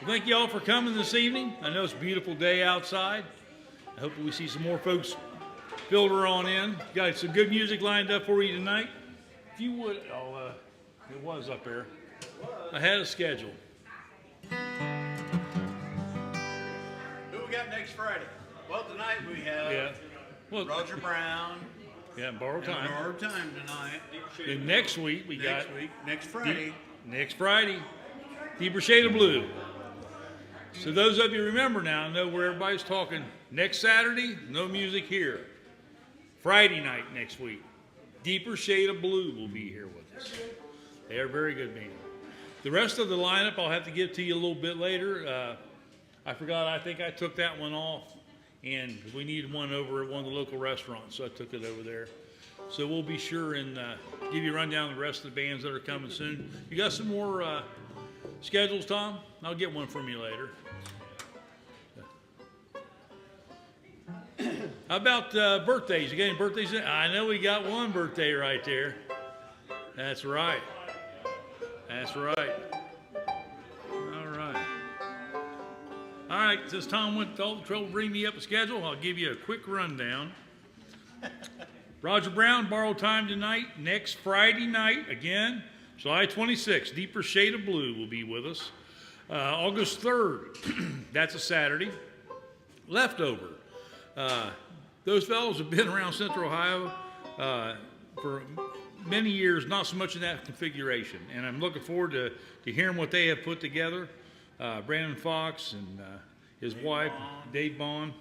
Thank you all for coming this evening. I know it's a beautiful day outside. I hope we see some more folks filter on in. Got some good music lined up for you tonight. If you would, it was up there. I had a schedule. Who we got next Friday? Well, tonight we have Roger Brown. Yeah, Borrowed Time. Borrowed Time tonight. And next week we got next Friday. Next Friday, Deeper Shade of Blue. So those of you remember now know where everybody's talking. Next Saturday, no music here. Friday night next week, Deeper Shade of Blue will be here with us. They are a very good band. The rest of the lineup I'll have to give to you a little bit later. I forgot, I think I took that one off, and we needed one over at one of the local restaurants, so I took it over there. So we'll be sure and give you a rundown of the rest of the bands that are coming soon. You got some more schedules, Tom? I'll get one from you later. How about birthdays? You got any birthdays? I know we got one birthday right there. That's right. That's right. All right. All right, since Tom went to all the trouble to bring me up a schedule, I'll give you a quick rundown. Roger Brown, Borrowed Time tonight. Next Friday night, again, July 26th, Deeper Shade of Blue will be with us. August 3rd, that's a Saturday. Leftover. Those fellows have been around Central Ohio for many years, not so much in that configuration. And I'm looking forward to hearing what they have put together. Brandon Fox and his wife, Dave Bond.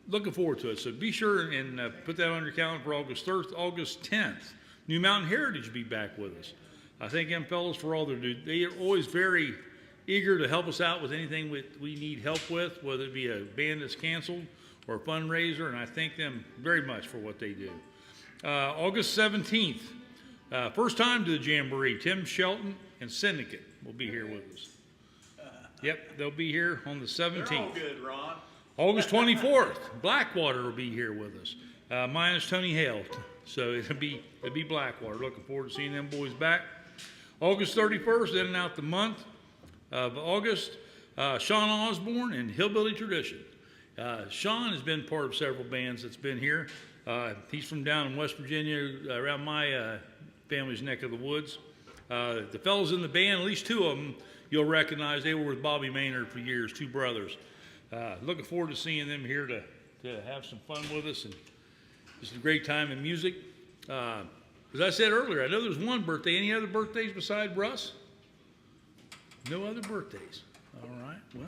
Looking forward to it. So be sure and put that on your calendar for August 3rd, August 10th. New Mountain Heritage will be back with us. I thank them fellows for all they do. They are always very eager to help us out with anything we need help with, whether it be a band that's canceled or a fundraiser, and I thank them very much for what they do. August 17th, first time to the Jamboree, Tim Shelton and Syndicate will be here with us. Yep, they'll be here on the 17th. They're all good, Ron. August 24th, Blackwater will be here with us, minus Tony Hale. So it'll be Blackwater. Looking forward to seeing them boys back. August 31st, ending out the month of August, Sean Osborne and Hillbilly Tradition. Sean has been part of several bands that's been here. He's from down in West Virginia, around my family's neck of the woods. The fellows in the band, at least two of them, you'll recognize. They were with Bobby Maynard for years, two brothers. Looking forward to seeing them here to have some fun with us, and just a great time in music. As I said earlier, I know there's one birthday. Any other birthdays besides Russ? No other birthdays. All right, well.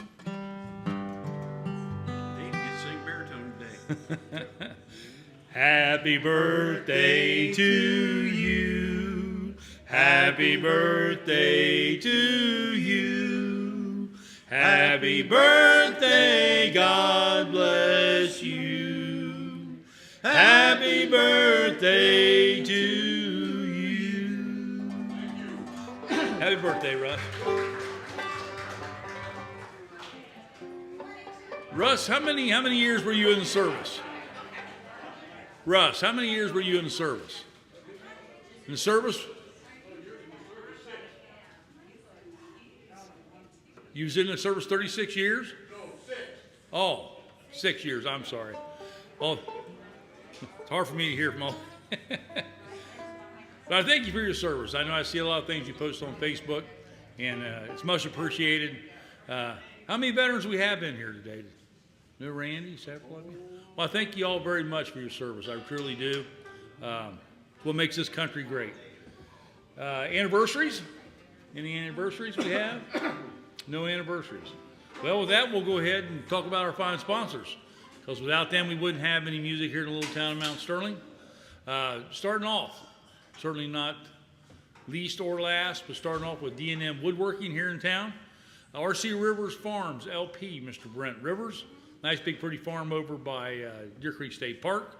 Dave gets to sing baritone today. Happy birthday to you. Happy birthday to you. Happy birthday, God bless you. Happy birthday to you. Happy birthday, Russ. Russ, how many years were you in the service? Russ, how many years were you in the service? In the service? You was in the service 36 years? No, 6. Oh, 6 years, I'm sorry. Oh, it's hard for me to hear from all. But I thank you for your service. I know I see a lot of things you post on Facebook, and it's much appreciated. How many veterans we have in here today? No Randy, several of you? Well, I thank you all very much for your service. I truly do. What makes this country great. Anniversaries? Any anniversaries we have? No anniversaries. Well, with that, we'll go ahead and talk about our fine sponsors, because without them, we wouldn't have any music here in the little town of Mount Sterling. Starting off, certainly not least or last, but starting off with D&M Woodworking here in town. R.C. Rivers Farms, LP, Mr. Brent Rivers. Nice big pretty farm over by Deer Creek State Park.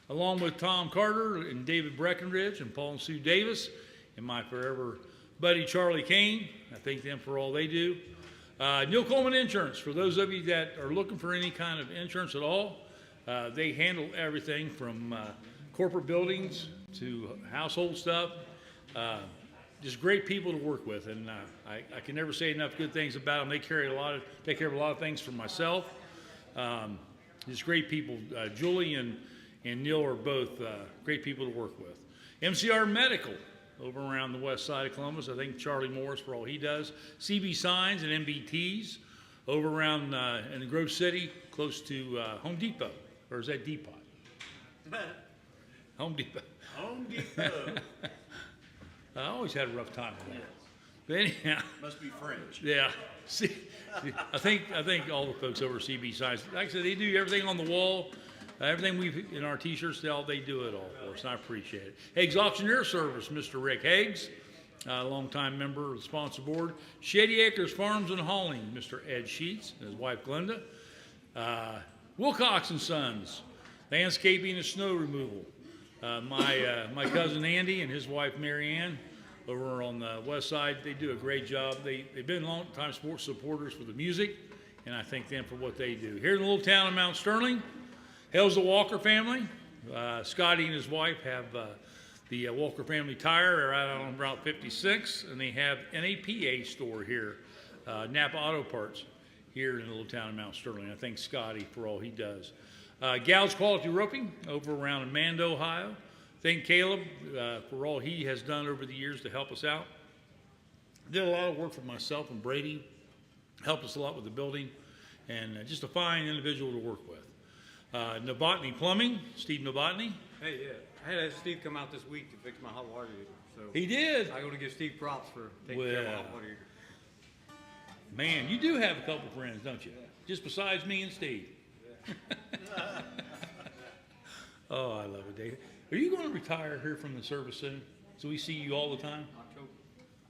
Along with Tom Carter and David Breckenridge and Paul and Sue Davis and my forever buddy Charlie Kane. I thank them for all they do. Neil Coleman Insurance, for those of you that are looking for any kind of insurance at all, they handle everything from corporate buildings to household stuff. just great people to work with, and I can never say enough good things about them. They take care of a lot of things for myself. Just great people. Julie and Neil are both great people to work with. MCR Medical over around the west side of Columbus. I think Charlie Morris for all he does. CB Signs and MBTs over around in the Grove City, close to Home Depot, or is that Depot? Home Depot. Home Depot. I always had a rough time with that. But anyhow. Must be French. Yeah. See, I think all the folks over CB Signs, like I said, they do everything on the wall. Everything we've in our T-shirts, they do it all for us, and I appreciate it. Higgs Auctioneer Service, Mr. Rick Higgs, a longtime member of the sponsor board. Shady Acres Farms and Hauling, Mr. Ed Sheets and his wife Glenda. Wilcox and Sons, landscaping and snow removal. My cousin Andy and his wife Mary Ann over on the west side, they do a great job. They've been long-time sports supporters for the music, and I thank them for what they do. Here in the little town of Mount Sterling, hails the Walker family. Scotty and his wife have the Walker Family Tire right out on Route 56, and they have NAPA store here, Napa Auto Parts, here in the little town of Mount Sterling. I thank Scotty for all he does. Gals Quality Roping over around Amanda, Ohio. Thank Caleb for all he has done over the years to help us out. Did a lot of work for myself and Brady, helped us a lot with the building, and just a fine individual to work with. Novotny Plumbing, Steve Novotny. Hey, yeah. I had Steve come out this week to fix my hot water heater. So He did. I got to give Steve props for taking care of my hot water heater. Man, you do have a couple friends, don't you? Just besides me and Steve. Yeah. Oh, I love it, Dave. Are you going to retire here from the service soon? So we see you all the time?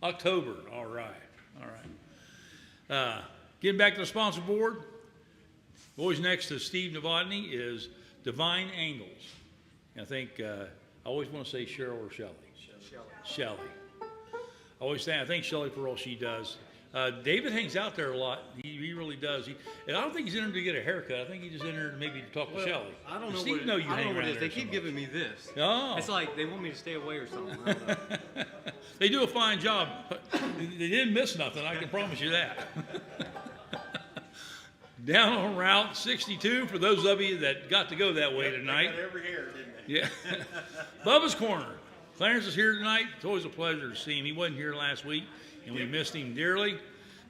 October. All right. All right. Getting back to the sponsor board. Always next to Steve Novotny is Divine Angles. And I think, I always want to say Cheryl or Shelley. Shelley. I always thank Shelley for all she does. David hangs out there a lot. He really does. And I don't think he's in there to get a haircut. I think he just in there maybe to talk to Shelley. I don't know Steve, what I don't know what it is. They keep giving me this. Oh. It's like they want me to stay away or something. I don't know. They do a fine job. They didn't miss nothing, I can promise you that. Down on Route 62, for those of you that got to go that way tonight. They got every hair, didn't they? Yeah. Bubba's Corner. Clarence is here tonight. It's always a pleasure to see him. He wasn't here last week, and we missed him dearly.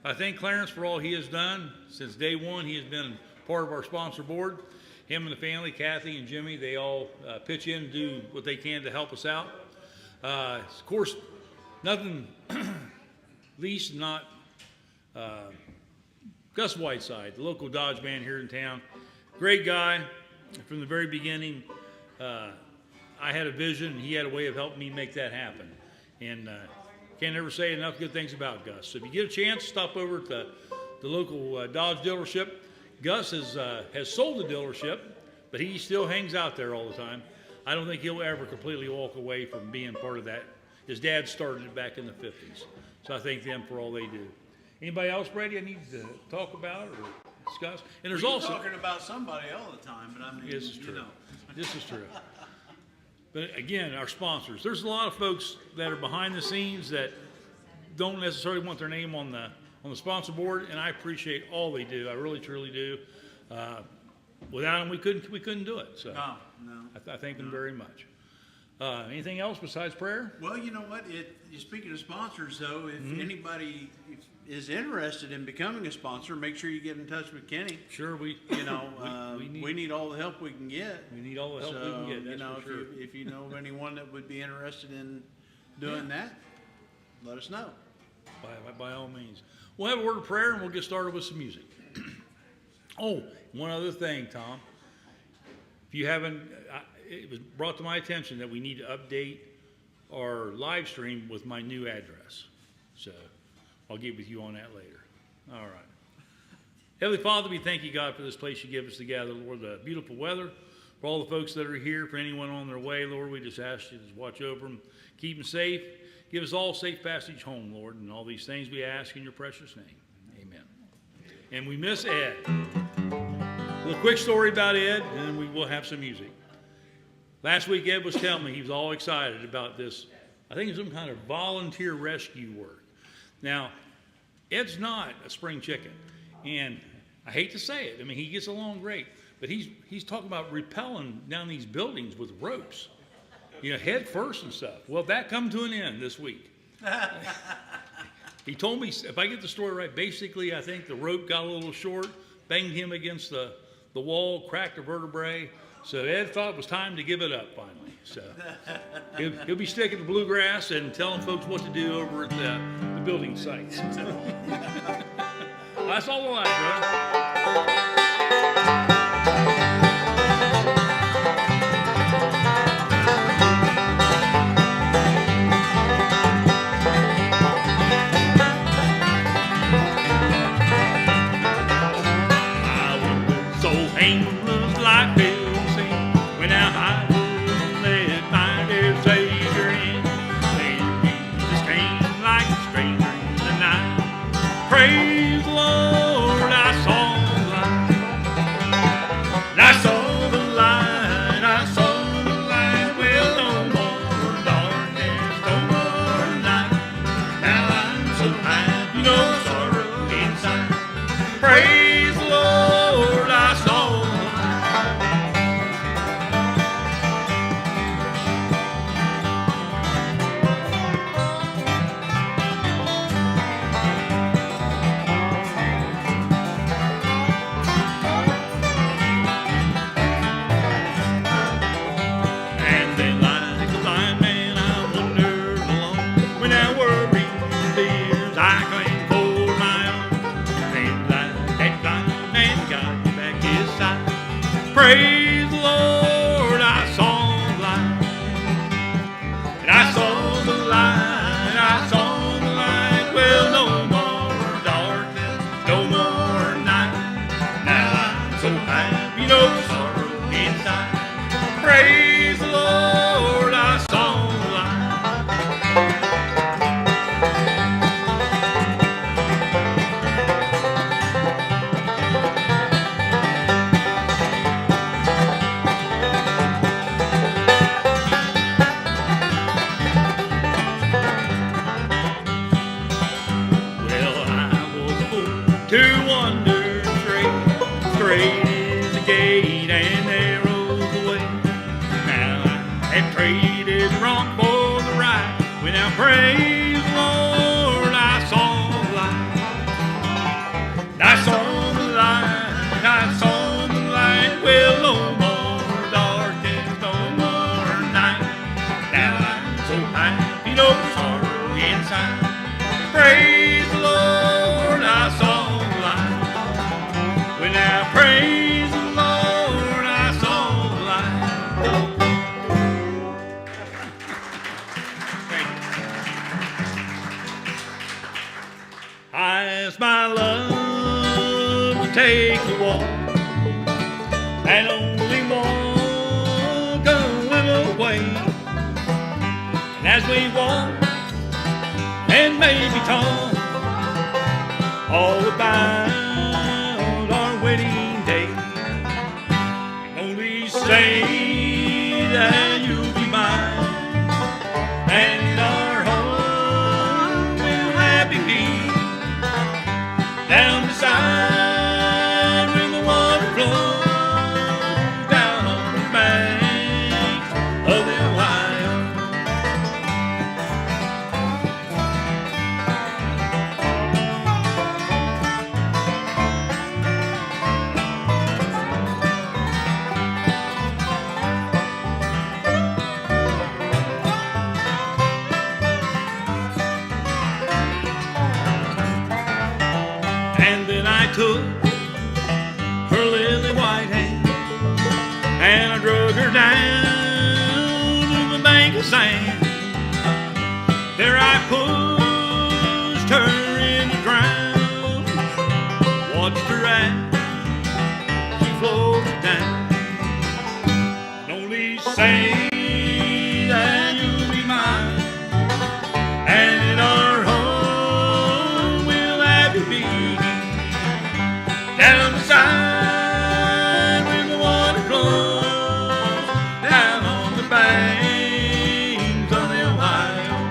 I thank Clarence for all he has done. Since day one, he has been part of our sponsor board. Him and the family, Kathy and Jimmy, they all pitch in and do what they can to help us out. Of course, nothing least not Gus Whiteside, the local Dodge band here in town. Great guy from the very beginning. I had a vision, and he had a way of helping me make that happen. And can't ever say enough good things about Gus. So if you get a chance, stop over at the local Dodge dealership. Gus has sold the dealership, but he still hangs out there all the time. I don't think he'll ever completely walk away from being part of that. His dad started it back in the 50s. So I thank them for all they do. Anybody else, Brady, I need to talk about or discuss? And there's also talking about somebody all the time, but I mean, this is true. You know. This is true. But again, our sponsors. There's a lot of folks that are behind the scenes that don't necessarily want their name on the sponsor board, and I appreciate all they do. I really, truly do. Without them, we couldn't do it. So No. I thank them very much. Anything else besides prayer? Well, you know what? Speaking of sponsors, though, if anybody is interested in becoming a sponsor, make sure you get in touch with Kenny. Sure, we need all the help we can get. We need all the help we can get. That's for sure. If you know of anyone that would be interested in doing that, let us know. By all means. We'll have a word of prayer and we'll get started with some music. Oh, one other thing, Tom. If you haven't, it was brought to my attention that we need to update our live stream with my new address. So I'll get with you on that later. All right. Heavenly Father, we thank you, God, for this place you give us to gather, Lord, the beautiful weather, for all the folks that are here, for anyone on their way, Lord, we just ask you to watch over them, keep them safe, give us all safe passage home, Lord, and all these things we ask in your precious name. Amen. And we miss Ed. A little quick story about Ed, and then we will have some music. Last week, Ed was telling me he was all excited about this I think it's some kind of volunteer rescue work. Now, Ed's not a spring chicken, and I hate to say it. I mean, he gets along great, but he's talking about rappelling down these buildings with ropes, head first and stuff. Well, that come to an end this week. He told me, if I get the story right, basically I think the rope got a little short, banged him against the wall, cracked a vertebrae. So Ed thought it was time to give it up finally. So he'll be sticking to bluegrass and telling folks what to do over at the building sites. That's all I like, bro. Praise the Lord, I saw the light. And I saw the light, I saw the light. Well, no more darkness, no more night. Now I'm so happy, no sorrow inside. Praise the Lord, I saw the light. Praise the Lord, I saw the light. And I saw the light, I saw the light. Well, no more darkness, no more night. Now I'm so happy, no sorrow inside. Praise the Lord, I saw the light. To wander straight is the gate and narrow's the way. Now I have traded the wrong for the right. When I praise the Lord, I saw the light. I saw the light, I saw the light. Well, no more darkness, no more night. Now I'm so happy, no sorrow inside. Praise the Lord, I saw. When I praise the Lord, I saw the light. I asked my love to take a walk and only walk a little way. And as we walk and maybe talk all about wedding day, only say that you'll be mine, and in our home we'll happy be. Down the side when the water flows down on the banks of the Ohio. Took her lily white hand and I drug her down to the bank of sand. There I pushed her in the ground, watched her as she floated down. And only say that you'll be mine, and in our home we'll have you be. Down the side when the water flows down on the banks of the Ohio.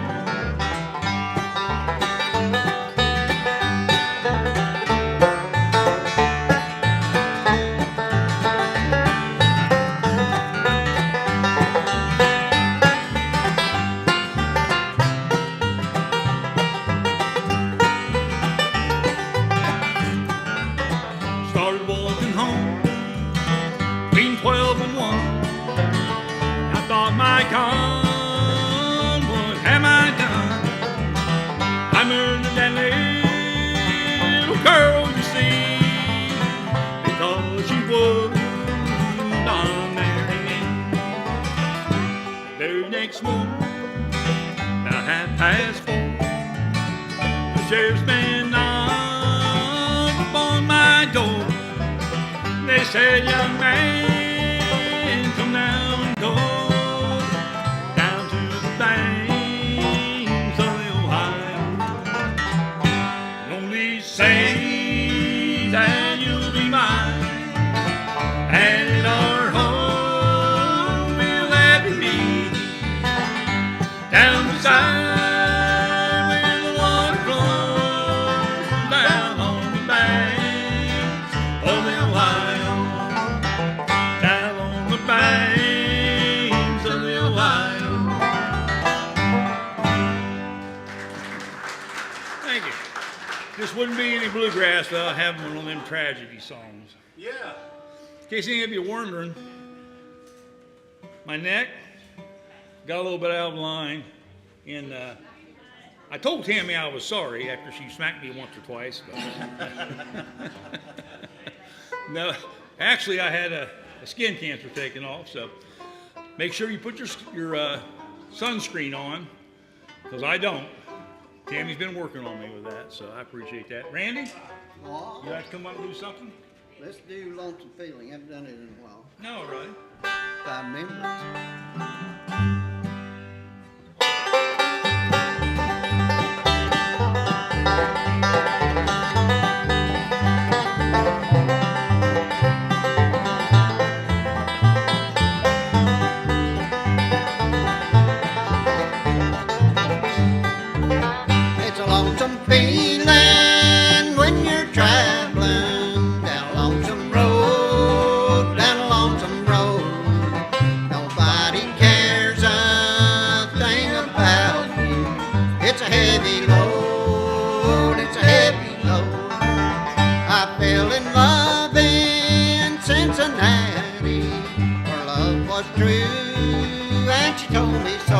that little girl, you see, because she was unmarried. Very next morning, about 4:30, the sheriff's man knocked upon my door. They said, young man, come down and go down to the banks of the Ohio. Only say that you'll be mine, and in our home we'll happy be down beside where the water flows down on the banks of the Ohio, down on the banks of the Ohio. Thank you. This wouldn't be any bluegrass without having one of them tragedy songs. Yeah. In case any of you are wondering, my neck got a little bit out of line, and I told Tammy I was sorry after she smacked me once or twice. But no, actually I had a skin cancer taken off, so make sure you put your sunscreen on, because I don't. Tammy's been working on me with that, so I appreciate that. Randy, Aw, you like to come up and do something? let's do Lonesome Feeling. Haven't done it in a while. No, really. 5 minutes. It's a lonesome feeling when you're traveling down a lonesome road, down a lonesome road. Nobody cares a thing about you. It's a heavy load, it's a heavy load. I fell in love in Cincinnati, her love was true and she told me so.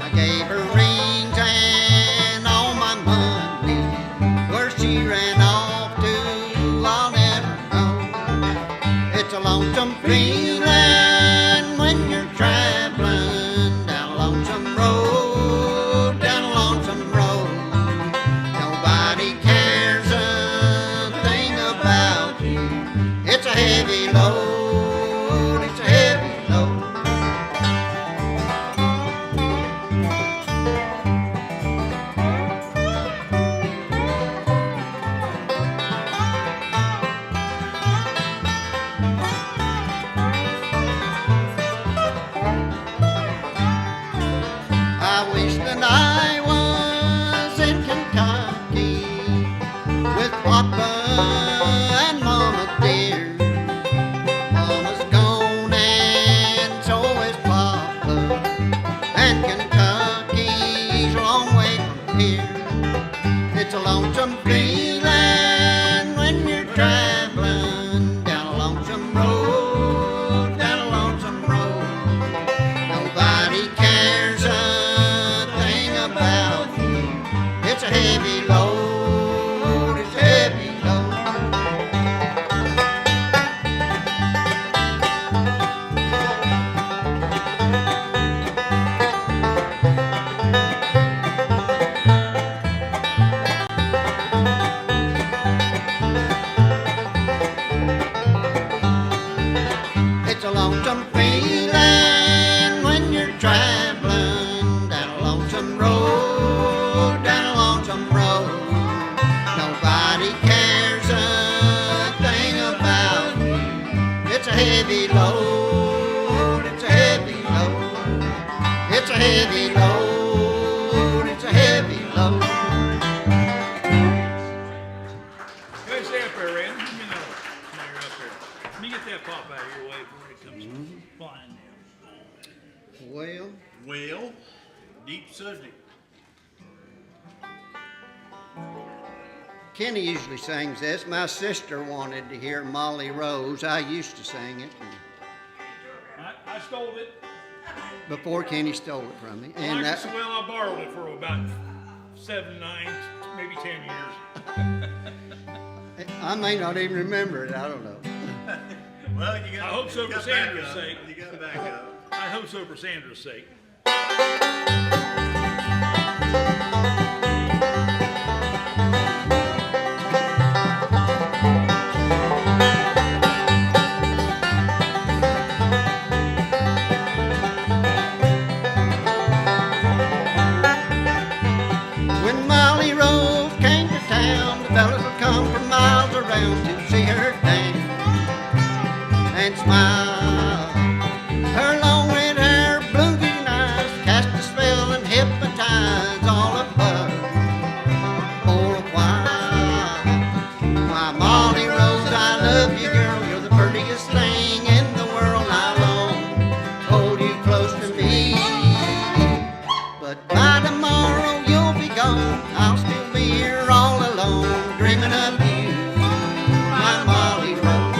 I gave her rings and all my money. Where she ran off to, I'll never know. It's a lonesome feeling when you're traveling down a lonesome road, down a lonesome road. Nobody cares a thing about you. It's a heavy load, it's a heavy load. I wish that I was in Kentucky with Papa and Mama dear. Mama's gone and so is Papa, and Kentucky's a long way from here. It's a lonesome feeling when you're traveling down a lonesome road, down a lonesome road. Nobody cares a thing about you. It's a heavy load, it's a heavy load. It's a lonesome feeling when you're traveling down a lonesome road, down a lonesome road. Nobody cares a thing about you. It's a heavy load, it's a heavy load. It's a heavy load, it's a heavy load. Hey, stay up there, Randy. Give me another one. Now you're up there. Let me get that pop out of your way before it comes flying down. Well, Well, deep subject. Kenny usually sings this. My sister wanted to hear Molly Rose. I used to sing it I stole it. before Kenny stole it from me. I And I borrowed it for about 7, 9, maybe 10 years. I may not even remember it. I don't know. Well, you got. I hope so you for got Sandra's backup. sake. You got backup. I hope so for Sandra's sake. When Molly Rose came to town, the fellas would come from miles around to see her dance and smile. Her long red hair, blue green eyes, cast a spell and hypnotize all of us for a while. Why, Molly Rose, I love you, girl. You're the prettiest thing in the world. I long to hold you close to me. But by tomorrow you'll be gone. I'll still be here all alone, dreaming of you, my Molly Rose.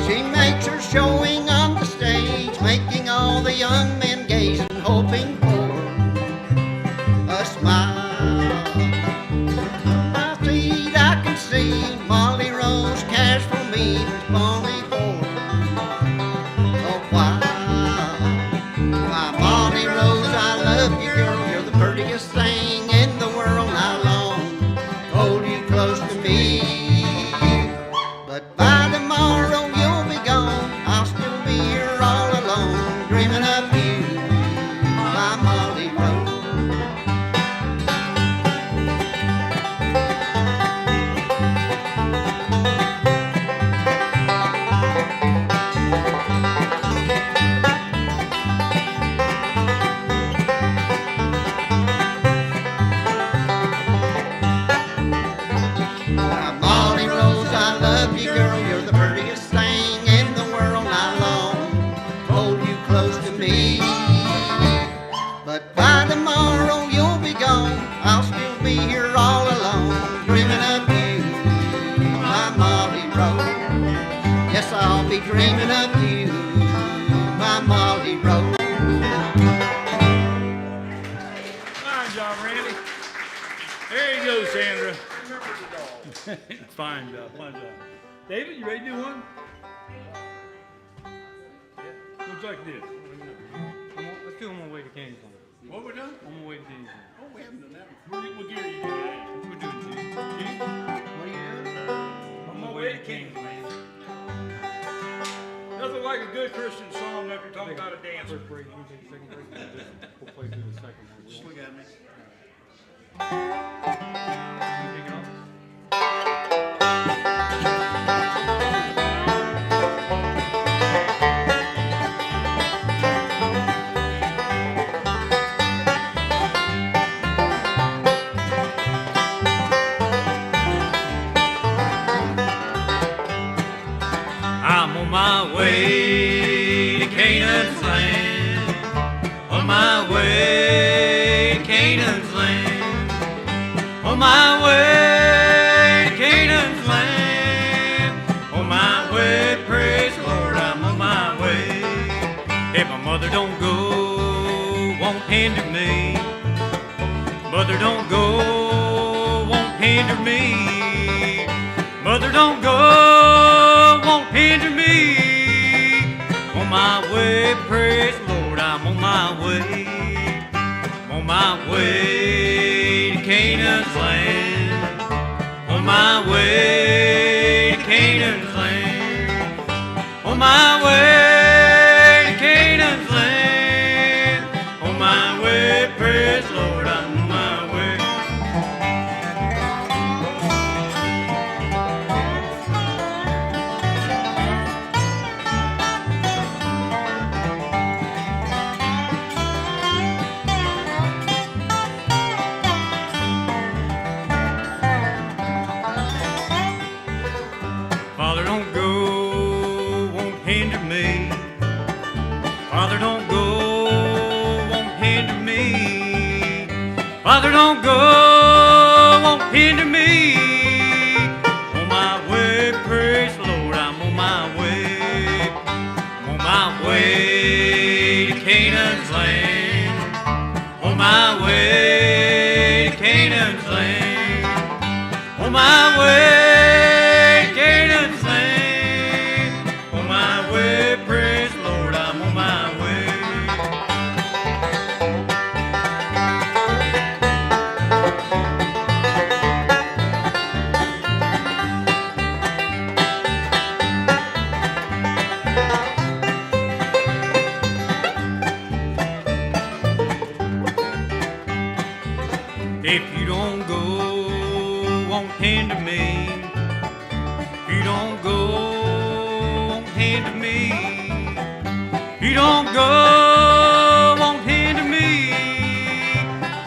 She makes her showing on the stage, making all the young men gaze and hoping for a smile. My feet I can see Molly Rose cares for me, was only for a while. Why, Molly Rose, I love you, girl. You're the prettiest thing in the world. I long to hold you close to me. But by tomorrow you'll be gone. I'll still be here all alone, dreaming of you, my Molly Rose. My Molly Rose, I love you, girl. You're the prettiest thing in the world. I long to hold you close to me. But by tomorrow you'll be gone. I'll still be here all alone, dreaming of you, my Molly Rose. Yes, I'll be dreaming of you, my Molly Rose. Fine job, Randy. There you go, Sandra. Fine job, fine job. David, you ready to do one? Looks like this. Let's do on my way to Kansas. What we done? On my way to Kansas. Oh, we haven't done that before. What gear are you doing? We're doing G. What are you doing? On my way to Kansas. Nothing like a good Christian song after talking about a dancer. First break, you can take the second break. We'll play through the second one. Just look at me. You take it off? I'm on my way to Canaan's land. On my way to Canaan's land. On my way to Canaan's land. On my way, praise the Lord, I'm on my way. If my mother don't go, won't hinder me. Mother don't go, won't hinder me. Mother don't go, won't hinder me. On my way, praise the Lord, I'm on my way. On my way to Canaan's land. On my way to Canaan's land. On my way to Canaan's land. On my way, praise the Lord, I'm on my way. Father, don't go, won't hinder me. Father, don't go, Father, don't go, won't hinder me. On my way, praise the Lord, I'm on my way. I'm on my way to Canaan's land. On my way to Canaan's land. On my way to Canaan's land. On my way, praise the Lord, I'm on my way. If you don't go, won't hinder me. If you don't go, won't hinder me. If you don't go, won't hinder me.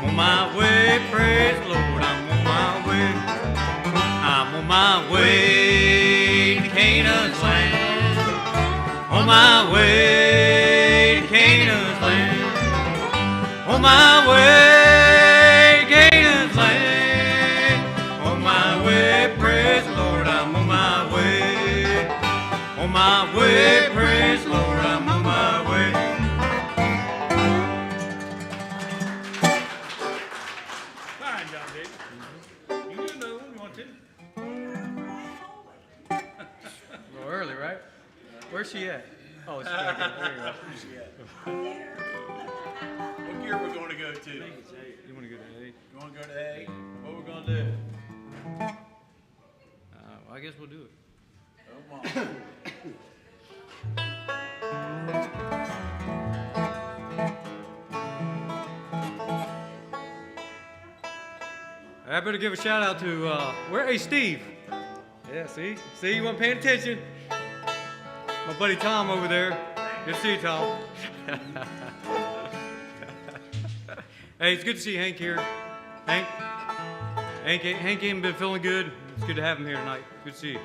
On my way, praise the Lord, I'm on my way. I'm on my way to Canaan's land. On my way to Canaan's land. On my way. On my way, praise the Lord, I'm on my way. Fine job, Dave. You do another one, you want to? A little early, right? Where's she at? Oh, she's back there. There you go. What gear we're going to go to? You want to go to A? You want to go to A? What we're going to do? Well, I guess we'll do it. Come on. I better give a shout out to where? Hey, Steve. Yeah, see, you weren't paying attention. My buddy Tom over there. Good to see you, Tom. Hey, it's good to see Hank here. Hank ain't been feeling good. It's good to have him here tonight. Good to see you.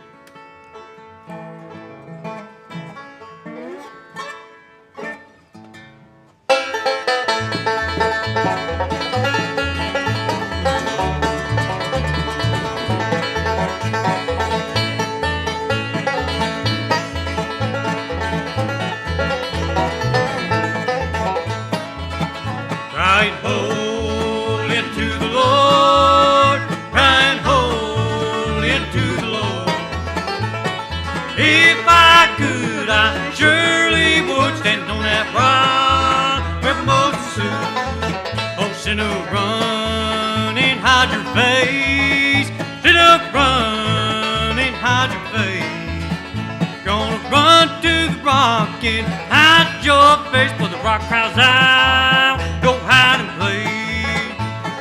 Crying holy unto the Lord, crying holy unto the Lord. If I could, I surely would stand on that rock where Moses stood. Oh, sinner, run and hide your face. Sinner, run and hide your face. Gonna run to the rock and hide your face, for the rock cries out, go hide and play.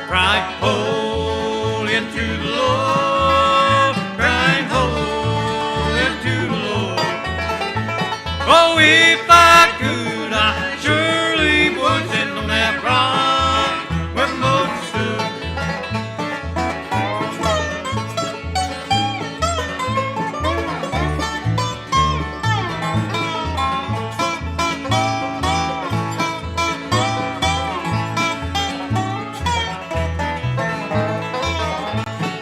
Cry holy unto the Lord, cry holy unto the Lord. Oh, if I could, I surely would stand on that rock where Moses stood.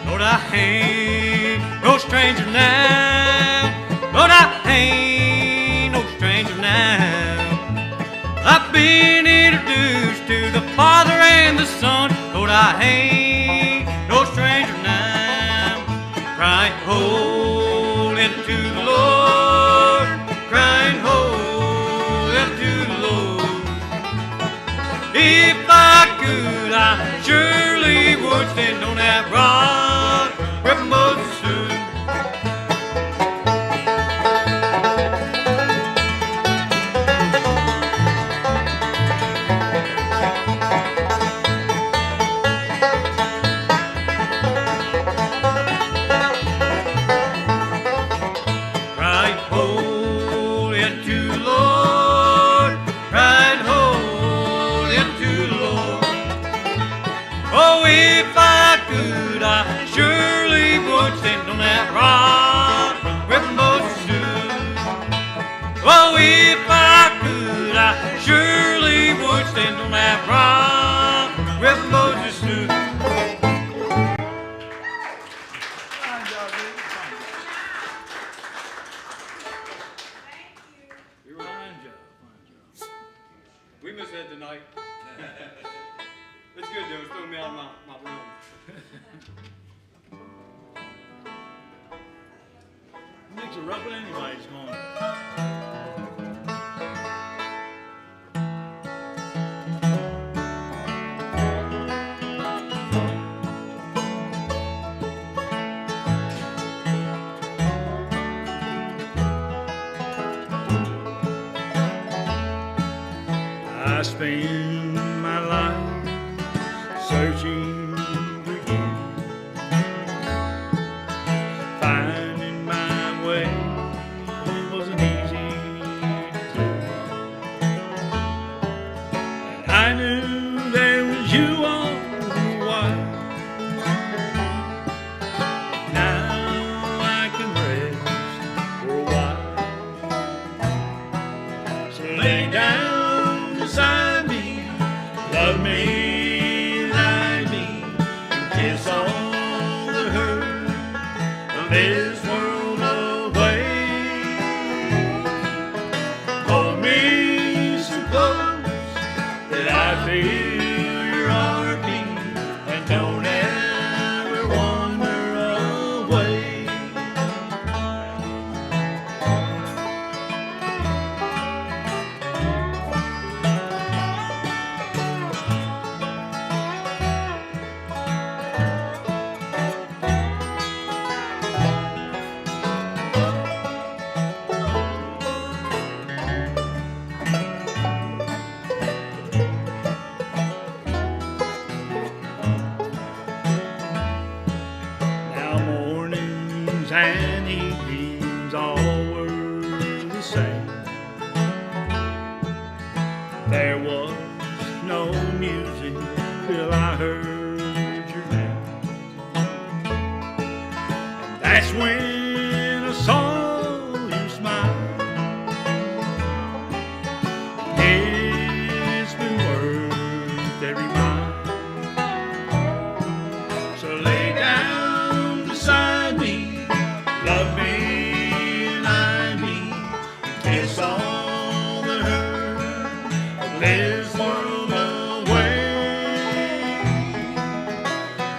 Lord, I ain't no stranger now. Lord, I ain't no stranger now. I've been introduced to the Father and the Son. Lord, I ain't no stranger now. Crying holy unto the Lord, crying holy unto the Lord. If I could, I surely would stand on that rock where Moses stood. Crying holy unto the Lord, crying holy unto the Lord. Oh, if I could, I surely would stand on that rock where Moses stood. Oh, if I could, I surely would stand on that rock where Moses stood. throw me out of my room. Nick's a roughing anybody's going. I spend my life searching for you, finding my way wasn't easy to do. And I knew there was you all the while. Now I can rest for a while. So lay down beside me, love me like me, and kiss all the hurt of this world away. Hold me so close that I feel your heartbeat, and don't ever wander away. Now mornings and evenings all were the same. There was no music till I heard your name. And that's when I saw you smile. It's been worth every mile. So lay down beside me, love me and I me, kiss all the hurt of this world away.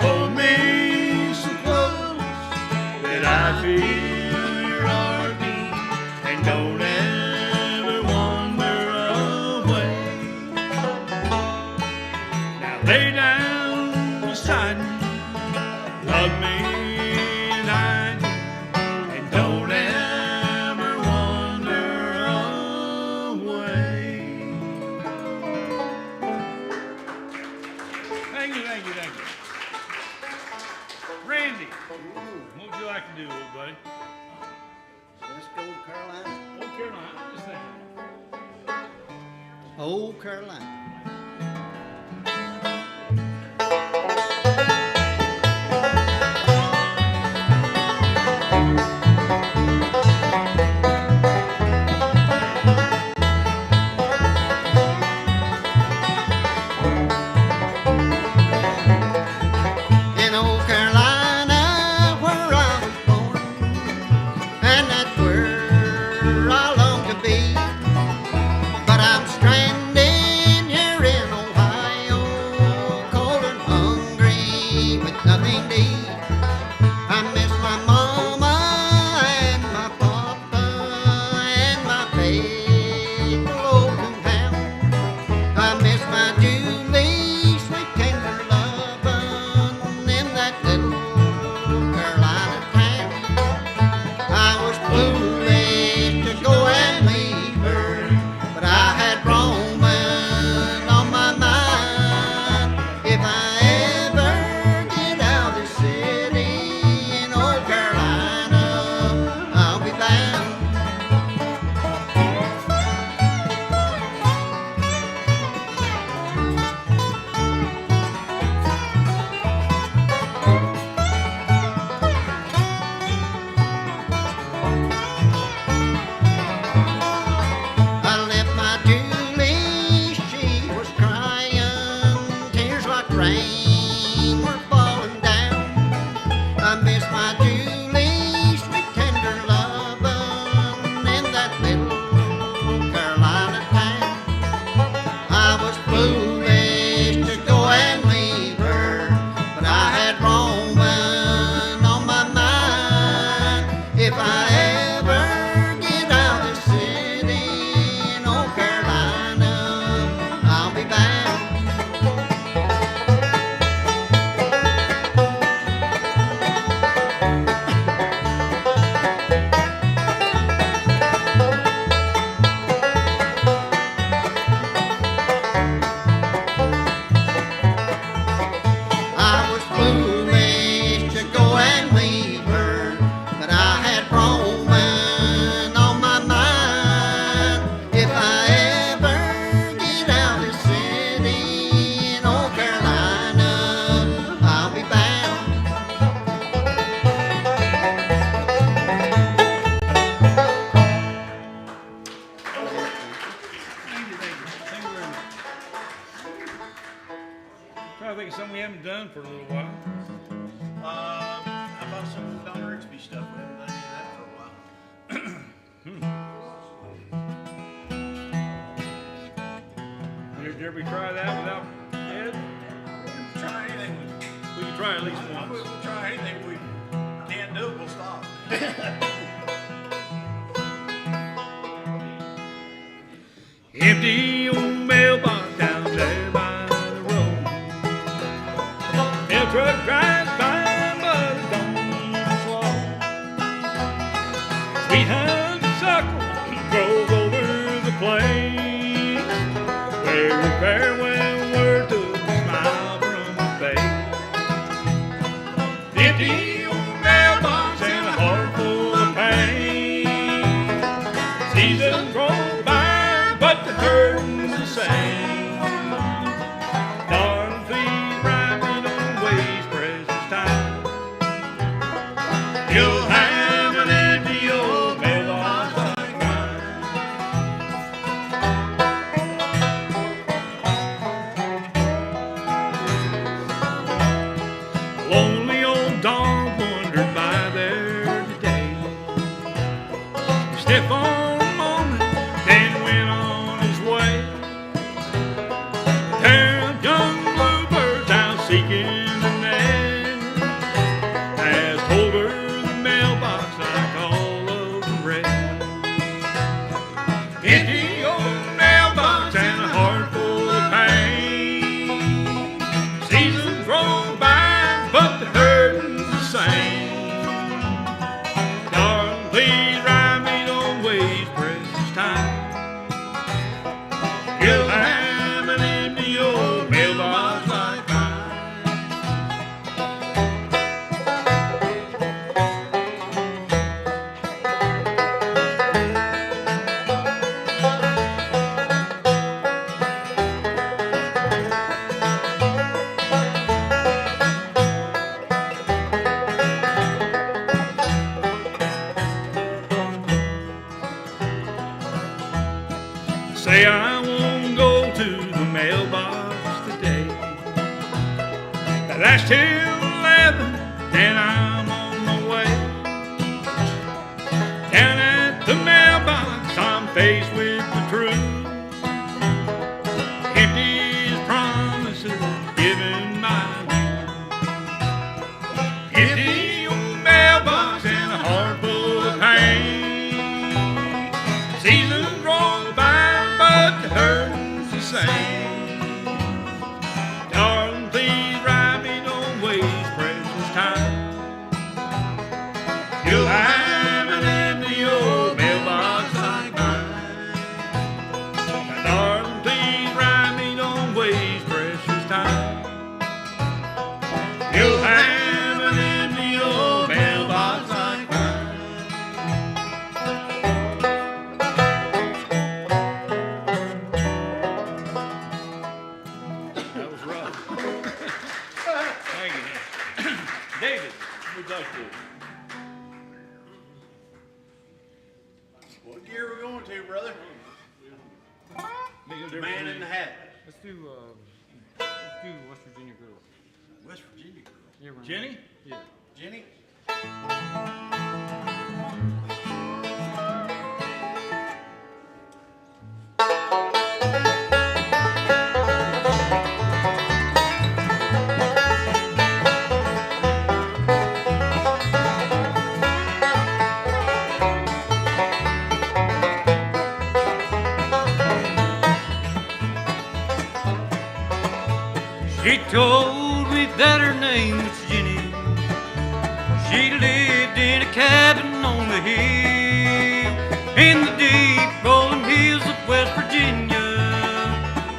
Hold me so close that I feel your heartbeat, and don't ever wander away. Now lay down beside me, love me and I do, and don't ever wander away. Thank you, thank you, thank you. Randy, what would you like to do, old buddy? Let's go to Carolina. Old Carolina, I'm just thinking. Old Carolina. In old Carolina, where I was born, and that's where I long to be. But I'm stranded here in Ohio, cold and hungry with nothing to eat. I miss my mama and my papa and my faithful old hound. I miss my Julie, sweet tender lovin' in that little Carolina town. I was foolish to go and leave her, but I had Roman on my mind. If I ever get out of the city in old Carolina, I'll be bound. I left my Julie, she was crying, tears like rain were falling down. I miss my Julie, sweet tender lovin' in that little Carolina town. I was foolish to go and leave her, Try to think of something we haven't done for a little while. How about some Don Rigsby stuff? We haven't done any of that for a while. Did we try that without Ed? Try anything. We can try at least once. We'll try anything. We can't do it, we'll stop. Empty old mailbox down there by the road. Mail truck drives by, but it don't even slow. Sweet honeysuckle grows over the place where a farewell word took a smile from her face. Empty old mailbox and a heart full of pain. Seasons roll by, but the burden's the same. Darling, please write me, don't waste precious time. You'll have an empty old mailbox like mine. A lonely old dog wandered by there today. Step on a moment, then went on his way. A pair of young bluebirds out seeking the nest has told her the mailbox like all of the rest. Empty old mailbox and a heart full of pain. Seasons roll by, but the burden's the same. Darling, please write me, don't waste precious time. You'll have an empty old mailbox like mine. Say I won't go to the mailbox today. That's till 11, then I'm on my way. Down at the mailbox, I'm faced with the truth. Empty as promises given by you. Empty old mailbox and a heart full of pain. Seasons roll by, but the burden's the same. Darling, please write me, don't waste precious time. You'll have an empty old mailbox like mine. Now, darling, please write me, don't waste precious time. You'll have an empty old mailbox like mine. That was rough. Thank you. David, we'd like to. What gear we going to, brother? Make no difference Man to in me. the hat. Let's do West Virginia girls. West Virginia girl. Yeah, we're Jenny? Yeah. Jenny? She told me that her name was Jenny. She lived in a cabin on the hill, in the deep rolling hills of West Virginia.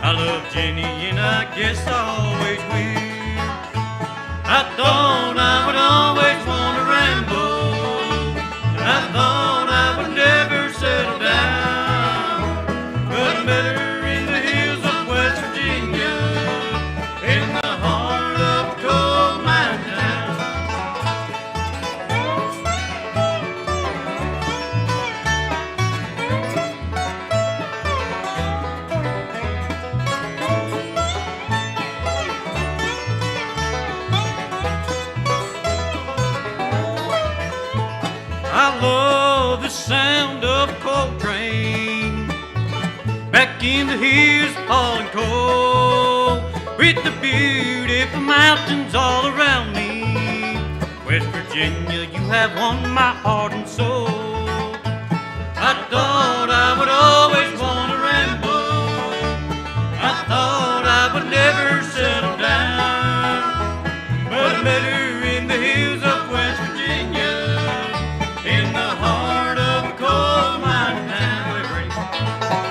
I love Jenny and I guess I always will. I thought I would always want to ramble, and I thought I would never settle down, but I met her in the hills of West Virginia, in the heart of a coal mine town. coal train. Back in the hills hauling coal, with the beautiful mountains all around me. West Virginia, you have won my heart and soul. I thought I would always want to ramble. I thought I would never settle down. But I met her in the hills of West Virginia, in the heart of a coal mine town.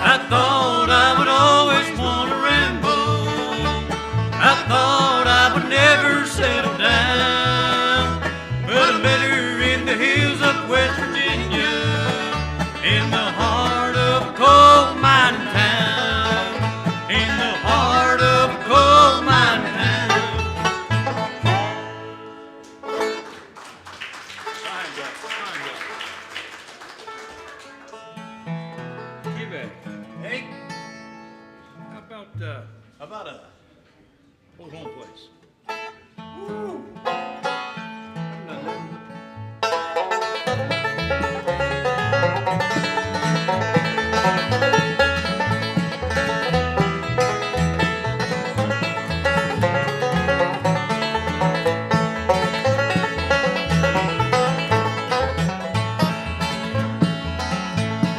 I thought I would always want to ramble. I thought I would never settle down. But I met her in the hills of West Virginia, in the heart of a coal mining town. In the heart of a coal mining town. Fine job, fine job. Hey, back. Hey, How about how about a old home place?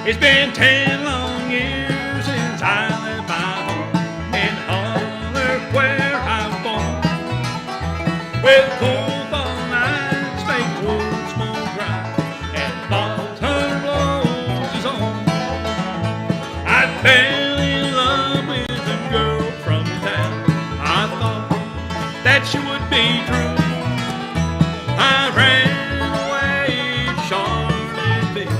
It's been 10 long years since I left my home in Holler where I was born. With cool fall nights make wood smoke rise and fall thunder blows his horn. I fell in love with a girl from town. I thought that she would be true. I ran away to Charlottesville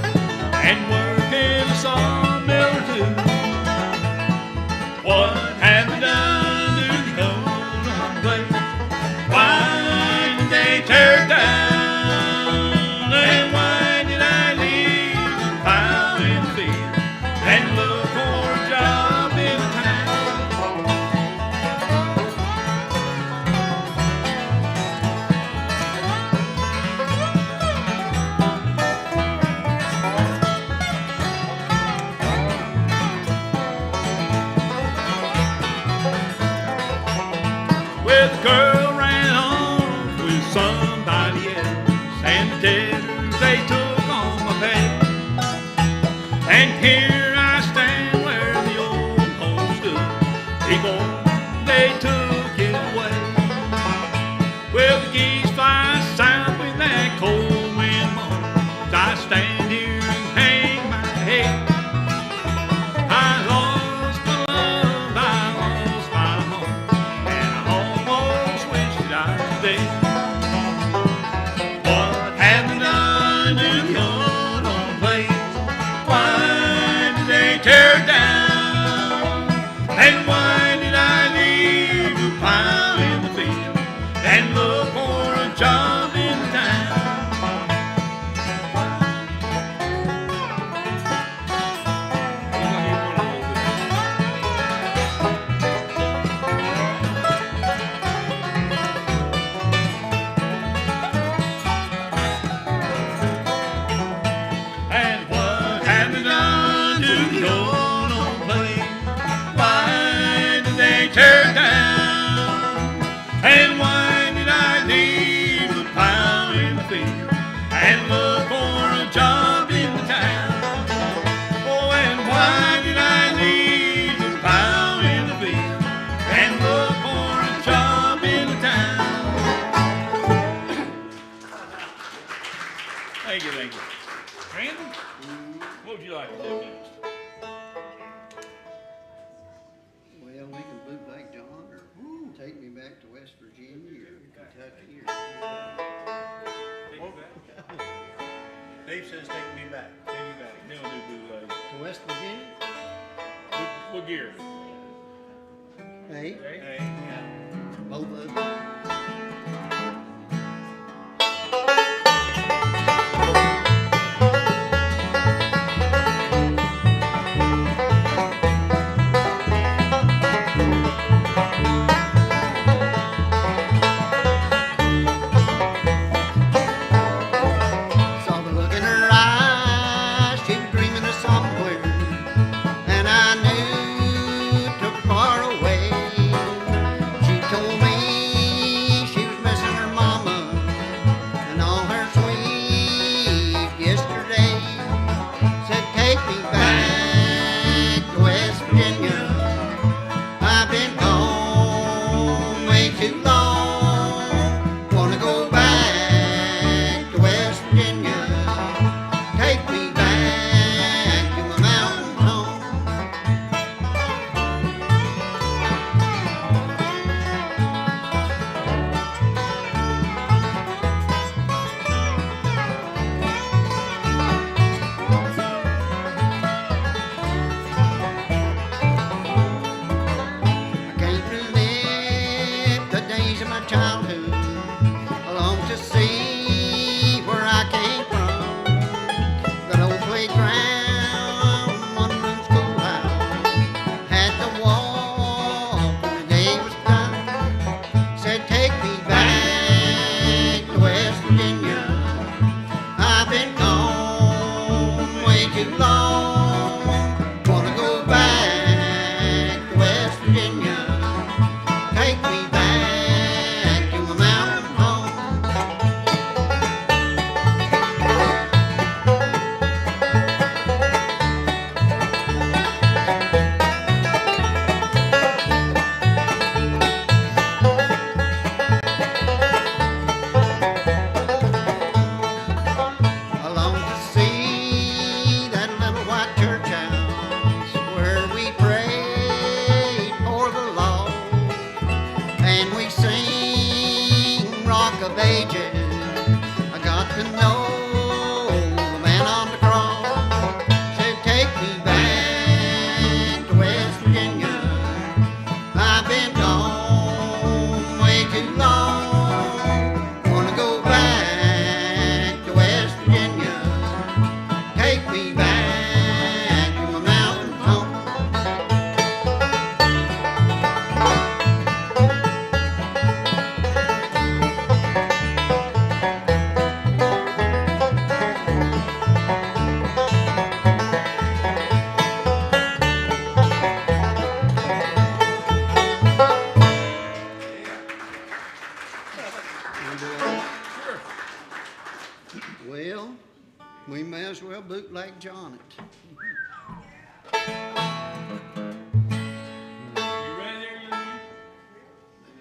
and worked in a sawmill or two. What have you done to the golden place? Why did they tear it down? And why did I leave the pile in the field and look for a job in town? Well, the girl ran off with somebody else, and the debtors they took on my pay. And here I stand where the old home stood. People, they took it away. Well, the geese fly south with that cold wind moans. I stand here and hang my head. I lost my love, I lost my home, and I almost wish that I was dead. What have you done to the old home place? Why did they tear it down? And why did I leave the pile in the field and look for a job in town? And what have you done to the old home place? Why did they tear it down? And why did I leave the pile in the field and look for a job in the town? Oh, and why did I leave the pile in the field and look for a job in the town? Thank you, thank you. Brandon, what would you like to do next? Well, we can bootleg John, or take me back to West Virginia, or Kentucky, or Dave says take me back. Take you back. Then we'll do bootleg. to West Virginia. What gear? Hey, Hey, yeah. both of them. of ages. I got to know the man on the cross. Said, take me back to West Virginia. I've been gone way too long. Wanna go back to West Virginia. Take me back to my mountain home. Well, we may as well bootleg John it. You ready there, young man?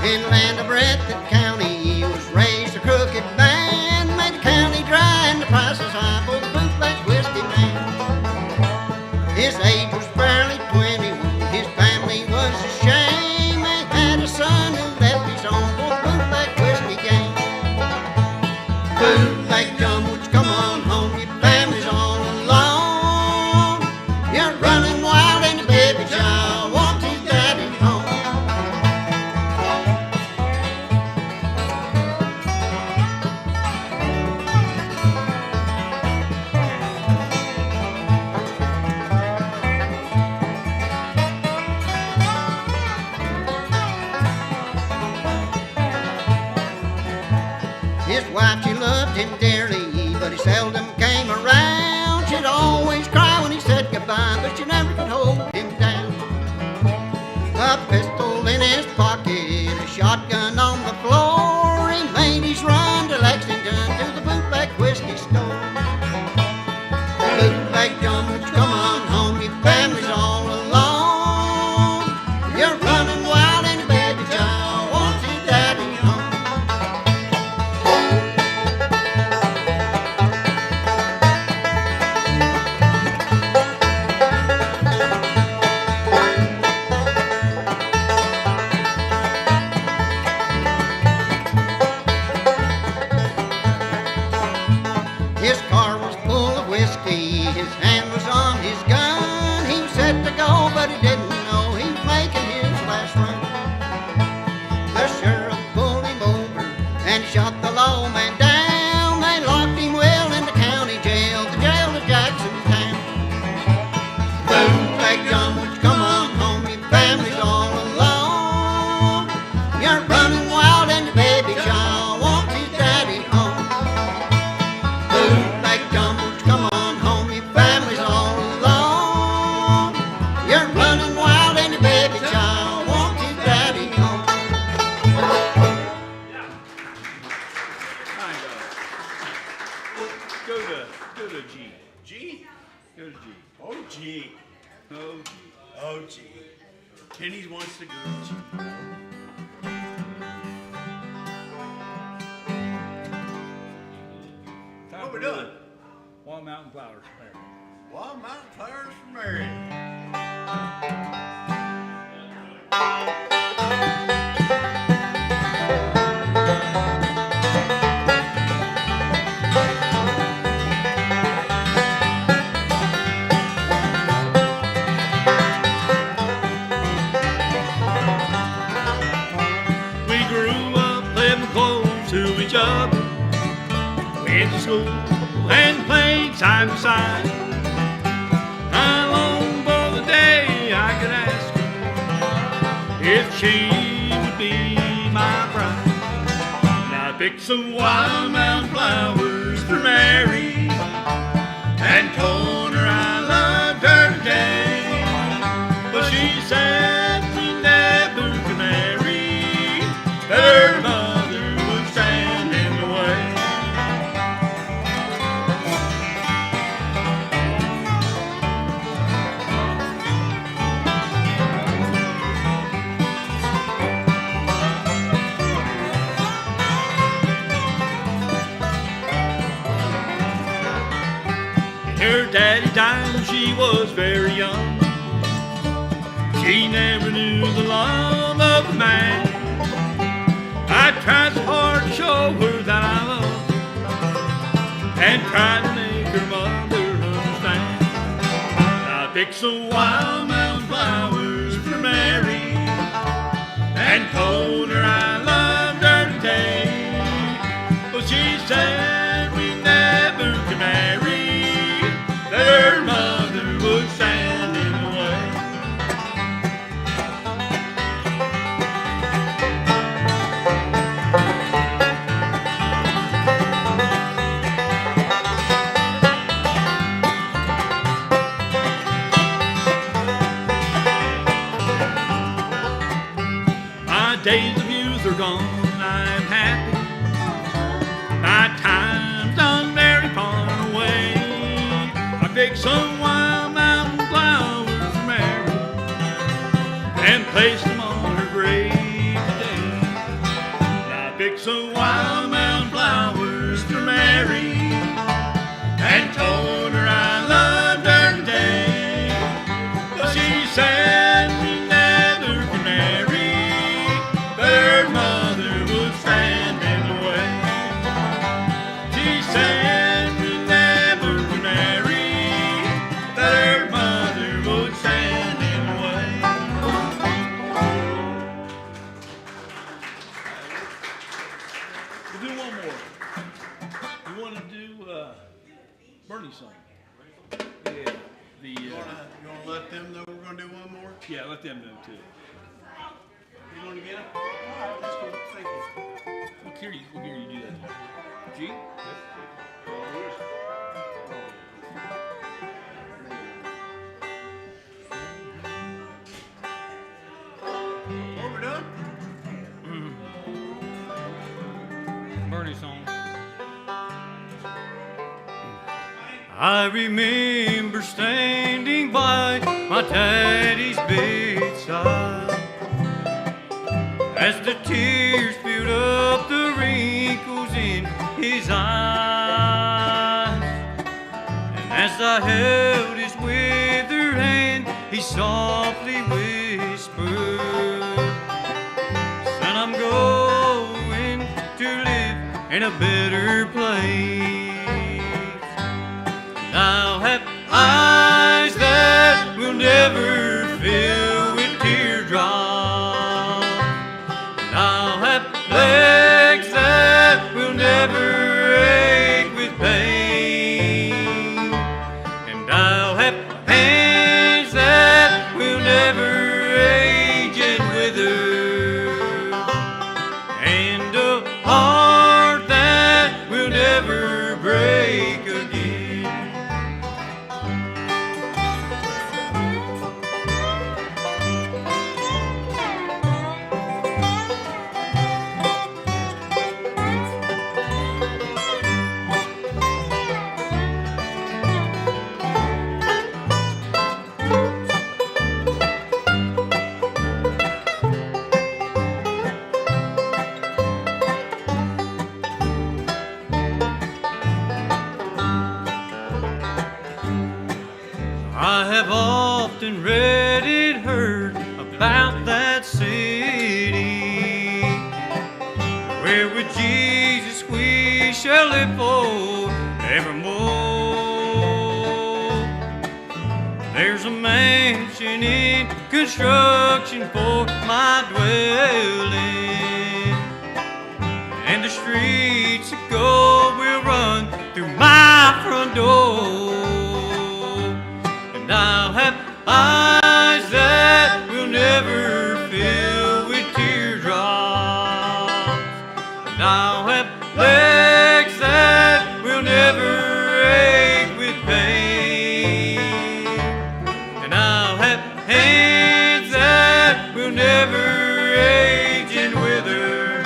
In the land of Breathitt County, he was raised a crooked man, made the county dry and the prices high for the bootleg whiskey man. His age was barely 21, his family was ashamed. They had a son who left his home for the bootleg whiskey game. Bootleg John, would you come on home? Your family's all alone. You're running wild and your baby child wants his daddy home. His wife, she loved him dearly, but he seldom came around. She'd always cry when he said goodbye, but she never could hold him down. A pistol in his pocket, a shotgun on the floor. He made his run to Lexington to the bootleg whiskey store. Bootleg John, would you come on home? Your family's all alone. You're running wild and your baby child wants his daddy home. His car was full of whiskey, his hand was on his gun. He was set to go, but he didn't know he was making his last run. The sheriff pulled him over and he shot the lawman down. They locked him well in the county jail, the jail of Jacksontown. Bootleg John, would you come on home? Your family's all alone. You're running wild and your baby child wants his daddy home. Bootleg John, would you come on home? Your family's all alone. You're running wild and your baby child wants his daddy home. Kind of. Go to G. G? Go to G. Oh, G. Oh, G. Oh, G. Kenny wants to go to G. Time What we for doing? Wild Mountain Flowers. There. Wild Mountain Flowers for Mary. We grew up living close to each other. Went to school and played side by side. How long for the day I could ask her if she would be my bride. And I picked some wild mountain flowers for Mary and told her I loved her today. But she said we never could marry, that her mother would stand in the way. Her daddy died when she was very young. She never knew the love of a man. I tried so hard to show her that I loved her and tried to make her mother understand. I picked some wild mountain flowers for Mary and told her I loved her today. Well, she said we never could marry, that her mother would stand in the way. My days of youth are gone, I'm happy. My time's done very far away. I picked some wild mountain flowers for Mary and placed them on her grave today. I picked some wild mountain flowers for Mary and told her I loved her today. But she said we never could marry, that her mother would stand in the way. She said we never could marry, that her mother would stand in the way. We'll do one more. You want to do Bernie's song? Yeah. You wanna let them know we're gonna do one more? Yeah, let them know too. You wanna get them? All right, that's cool. Thank you. We'll hear you do that. G? What we're doing? Bernie song. I remember standing by my daddy's bedside as the tears filled up the wrinkles in his eyes. And as I held his withered hand, he softly whispered, "Son, I'm going to live in a better place. I'll have eyes that will never fill with teardrops. And I'll have legs that will never ache with pain. And I'll have hands that will never age and wither. And a heart that will never break again." I have often read and heard about that city, where with Jesus we shall live forevermore. There's a mansion in construction for my dwelling, and the streets of gold will run through my front door. And I'll have eyes that will never fill with teardrops. And I'll have legs that will never ache with pain. And I'll have hands that will never age and wither.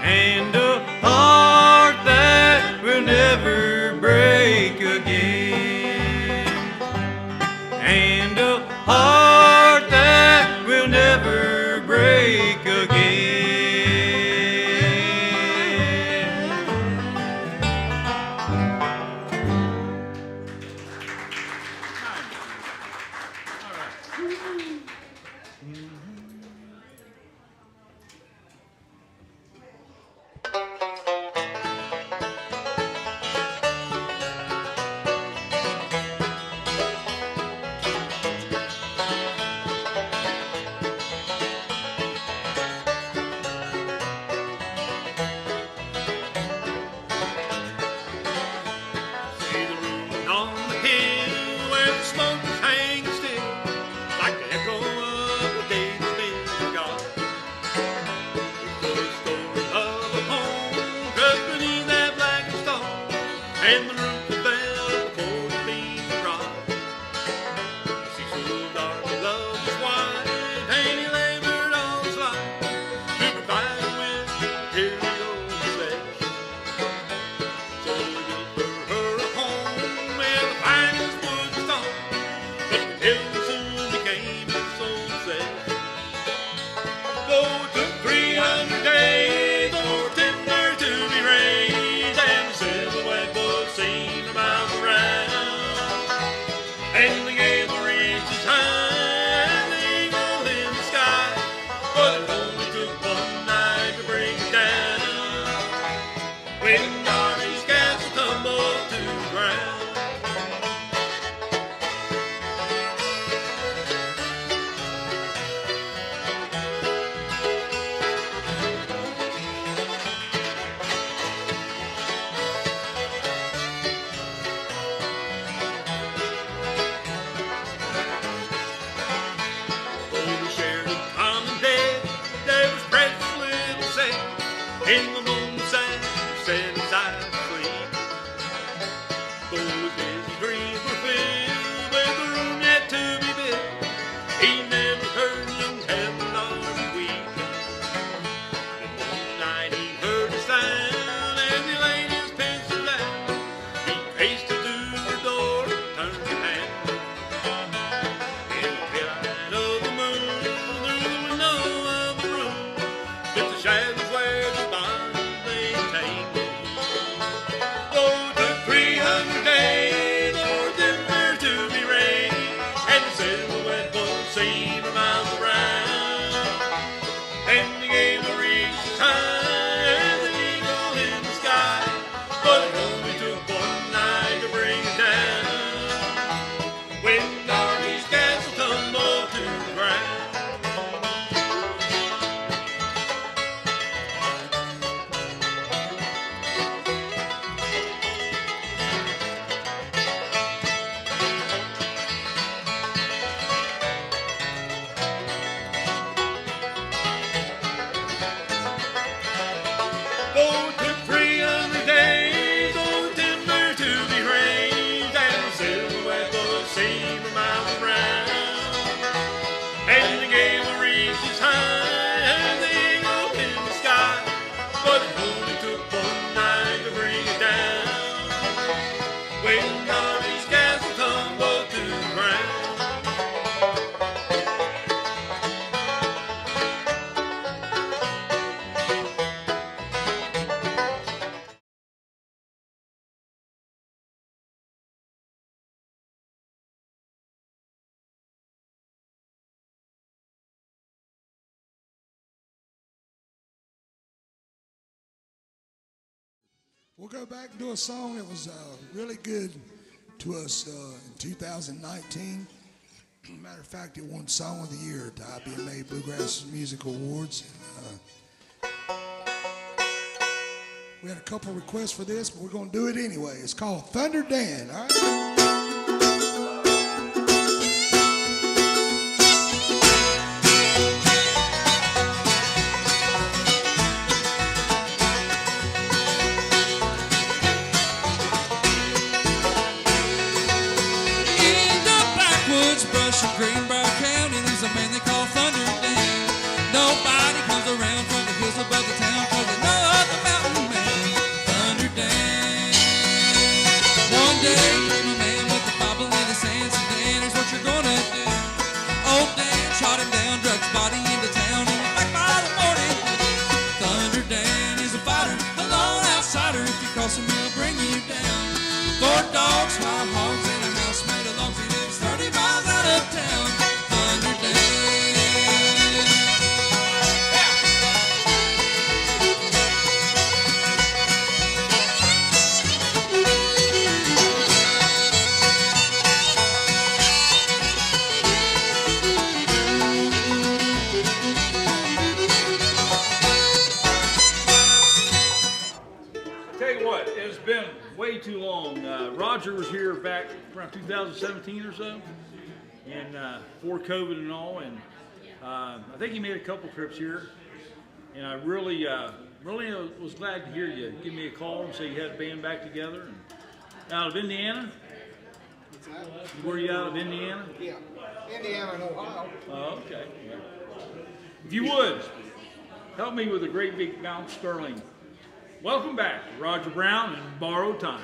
And a heart that will never and the roof fell before the beams cried. The sea so dark his love was wide, and he labored all his life to provide with material possession. So he built for her a home with the finest wood and stone, but the pillow soon became his sole possession. Though it took 300 days for timber to be raised, and the silhouette was seen a mile around, and the gable reached as high as the eagle in the sky, but it only took one night to bring it down, when Darby's castle tumbled to the ground. Over shared a common bed, there was precious little safe in the moonshine set aside to sleep. Though his busy dreams were filled with the room yet to be built, he never heard young Heaven Darby weep. But one night he heard a sound as he laid his pencil down. He paced it through the door and turned to hand. In the twilight of the moon, through the window of the room, with the shadows where the bonds they tangled. Though it took 300 days for timber to be raised, and the silhouette was seen for miles around, and the gable reached as high as an eagle in the sky, but it only took one night to bring it down, when Darby's castle tumbled to the ground. Though it took 300 days for the timber to be raised, and the silhouette was seen for miles around, and the gable reached as high as the eagle in the sky, but it only took one night to bring it down, when Darby's castle tumbled to the ground. We'll go back and do a song that was really good to us in 2019. Matter of fact, it won Song of the Year at the IBMA Bluegrass Music Awards. We had a couple requests for this, but we're going to do it anyway. It's called Thunder Dan, all right? In the backwoods brush of Greenbrier County, there's a man they call Thunder Dan. Nobody comes around from the hills above the town, 'cause they know the mountain man, Thunder Dan. One day came a man with a Bible in his hands, and Dan, here's what you're gonna do. Old Dan shot him down, dragged his body into town, and he's back by the morning. Thunder Dan is a fighter, a lone outsider. If you cross him, he'll bring you down. 4 dogs, 5 hogs, and a house made of logs. He lives 30 miles out of town. Thunder Dan. Tell you what, it's been way too long. Roger was here back around 2017 or so, and before COVID and all, and I think he made a couple trips here, and I really was glad to hear you give me a call and say you had a band back together, and Out of Indiana? Where are you out of Indiana? Yeah, Indiana and Ohio. Oh, okay. If you would, help me with a great big Mount Sterling. Welcome back, Roger Brown and Borrowed Time.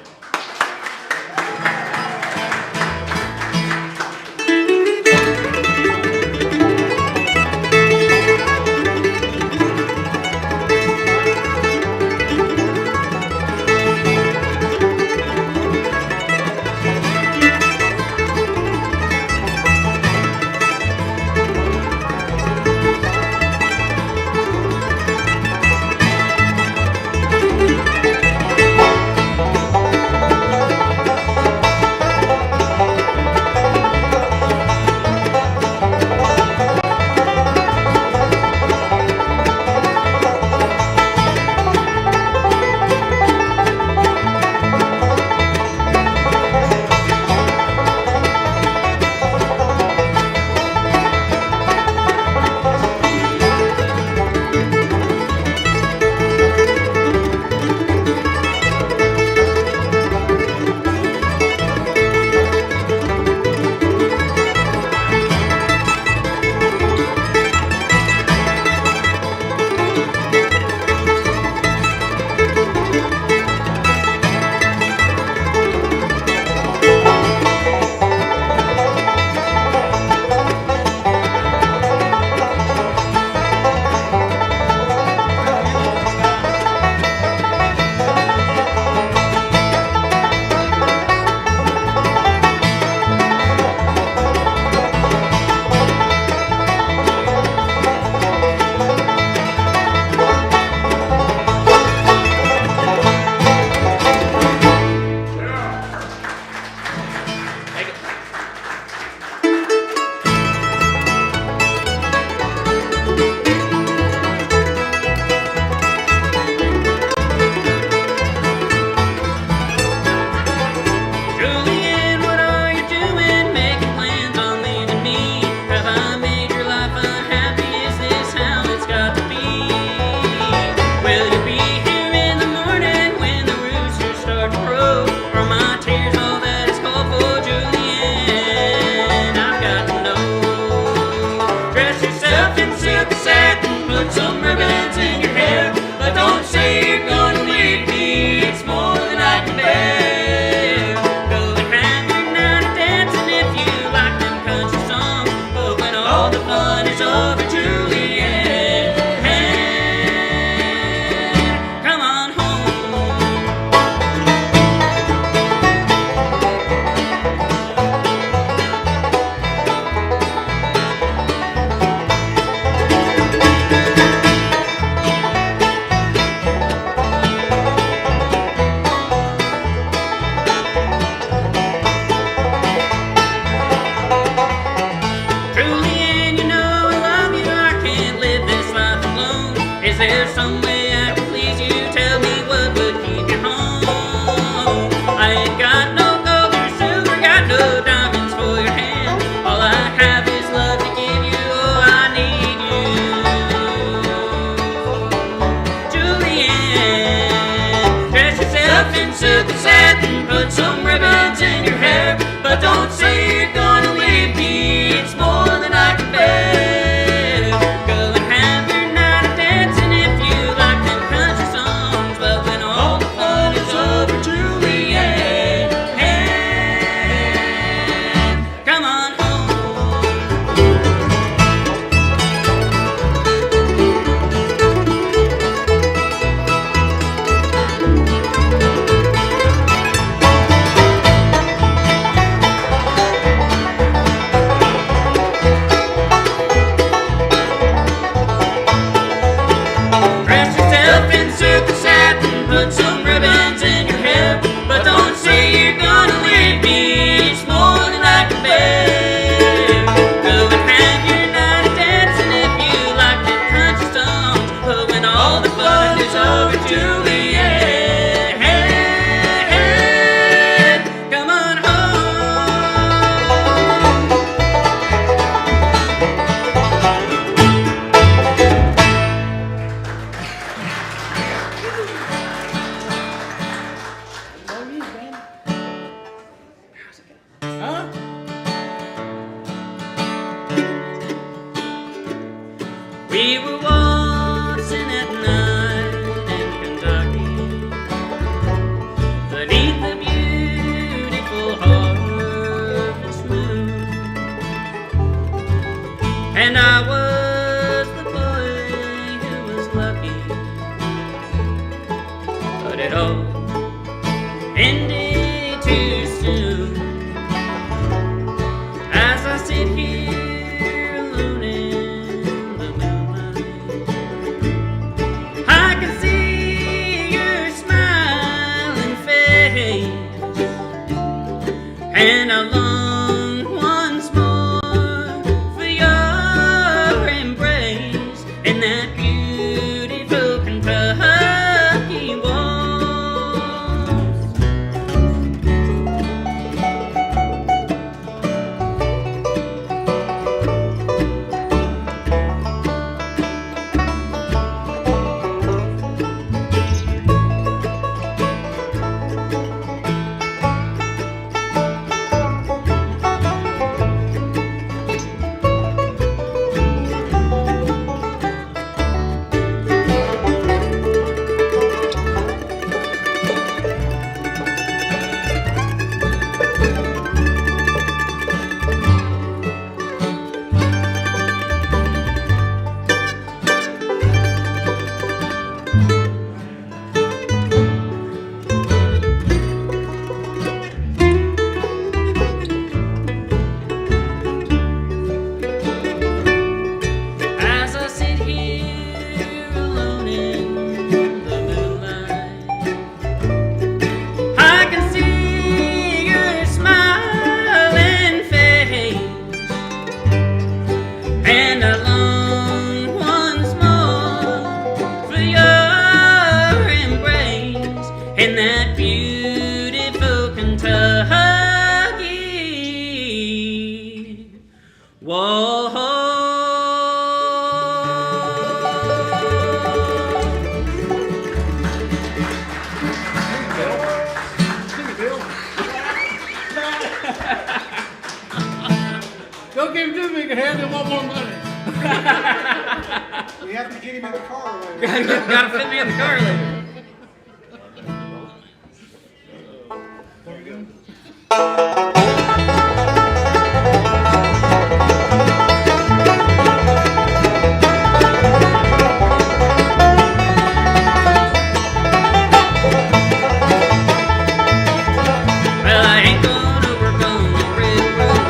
it all ended too soon. As I sit here alone in the moonlight, I can see your smiling face, and I long once more for your embrace in that beautiful Kentucky waltz. As I sit here alone in the moonlight, I can see your smiling face, and I long once more for your embrace in that beautiful Kentucky waltz. Don't give him too big a hand, he'll want more money. We have to get him in the car later. Gotta fit me in the car later. Well, I ain't gonna work on the railroad.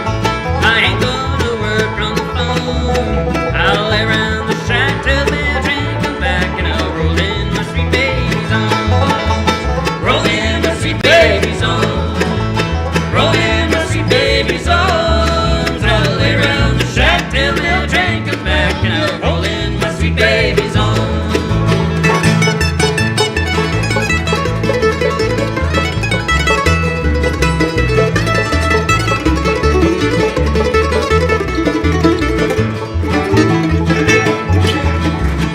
I ain't gonna work on the phone. I'll lay around the shack till the train comes back, and I'll roll in my sweet baby's arms. Roll in my sweet baby's arms. Roll in my sweet baby's arms. I'll lay around the shack till the train comes back, and I'll roll in my sweet baby's arms.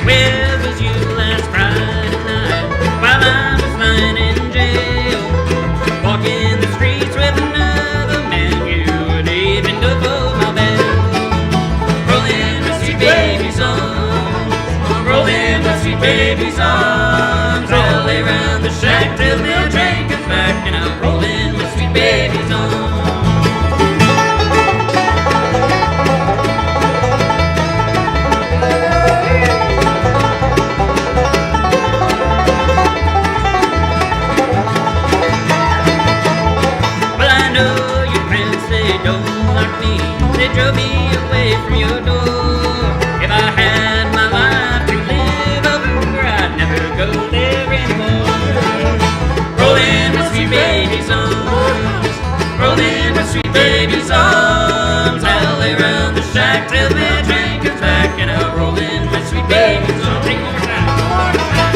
Where was you last Friday night while I was lying in jail? Walking the streets with another man, you would even go for my bell. Roll in my sweet baby's arms. Roll in my sweet baby's arms. I'll lay around the shack till the train comes back, and I'll roll in my sweet baby's arms. Well, I know your friends, they don't like me. They drove me away from your door. If I had my life to live over, I'd never go there anymore. Roll in my sweet baby's arms. Roll in my sweet baby's arms. I'll lay around the shack till the train comes back, and I'll roll in my sweet baby's arms. Take more time. More time.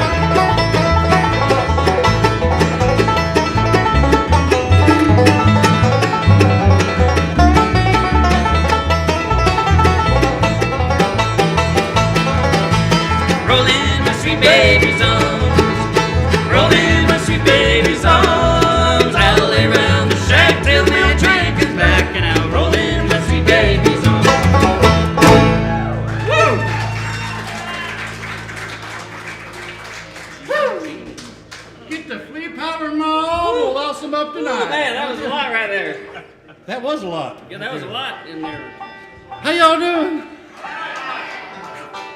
Roll in my sweet baby's arms. Roll in my sweet baby's arms. I'll lay around the shack till the train comes back, and I'll roll in my sweet baby's arms. Get the flea powder in my arm, we'll louse him up tonight. Man, that was a lot right there. That was a lot. Yeah, that was a lot in there. How y'all doing?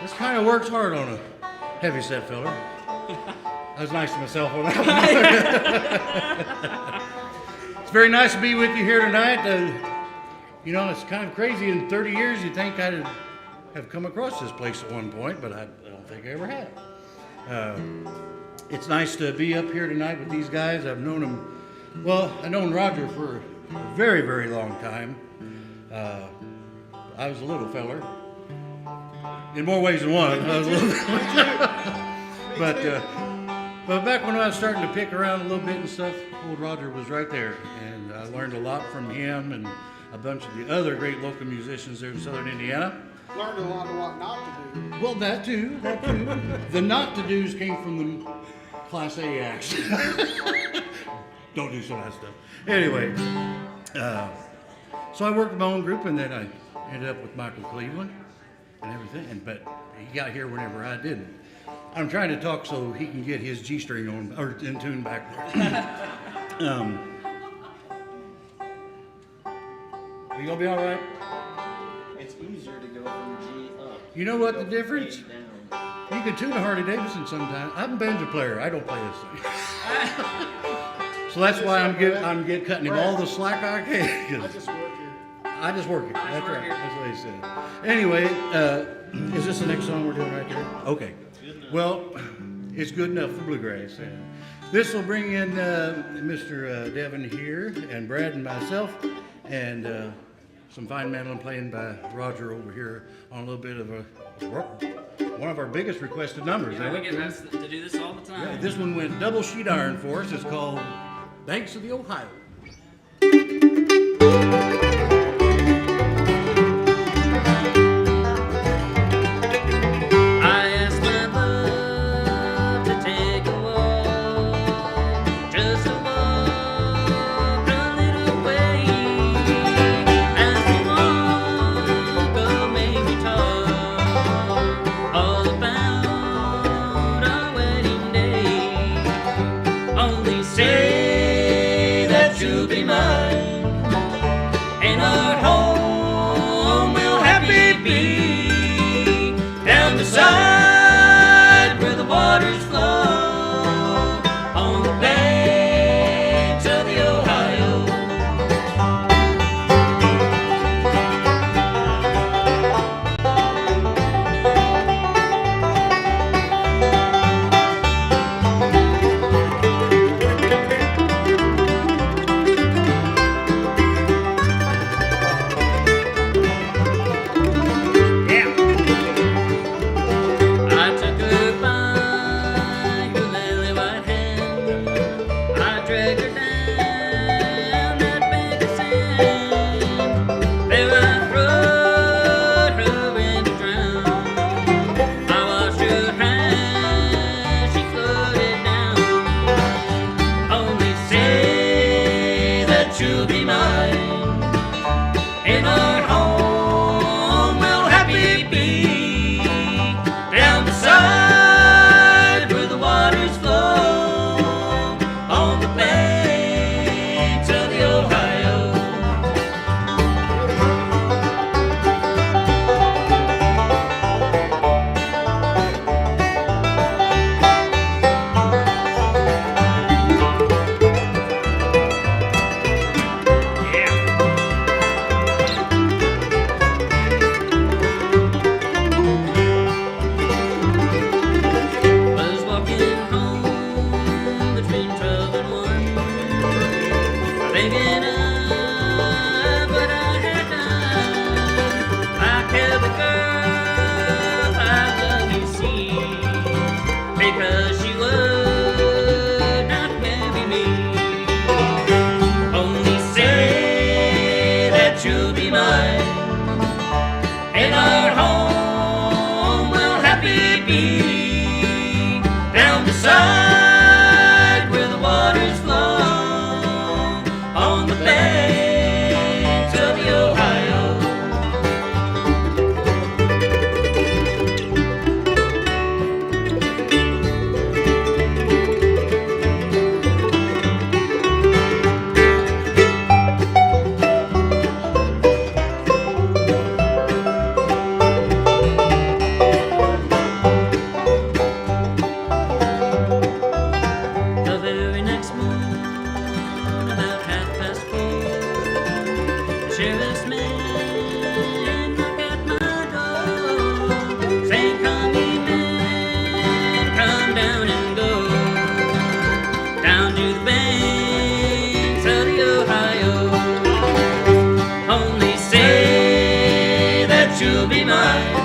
This kind of works hard on a heavy set fella. I was nice to myself on that one. It's very nice to be with you here tonight. You know, it's kind of crazy. In 30 years, you'd think I'd have come across this place at one point, but I don't think I ever have. It's nice to be up here tonight with these guys. I've known them, well, I've known Roger for a very, very long time. I was a little feller. In more ways than one. I was a little but back when I was starting to pick around a little bit and stuff, old Roger was right there. And I learned a lot from him and a bunch of the other great local musicians there in Southern Indiana. Learned a lot of what not to do. Well, that too. The not to do's came from the Class A acts. Don't do some of that stuff. Anyway, so I worked with my own group, and then I ended up with Michael Cleveland and everything. But he got here whenever I didn't. I'm trying to talk so he can get his G string on or in tune back there. Are you gonna be all right? It's easier to go from G up. You know what the difference? A down. You can tune a Harley Davidson sometimes. I'm a banjo player. I don't play this thing. So that's why I'm cutting him all the slack I can. I just work here. I just work it. That's right. That's what he said. Anyway, is this the next song we're doing right there? Okay. Well, it's good enough for bluegrass. This will bring in Mr. Devin here, and Brad and myself, and some fine mandolin playing by Roger over here on a little bit of one of our biggest requested numbers. Yeah, we get asked to do this all the time. Yeah, this one went double sheet iron for us. It's called Banks of the Ohio. Say that you'll be mine, and our home will happy be down the side where the waters flow on the banks of the Ohio. You'll be mine, and our home will happy be down the side where the waters flow on the banks of the Ohio. Because she would not marry me. Only say that you'll be mine, and our home will happy be down the side where the waters flow on the bank down to the banks of the Ohio. Only say that you'll be mine.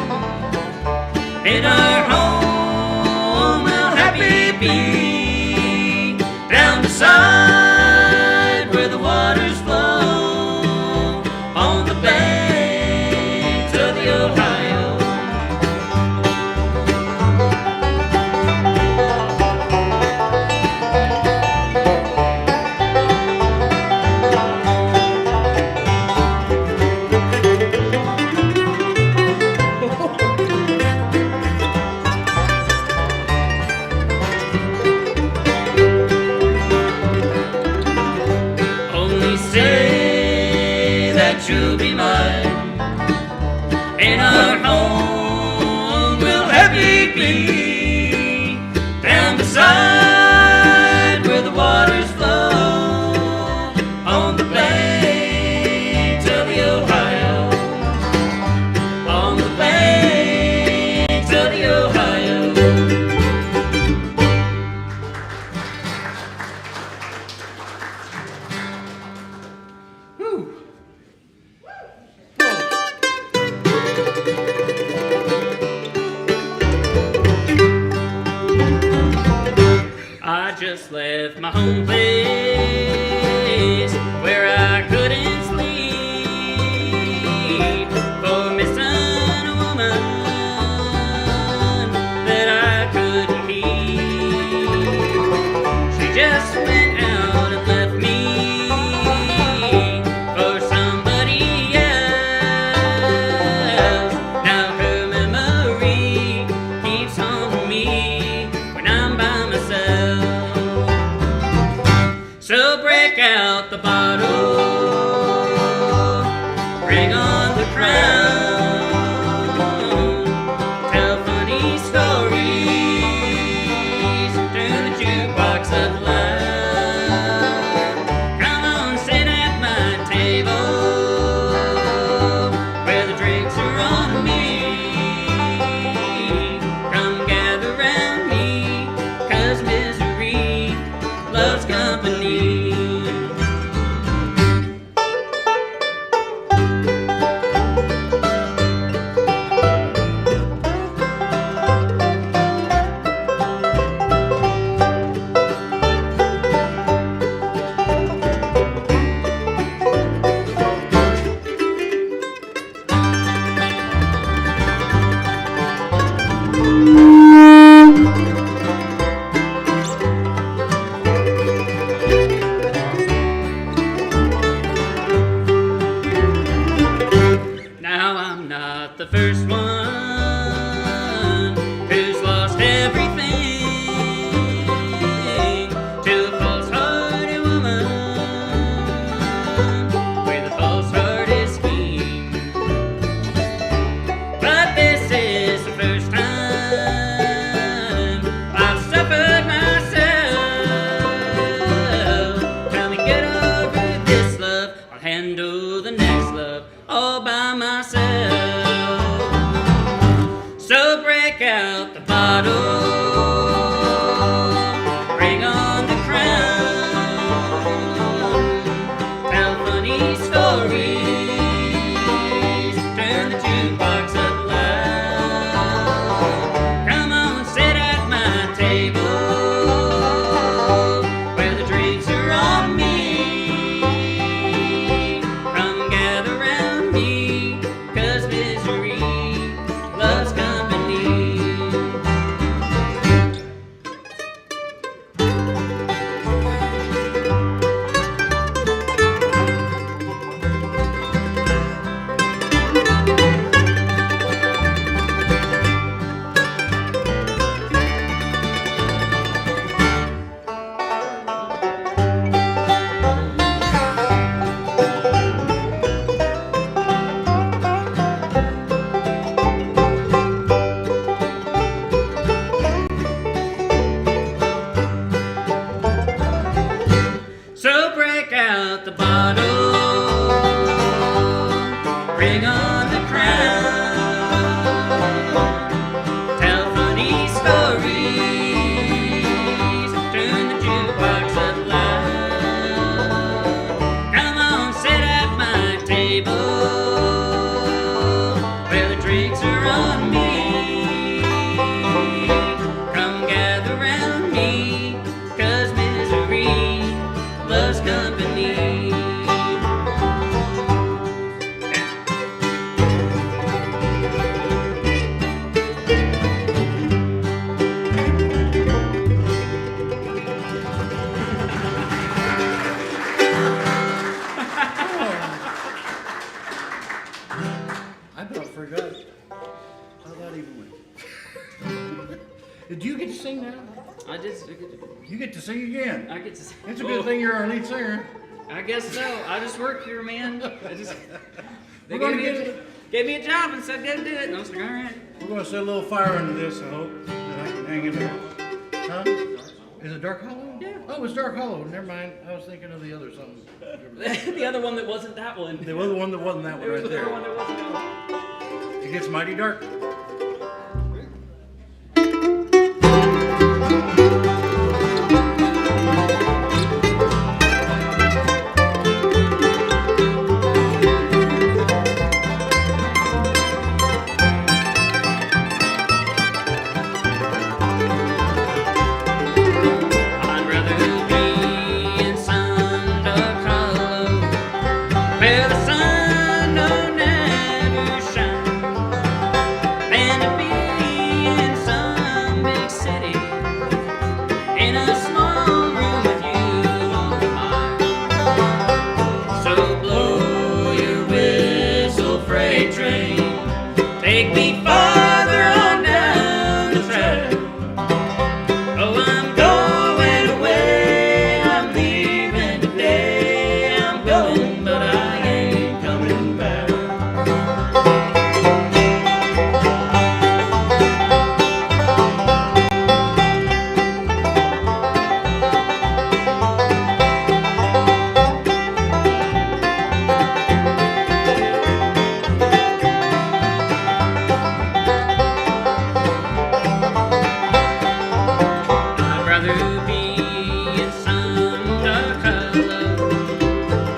In our home we'll happy be, down beside where the waters flow, on the banks of the Ohio. Only say that you'll be mine. In our home we'll happy be, down beside where the waters flow, on the banks of the Ohio, on the banks of the Ohio. I just left my home place where I couldn't sleep for missing a woman that I couldn't keep. She just went out and left me for somebody else. Now her memory keeps haunting me when I'm by myself. So break out the bottle, bring on the crown, tell funny stories, turn the jukebox up loud. Come on, sit at my table, where the drinks are on me. Come gather round me, 'cause misery loves company. Now I'm not the first one who's lost everything to a false-hearted woman with a false-hearted scheme. But this is the first time I've suffered myself. Come and get over this love, I'll handle the next love all by myself. So break out the bottle, bring on the crown, tell funny stories, turn the jukebox up loud. Come on, sit at my table, where the drinks are on me. Come gather round me, 'cause misery loves company. So break out the bottle, bring on the crown, tell funny stories, turn the jukebox up Did you get to sing now? I just, You get to sing again. I get to. It's a good thing you're our lead singer. I guess so. I just work here, man. They We're gonna gave me a job and said go do it, and I was like, all right. We're gonna set a little fire under this, I hope, that I can hang in there. Huh? Is it Dark Hollow? Yeah. Oh, it's Dark Hollow. Never mind. I was thinking of the other song. The other one that wasn't that one. There was one that wasn't that one There was right the other there. one that wasn't that one. It gets mighty dark. I'd rather be in some dark hollow where the sun don't ever shine than to be in some big city in a small room with you on my mind. So blow your whistle, freight train, take me farther on down the track. Oh, I'm going away, I'm leaving today, I'm going, but I ain't coming back. I'd rather be in some dark hollow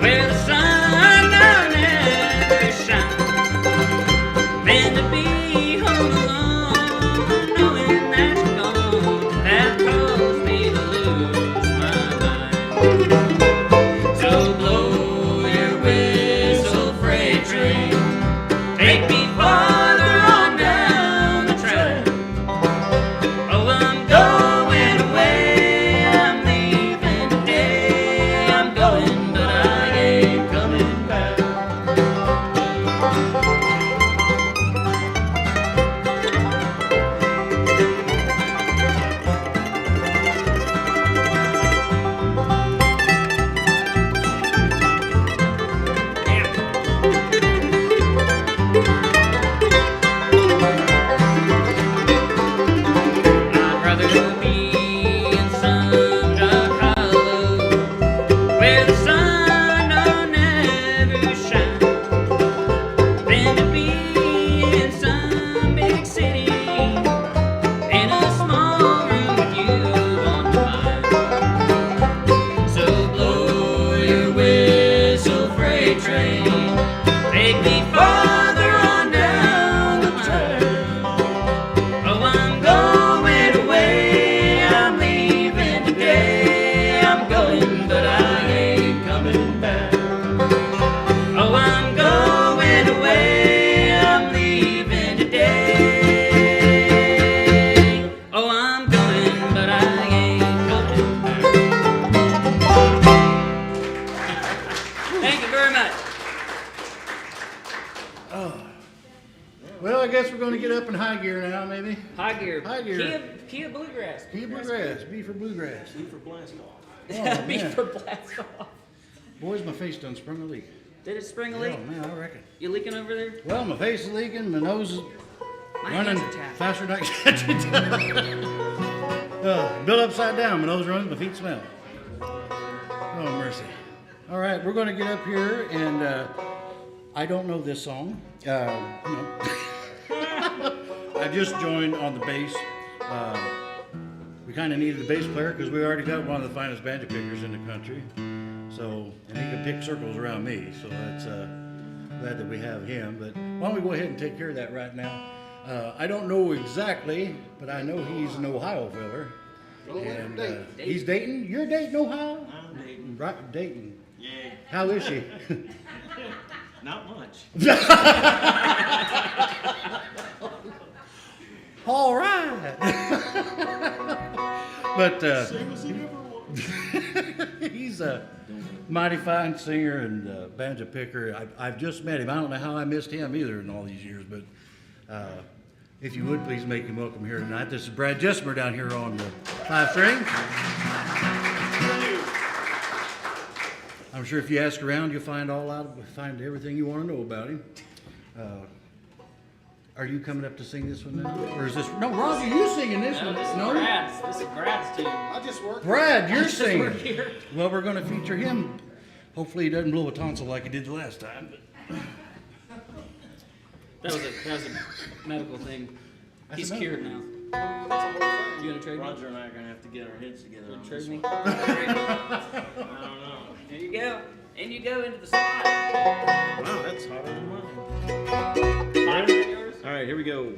where the sun don't ever shine than to be home alone, knowing that you're gone. That caused me to lose my mind. So blow your whistle, freight train, take me farther on down the track. Oh, I'm going away, I'm leaving today, I'm going, but I ain't coming back. I'd rather be in some dark hollow where the sun don't ever shine than to be in some big city in a small room with you on my mind. So blow your whistle, freight train, take me farther on down the track. Oh, I'm going away, I'm leaving today, I'm going, but I ain't coming back. Oh, I'm going away, I'm leaving today. Oh, I'm going, but I ain't coming back. Thank you very much. Well, I guess we're gonna get up in high gear now, maybe. High gear. High gear. Kia Bluegrass. Key bluegrass, B for bluegrass. B for blast off. Oh, Beef man. for blast off. Boys, my face done sprung a leak. Did it spring a Oh, leak? man, I reckon. You leaking over there? Well, my face is leaking, my nose is My running hands are tapped. faster than I can catch it. Built upside down, my nose runs, my feet smell. Oh, mercy. All right, we're gonna get up here and, I don't know this song. No. I just joined on the bass. We kind of needed a bass player because we already got one of the finest banjo pickers in the country. So, and he can pick circles around me, so that's glad that we have him. But why don't we go ahead and take care of that right now? I don't know exactly, but I know he's an Ohio fella. And he's Dayton. You're Dayton, Ohio? I'm Dayton. Right, Dayton. Yeah. How is she? Not much. All right. But he's a mighty fine singer and banjo picker. I've just met him. I don't know how I missed him either in all these years, but If you would, please make him welcome here tonight. This is Brad Jesmer down here on the 5 string. I'm sure if you ask around, you'll find everything you want to know about him. Are you coming up to sing this one now? Or is this, no, Roger, you singing this one? This is No? Brad's tune. I just work. Brad, you're work singing. here. Well, we're going to feature him. Hopefully he doesn't blow a tonsil like he did the last time. That was a medical thing. He's a cured now. You gonna trade me? Roger and I are gonna have to get our heads together on Trade this me? one. I don't know. There you go. And you go into the slot. Wow, that's hotter than mine. Hotter than yours? All right, here we go.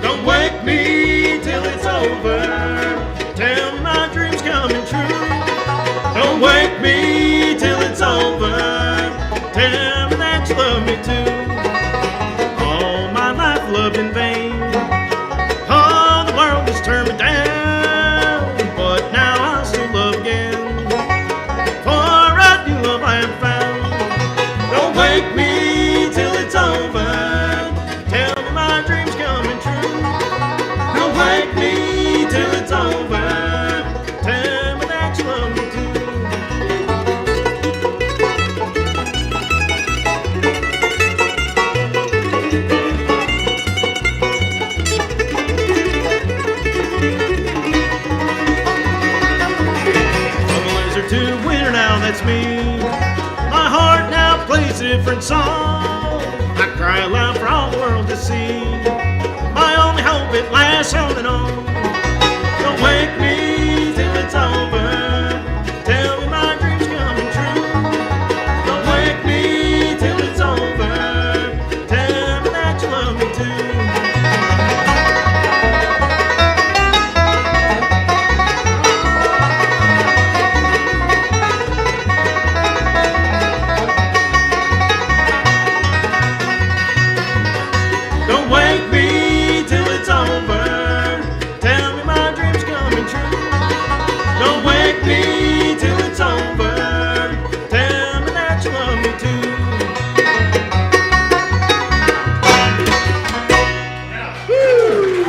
Don't wake me till it's over. Tell me my dream's coming true. Don't wake me till it's over. Tell me that you love me too. All my life loved in vain. Oh, the world has turned me down, but now I'll still love again. For a new love I have found. Don't wake me till it's over. Tell me my dream's coming true. Don't wake me till it's over. Tell me that you love me too. To winter now, that's me. My heart now plays a different song. I cry aloud for all the world to see. My only hope, it lasts on and on. Don't wake me till it's over. Tell me my dream's coming true. Don't wake me till it's over. Tell me that you love me too. Don't wake me till it's over. Tell me my dream's coming true. Don't wake me till it's over. Tell me that you love me too. Woo!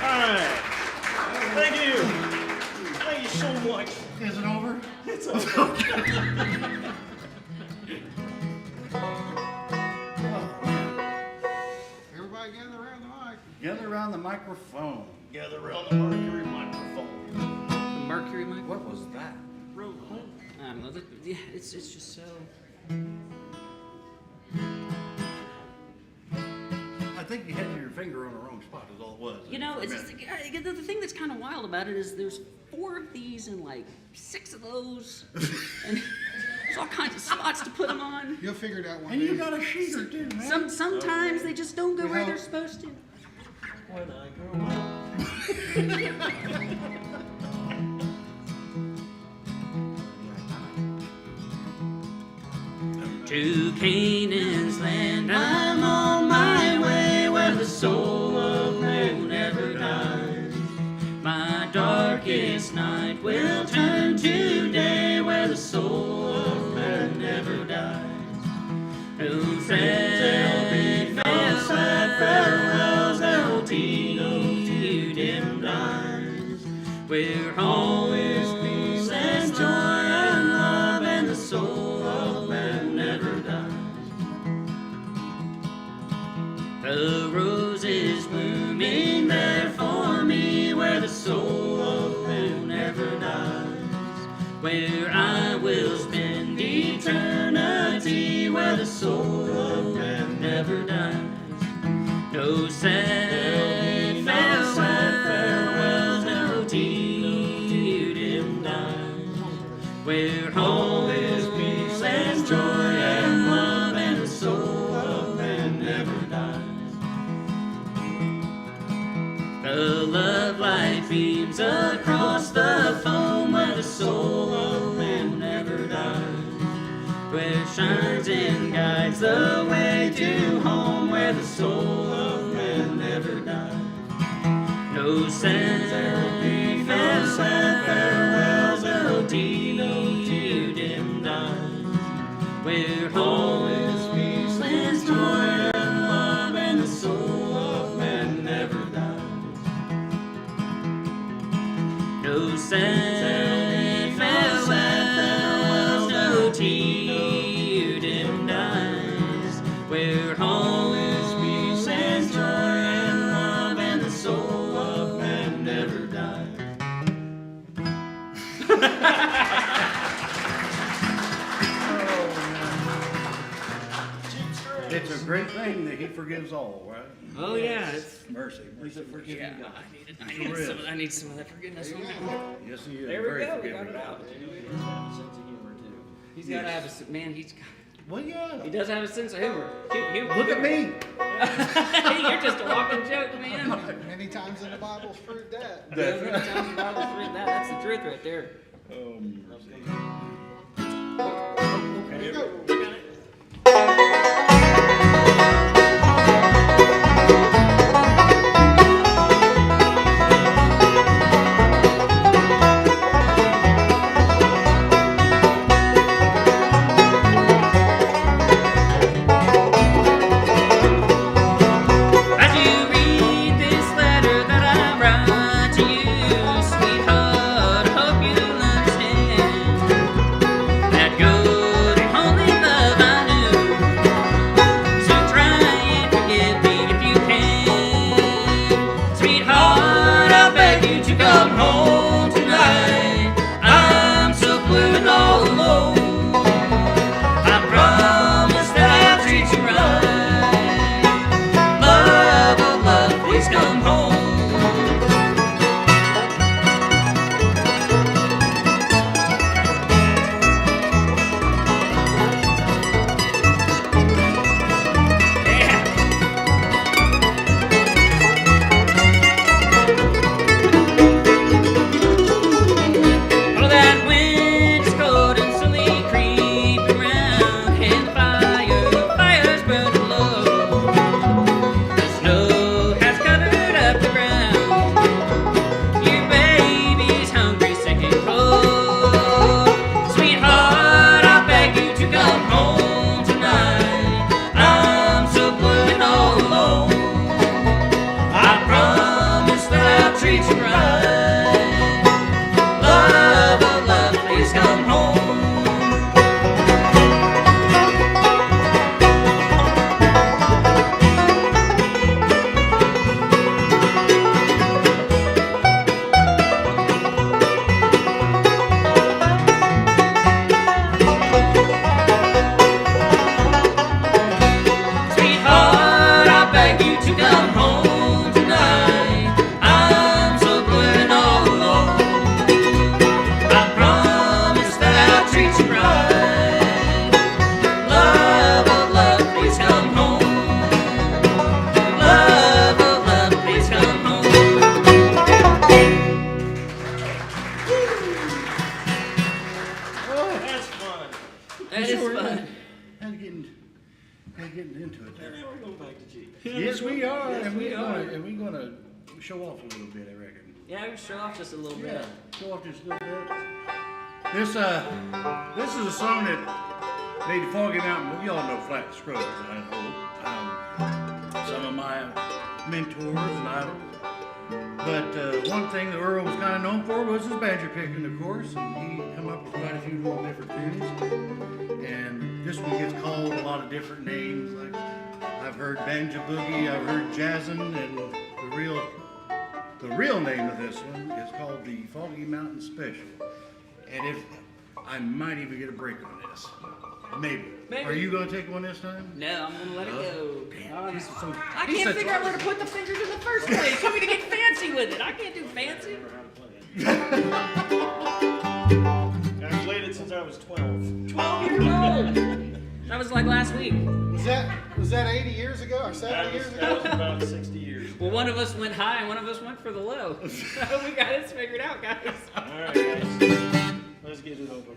All right. Thank you. Thank you so much. Is it over? It's over. Everybody gather around the mic. Gather around the microphone. Gather around the Mercury microphone. The Mercury mic? What was that? I don't know. Yeah, it's just so. I think you had your finger on the wrong spot is all it was. You know, it's just, the thing that's kind of wild about it is there's 4 of these and like 6 of those, and there's all kinds of spots to put them on. You'll figure it out one And day. you got a sheeter too, man. Sometimes they just don't go where Well- they're supposed to. When I grow up. To Canaan's land, I'm on my way where the soul of man never dies. My darkest night will turn to day where the soul of man never dies. No sad farewells, no dim eyes, where always peace and joy and love and the soul of man never dies. The roses blooming there for me where the soul of man never dies, where I will spend eternity where the soul of man never dies. No sad farewells, no dim eyes, where all is peace and joy and love and the soul of man never dies. The love light beams across the foam where the soul of man never dies, where shines and guides the way to home where the soul of man never dies. No sad farewells, no tea, dim dimes, where always peace and joy and love and the soul of man never dies. No sad farewells, no tea, dim dimes, where always peace and joy and love and the soul of man never dies. It's a great thing that he forgives all, right? Oh yeah, it's Mercy, mercy, mercy. yeah. I need some of that forgiveness. Yes, he is. There we Very go. We forgiving. got it out. He's got to have a man. He's Well, yeah. he does have a sense of humor. Look at me. You're just a walking joke, man. Many times in the Bible's proved that. That's Many times the Bible's written that. That's the truth right there. There you go. As you read this letter that I write to you, sweetheart, I hope you understand that good and holy love I knew. So try and forgive me if you can. Sweetheart, I beg you to come home tonight. I'm so blue and all alone. I promise that I'll treat you right. Love, oh love, please come home. Yeah. Oh, that wind is cold and slowly creeping round, and fire's burning low. The snow has covered up the ground. Your baby's hungry, sick and cold. Sweetheart, I beg you to come home tonight. I'm so blue and all alone. I promise that I'll treat you right. Love, oh love, please come home. Sweetheart, I beg you to come home tonight. I'm so blue and all alone. I promise that I'll treat you right. Love, oh love, please come home. Love, oh love, please come home. That's fun. That is fun. And getting into it there. Now we're going back to G. Yes, we are. Yes, and we are. we're gonna show off a little bit, I reckon. Yeah, we show off just a little Yeah, bit. show off just a little bit. This is a song that made the Foggy Mountain. Well, y'all know Flat Scrubs, I hope. Some of my mentors and idols. But one thing that Earl was kind of known for was his banjo picking, of course. And he come up with quite a few little different tunes. And this one gets called a lot of different names. Like I've heard Banjo Boogie, I've heard Jazzin', and the real name of this one is called the Foggy Mountain Special. And if I might even get a break on this. Maybe. Are you going to take one this time? No, I'm gonna let it go. He's so- I he's can't such figure out where to put the fingers in the first place. Tell me to get fancy with it. I can't do fancy. I've played it since I was 12. 12 years old. That was like last week. Was that 80 years ago or 70 years That was ago? about 60 years. Well, one of us went high and one of us went for the low. So we got this figured out, guys. All right, guys. Let's get it over.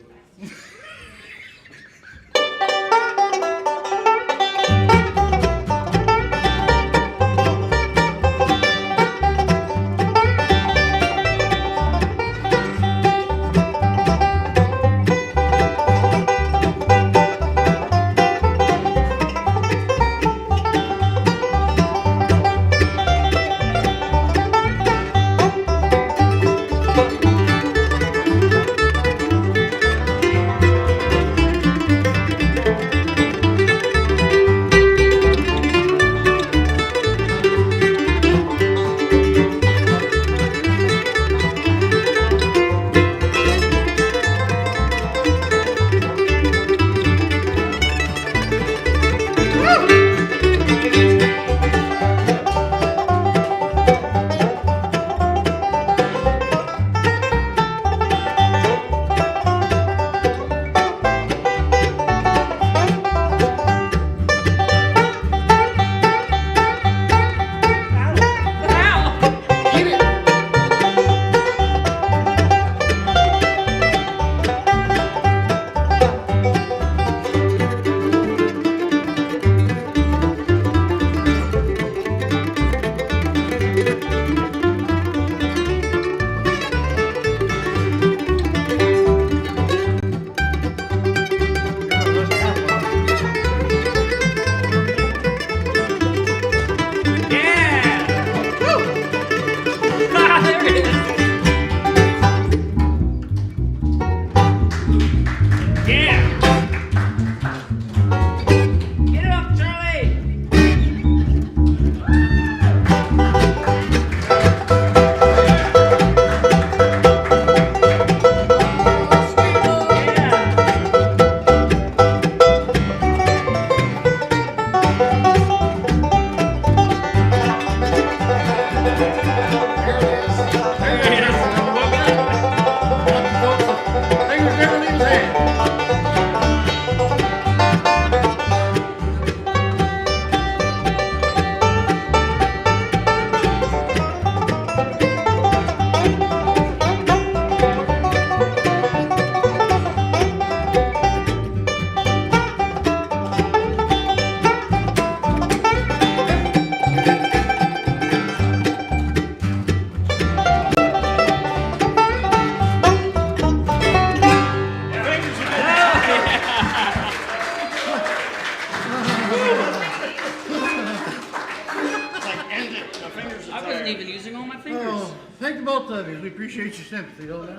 to both of you. We appreciate your sympathy, don't we?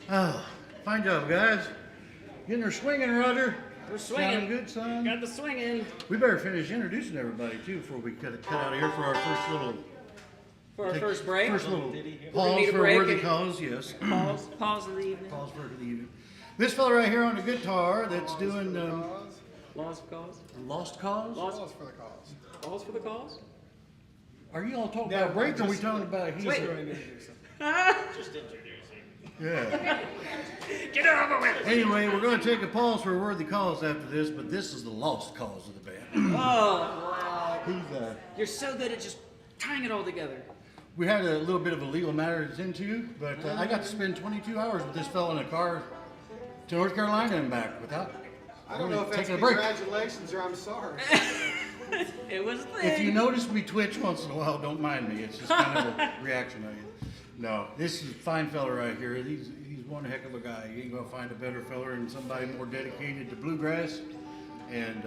Oh, fine job, guys. Getting her swinging, Roger. We're swinging. Sounding good, son. Got the swinging. We better finish introducing everybody, too, before we cut out of here for our first little... For our first break. First little need pause a for break worthy and- cause, yes. Pause of the evening. Pause for the evening. This fella right here on the guitar that's doing Lost cause. Lost Cause? Pause for the cause. Pause for the cause. Are you all talking about break or are we talking about he's Wait. Yeah. Get it over with. Anyway, we're going to take a pause for a worthy cause after this, but this is the lost cause of the band. Oh, wow. He's, You're so good at just tying it all together. we had a little bit of a legal matter to tend to, but I got to spend 22 hours with this fella in a car to North Carolina and back without I don't know if that's taking a break. congratulations or I'm sorry. It was a If you thing. notice me twitch once in a while, don't mind me. It's just kind of a reaction I get. No, this is a fine fella right here. He's one heck of a guy. You ain't gonna find a better fella and somebody more dedicated to bluegrass and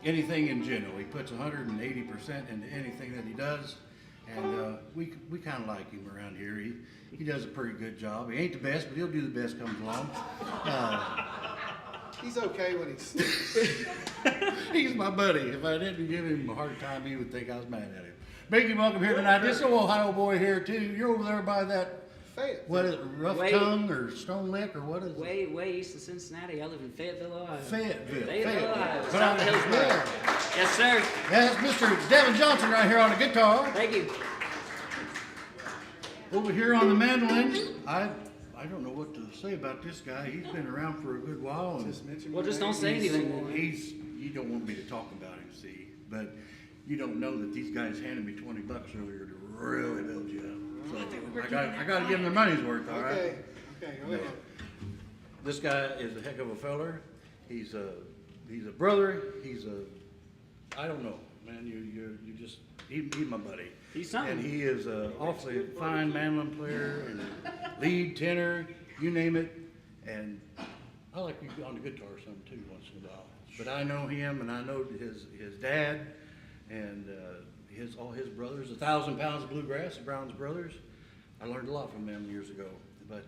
anything in general. He puts 180% into anything that he does, and we kind of like him around here. He does a pretty good job. He ain't the best, but he'll do the best comes along. He's okay when he's. He's my buddy. If I didn't give him a hard time, he would think I was mad at him. Make him welcome here tonight. This old Ohio boy here too. You're over there by that, Fayetteville. what is it, Rough Wait. Tongue or Stone Lick or what is it? Way east of Cincinnati. I live in Fayetteville, Ohio. Fayetteville. Ohio. But South of Hillsborough. yeah. Yes, sir. That's Mr. Devin Johnson right here on the guitar. Thank you. Over here on the mandolin, I don't know what to say about this guy. He's been around for a good while. And Well, just don't say anything. you don't want me to talk about him, see, but you don't know that these guys handed me $20 earlier to really build you up. So I got to give them their money's worth, all right? Okay, go ahead. This guy is a heck of a feller. He's a brother. I don't know, man. You just he's my buddy. He's something. And he is a awfully fine mandolin player and lead tenor, you name it. And I like you on the guitar some too once in a while. But I know him and I know his dad and all his brothers, 1,000 Pounds of Bluegrass, the Brown's brothers. I learned a lot from them years ago. But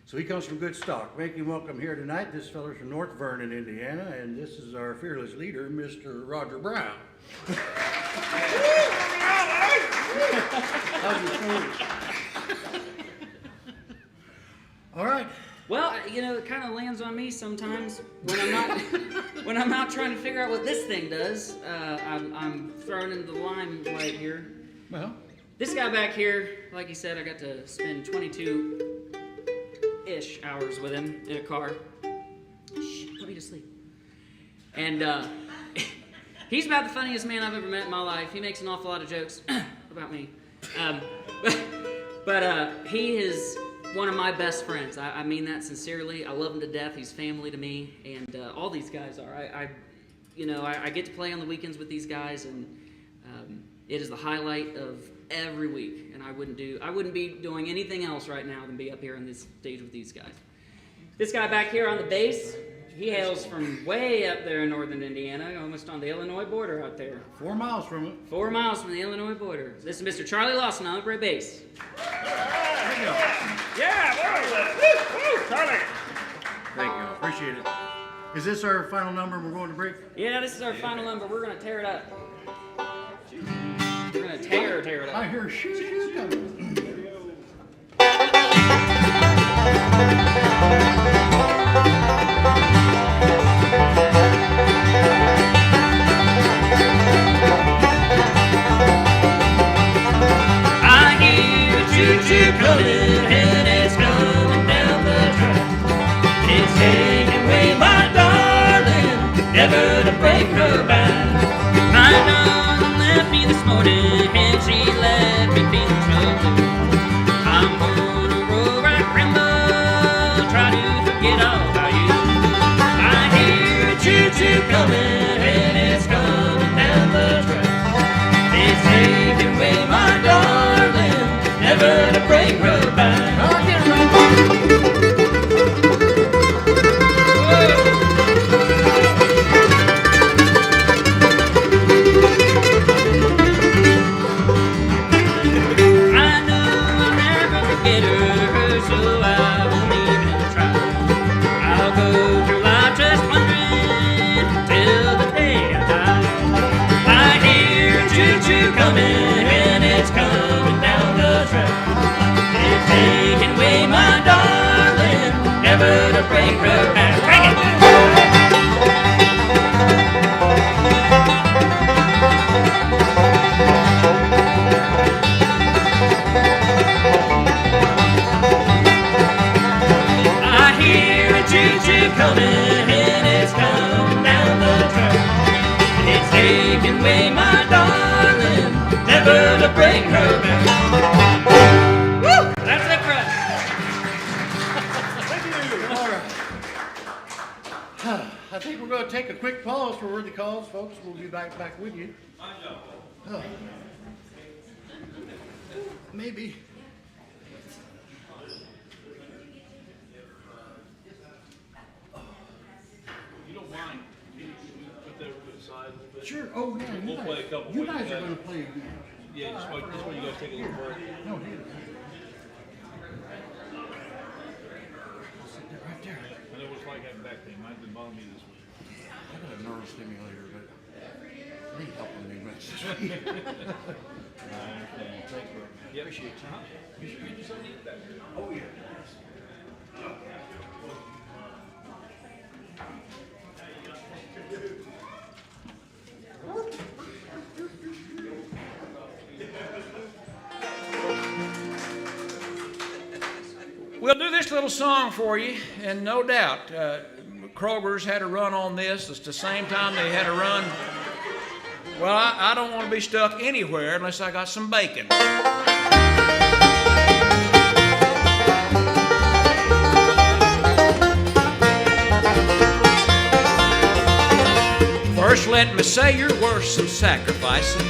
so he comes from good stock. Make him welcome here tonight. This fella's from North Vernon, Indiana, and this is our fearless leader, Mr. Roger Brown. All right. Well, you know, it kind of lands on me sometimes when I'm not when I'm not trying to figure out what this thing does. I'm thrown into the limelight here. Well, This guy back here, like he said, I got to spend 22-ish hours with him in a car. Shh, put me to sleep. And he's about the funniest man I've ever met in my life. He makes an awful lot of jokes about me. But he is one of my best friends. I mean that sincerely. I love him to death. He's family to me, and all these guys are. I get to play on the weekends with these guys, and it is the highlight of every week. And I wouldn't be doing anything else right now than be up here on this stage with these guys. This guy back here on the bass, he hails from way up there in northern Indiana, almost on the Illinois border out there. 4 miles from it. 4 miles from the Illinois border. This is Mr. Charlie Lawson on upright bass. Yeah, woo, Charlie. Thank you. Appreciate it. Is this our final number and we're going to break? Yeah, this is our final number. We're gonna tear it up. We're gonna tear it I up. hear shoo coming. I hear a choo-choo coming, and it's coming down the track. It's taking away my darling, never to break her back. My darling left me this morning, and she left me feeling troubled. I'm gonna roll right grandma, try to forget all about you. I hear a choo-choo coming, and it's coming down the track. It's taking away my darling, never to bring her back. never to break her back. Bring it! I hear a choo-choo coming and it's coming down the track. It's taking away my darling, never to break her back. Woo! That's it, Chris. I think we're going to take a quick pause for worthy calls, folks. We'll be back with you. Oh. Maybe. You don't mind? Can you put that over to the side a little bit? Sure. Oh, yeah. We'll play a couple. You guys are going to play again. Yeah, just when you guys take a little break. No, here. I'll sit there right there. I know what it's like having back pain. Mine's been bothering me this week. I got a neural stimulator, but they ain't helping me much this week. I understand. Thanks, bro. Yeah, appreciate you. You should get you something to eat back there. Oh, yeah. We'll do this little song for you, and no doubt, Kroger's had a run on this. It's the same time they had a run. Well, I don't want to be stuck anywhere unless I got some bacon. First, let me say you're worth some sacrificing,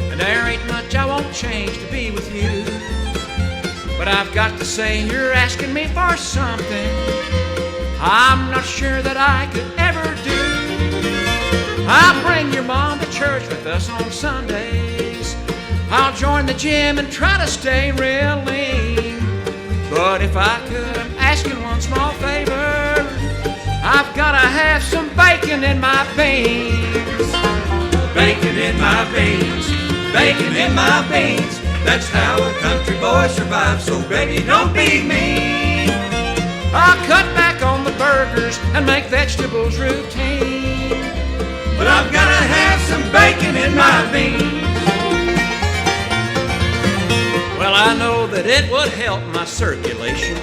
and there ain't much I won't change to be with you. But I've got to say you're asking me for something I'm not sure that I could ever do. I'll bring your mom to church with us on Sundays. I'll join the gym and try to stay real lean. But if I could, I'm asking one small favor. I've gotta have some bacon in my beans. Bacon in my veins, bacon in my veins. That's how a country boy survives, so baby, don't be mean. I'll cut back on the burgers and make vegetables routine. But I've gotta have some bacon in my veins. Well, I know that it would help my circulation,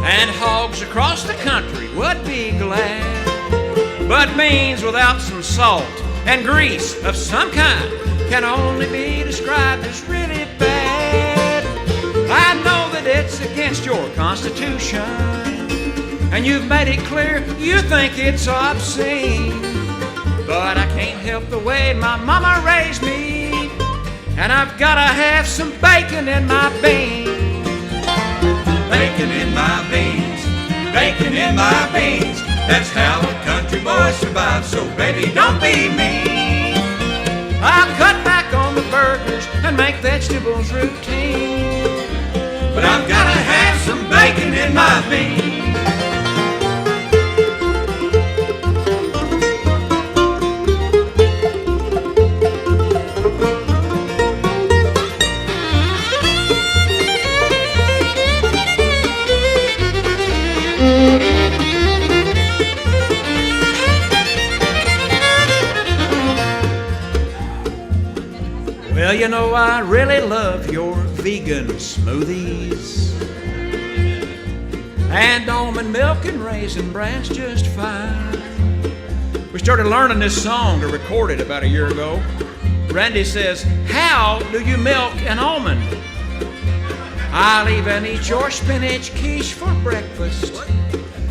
and hogs across the country would be glad. But beans without some salt and grease of some kind can only be described as really bad. I know that it's against your constitution, and you've made it clear you think it's obscene. But I can't help the way my mama raised me, and I've gotta have some bacon in my beans. Bacon in my veins, bacon in my veins. That's how a country boy survives, so baby, don't be mean. I'll cut back on the burgers and make vegetables routine. But I've gotta have some bacon in my beans. Well, you know, I really love your vegan smoothies, and almond milk and raisin bran's just fine. We started learning this song to record it about a year ago. Randy says, "How do you milk an almond?" I'll even eat your spinach quiche for breakfast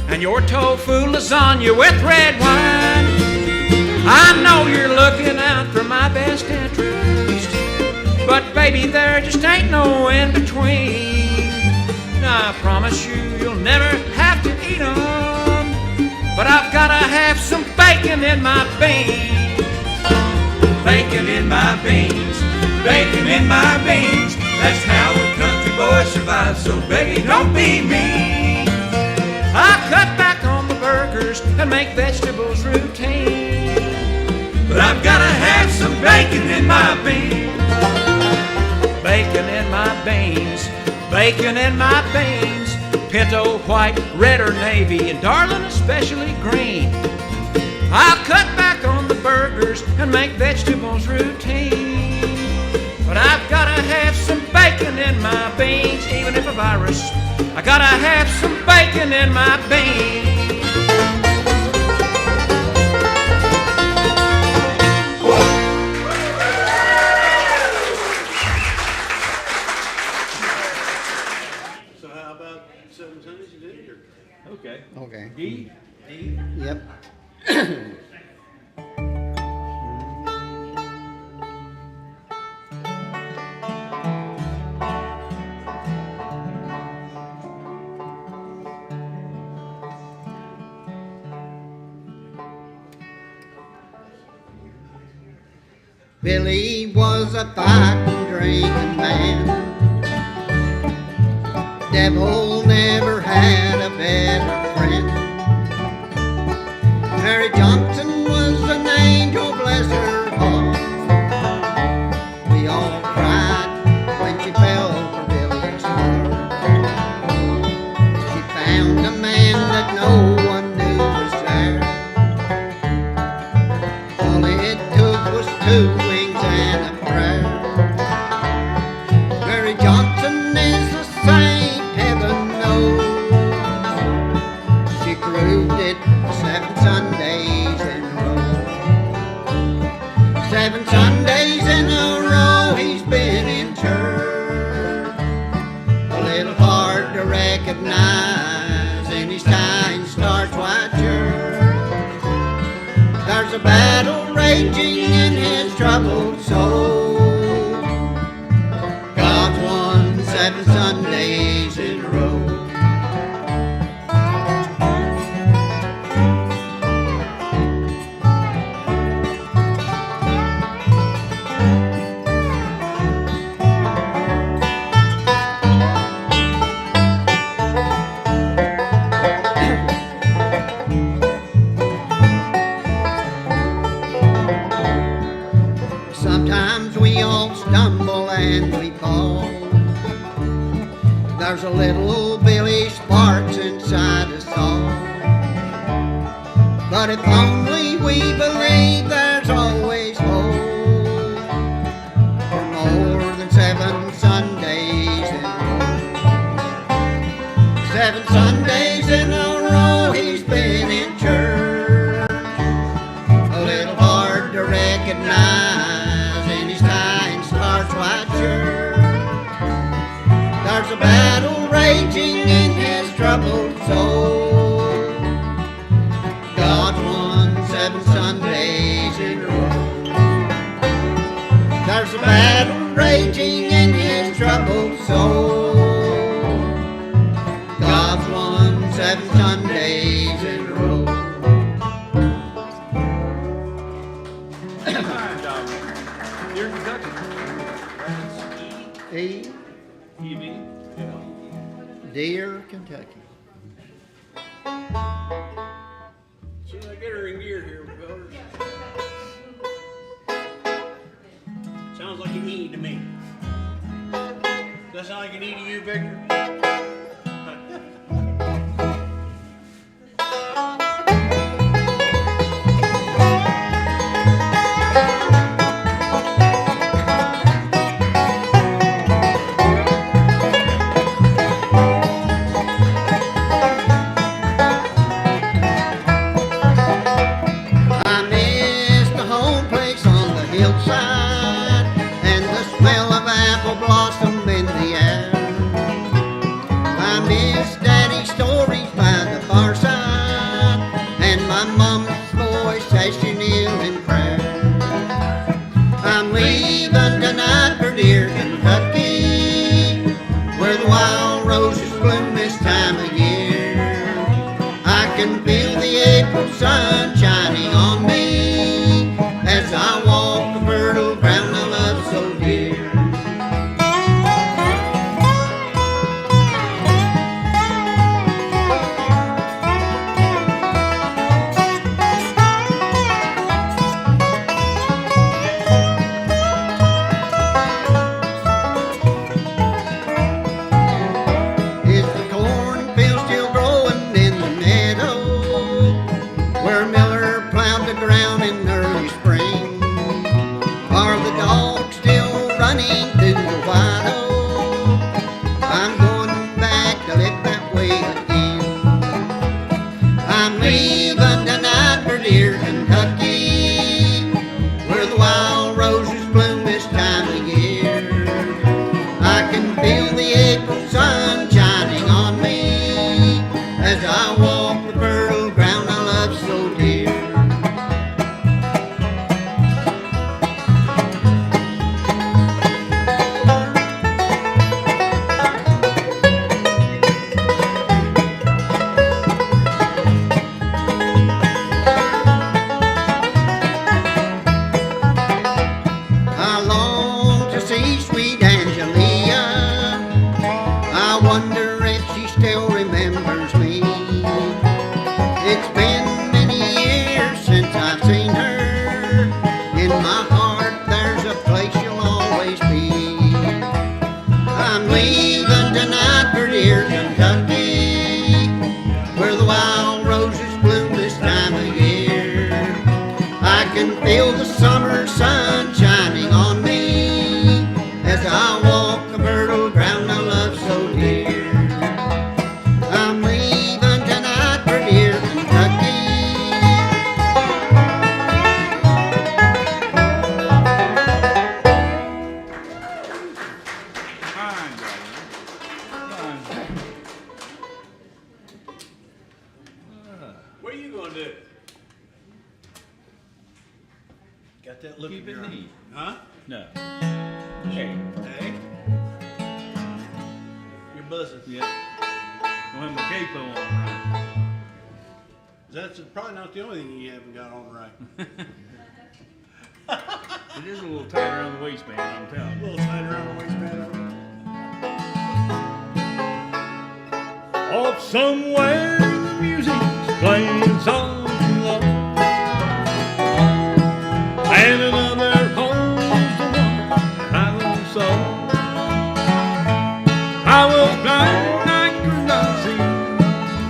and your tofu lasagna with red wine. I know you're looking out for my best interest, but baby, there just ain't no in between. Now, I promise you'll never have to eat 'em, but I've gotta have some bacon in my beans. Bacon in my veins, bacon in my veins. That's how a country boy survives, so baby, don't be mean. I cut back on the burgers and make vegetables routine. But I've gotta have some bacon in my beans. Bacon in my beans, bacon in my beans. pinto, white, red, or navy, and darling, especially green. I'll cut back on the burgers and make vegetables routine. But I've gotta have some bacon in my beans, even if a virus. I gotta have some bacon in my beans. So how about 7 Sundays you did it? Okay. Okay. D. Yep. Billy was a fighting, drinking man. Devil never had a better friend. Mary Johnson was an angel, bless her heart. We all cried when she fell for Billy's heart. She found a man that no one knew was there. All it took was 2 wings and a prayer. Mary Johnson is a saint, heaven knows. She proved it 7 Sundays in a row. 7 Sundays in a row he's been in church. A little hard to recognize in his tie and star-striped shirt. There's a battle raging in his troubled soul. God's won 7 Sundays in a row. Sometimes we all stumble and we fall. There's a little Billy Sparks inside us all. But if only we believe there's always hope for more than 7 Sundays in a row. 7 Sundays in a row he's been in church. A little hard to recognize in his tie and star-striped shirt. There's a battle raging in his troubled soul. God's won 7 Sundays in a row. There's a battle raging in his troubled soul. God's won 7 Sundays in a row. Here in Kentucky. E. EB. Deer, Kentucky. Soon as I get her in gear here, fellas. Sounds like an E to me. Does that sound like an E to you, Victor? I miss the home place on the hillside and the smell of apple blossom in the air. I miss Daddy's stories by the fireside and my mama's voice as she kneel in prayer. I'm leaving tonight for dear Kentucky, where the wild roses bloom this time of year. I can feel the April sun shining on me as I walk the fertile ground I love so dear. Is the cornfield I'm leaving tonight for dear Kentucky, where the wild roses bloom this time of year. I can feel the April sun shining on me as I walk the fertile ground I love so dear. I long to see sweet Angelia. I wonder if she still remembers me. It's been many years since I've seen her. In my heart there's a place she'll always be. I'm leaving tonight for dear Kentucky, where the wild roses bloom this time of year. I can feel the summer sun shining on me as I walk the fertile ground I love so dear. I'm leaving tonight for dear Kentucky. Fine, brother. Fine. What are you gonna do? Got that look Keep in it your eye. neat. Huh? No. Hey. Hey? You're buzzing. Yeah. Don't have my capo on, right? That's probably not the only thing you haven't got on right. It is a little tight around the waistband, I'm telling A you. little tight around the waistband. Off somewhere, the music's playing songs low, and another holds the one I love so. I was blind, I could not see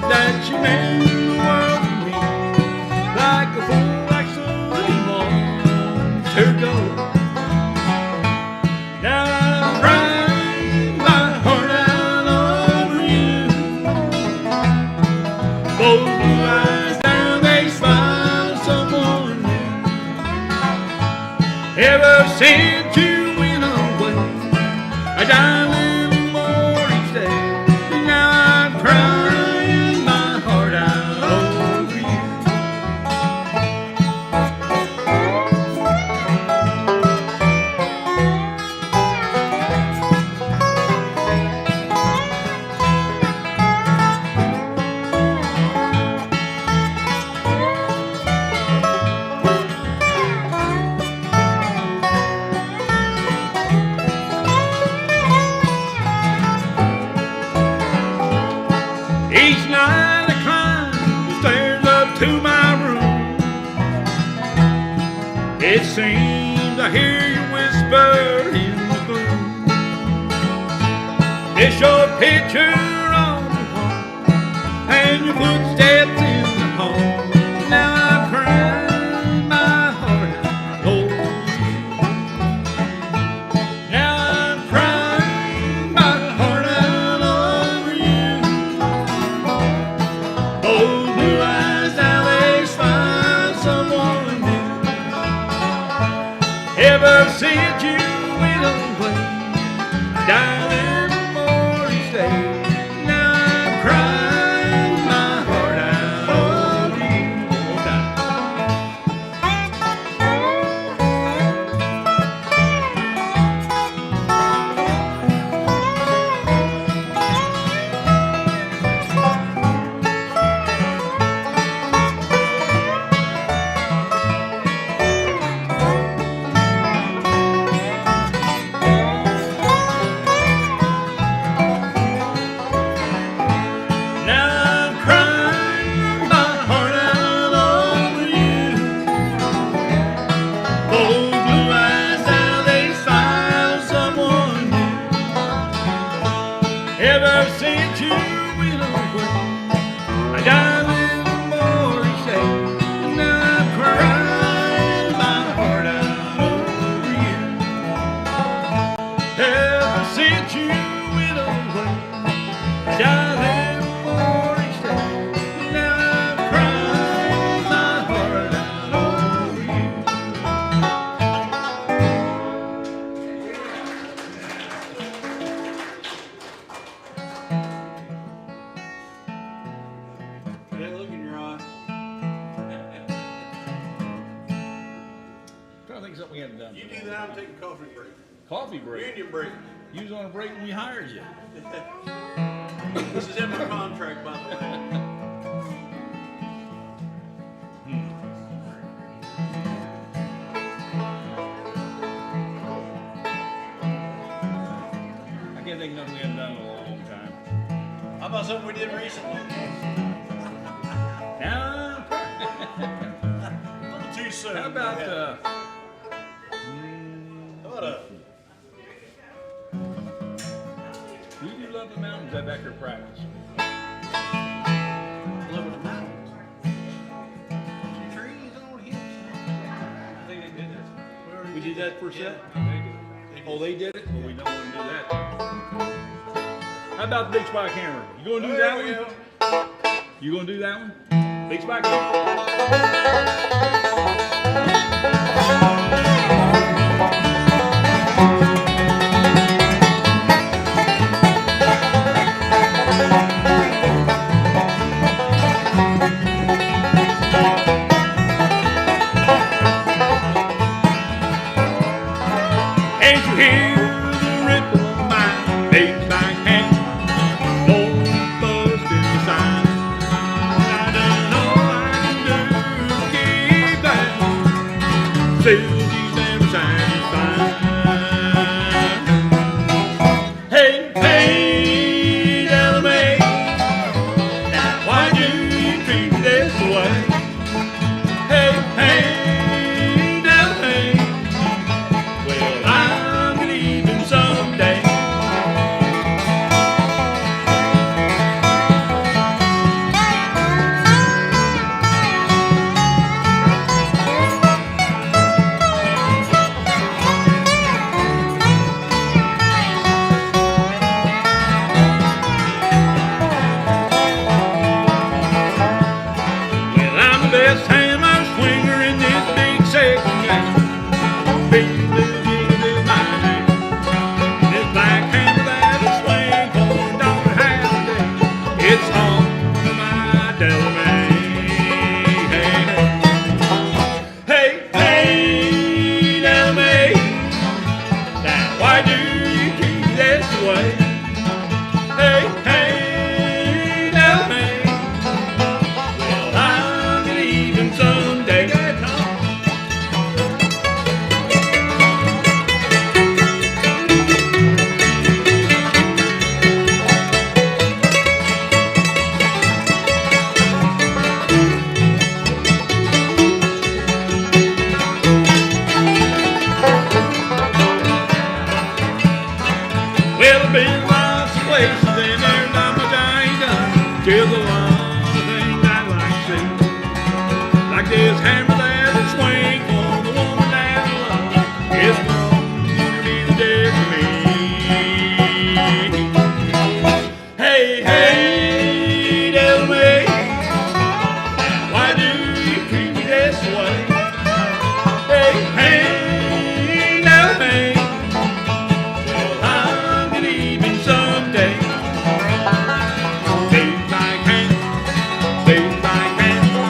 that she meant the world to me, like a fool, like somebody wants to go. Now I'm crying my heart out over you. Those blue eyes now they smile at someone new. Ever since you went away, I die a little more each day. And now I'm crying my heart out over you. Each night I climb the stairs up to my room. It seems I hear you whisper in the gloom. It's your picture on the wall and your footsteps in the hall. Now I'm crying my heart out over you. Now I'm crying my heart out over you. Those blue eyes now they find someone new. Ever since you went away, darling, more each day. Now I'm crying my heart out over you. One more time. something we haven't done. You do that, I'm taking a coffee break. Coffee break. Union break. You was on a break when we hired you. This is in my contract, by the way. I can't think of nothing we haven't done in a long time. How about something we did recently? Now, A little too soon. how about How about you do love the mountains? I back your practice. Love of the mountains? Some trees on hills. I think they did this. We did that for a set? Oh, they did it? Well, we don't want to do that. How about the big spike hammer? You gonna do that one? You gonna do that one? Big spike hammer. Can't you hear the ripple of my big spike hammer? Lord, busting the sign. I done all I can do to keep that. Still, she's never satisfied. Hey, hey, Delamay, now why do you treat me this way? Hey, hey, Delamay, well, I'm leaving someday. Well, I'm the best hammer swinger in this big second game. Big blue jig is my name. This black hammer that'll swing for $1 half a day. It's on my Delamay. Hey, hey, Delamay, now why do you treat me this way? Hey, hey, Delamay, well, I'm leaving someday. Well, I've been lots of places and there's not much I ain't done. There's a lot of things I'd like to see. Like this hammer that'll swing for the woman that I love. It's gonna be the day for me. Hey, hey, Delamay, now why do you treat me this way? Hey, hey, Delamay, well, I'm leaving someday. Big spike hammer, big spike hammer.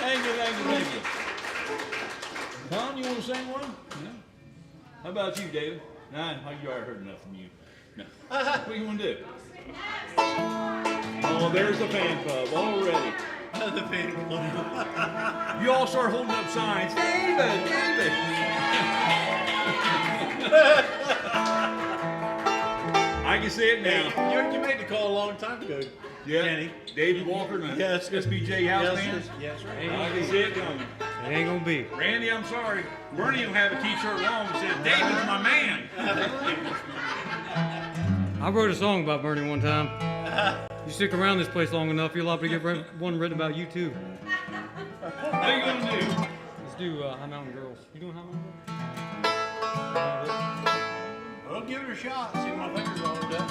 Thank you. Tom, you want to sing one? No. How about you, David? Nah, you already heard enough from you. No. What do you want to do? Oh, there's the fan club already. The fan club. You all start holding up signs. David, David. I can see it now. You made the call a long time ago. Yeah, Kenny. David Walker and the Yes. SBJ house Yes, band. yes, right. I can see it coming. It ain't gonna be. Randy, I'm sorry. Bernie will have a t-shirt long that says, David's my man. I wrote a song about Bernie one time. You stick around this place long enough, you're liable to get one written about you too. What are you going to do? Let's do High Mountain Girls. You doing High Mountain Girls? Well, give it a shot. See what my fingers warmed up.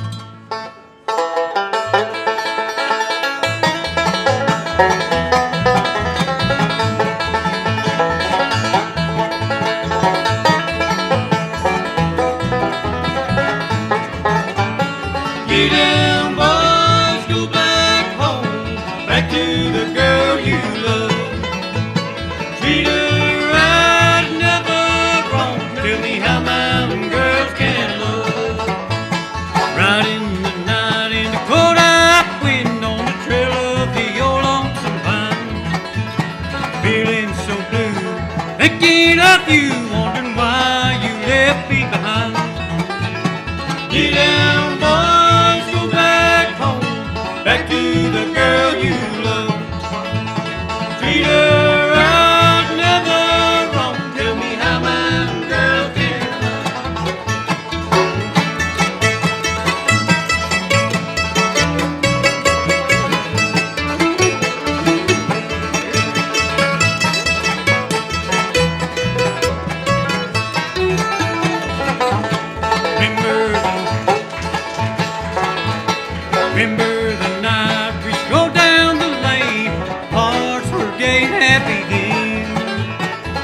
Get down, boys, go back home, back to Get down, boys, go back home, back to the girl you love. Treat her right, never wrong. Tell me how my girl can Remember the night we used to go down the lane, hearts were gay and happy then.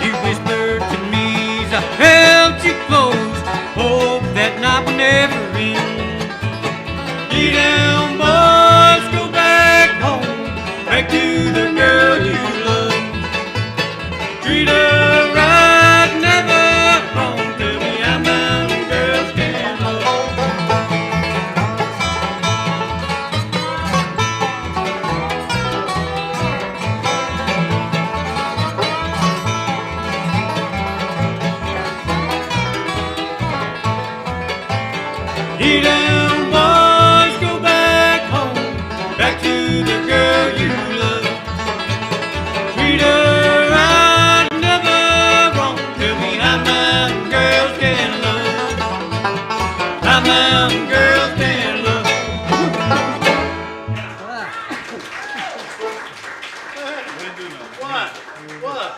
You whispered to me as I held you close, hope that night would never end. Get down, boys, go back home, back to the girl you love. Treat her right, never wrong. Tell me how mountain girls can love. Get down, boys, go back home, back to the girl you love. Treat her right, never wrong. Tell me how mountain girls can love. How mountain girls can love. What? What?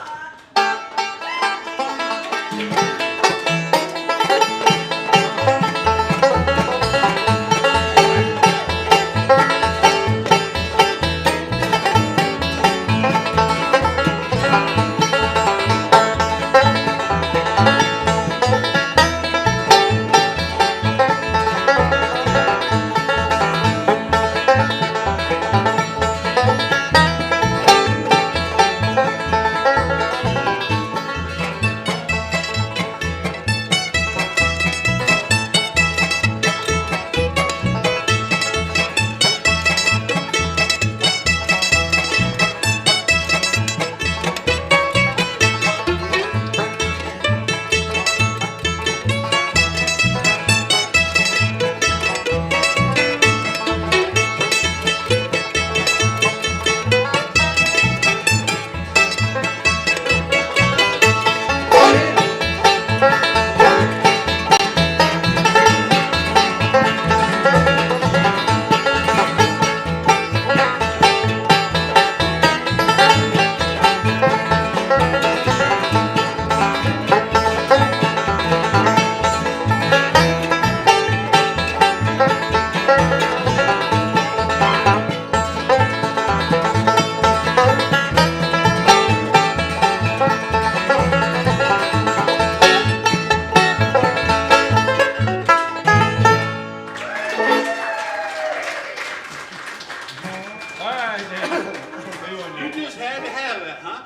You just had to have that, huh?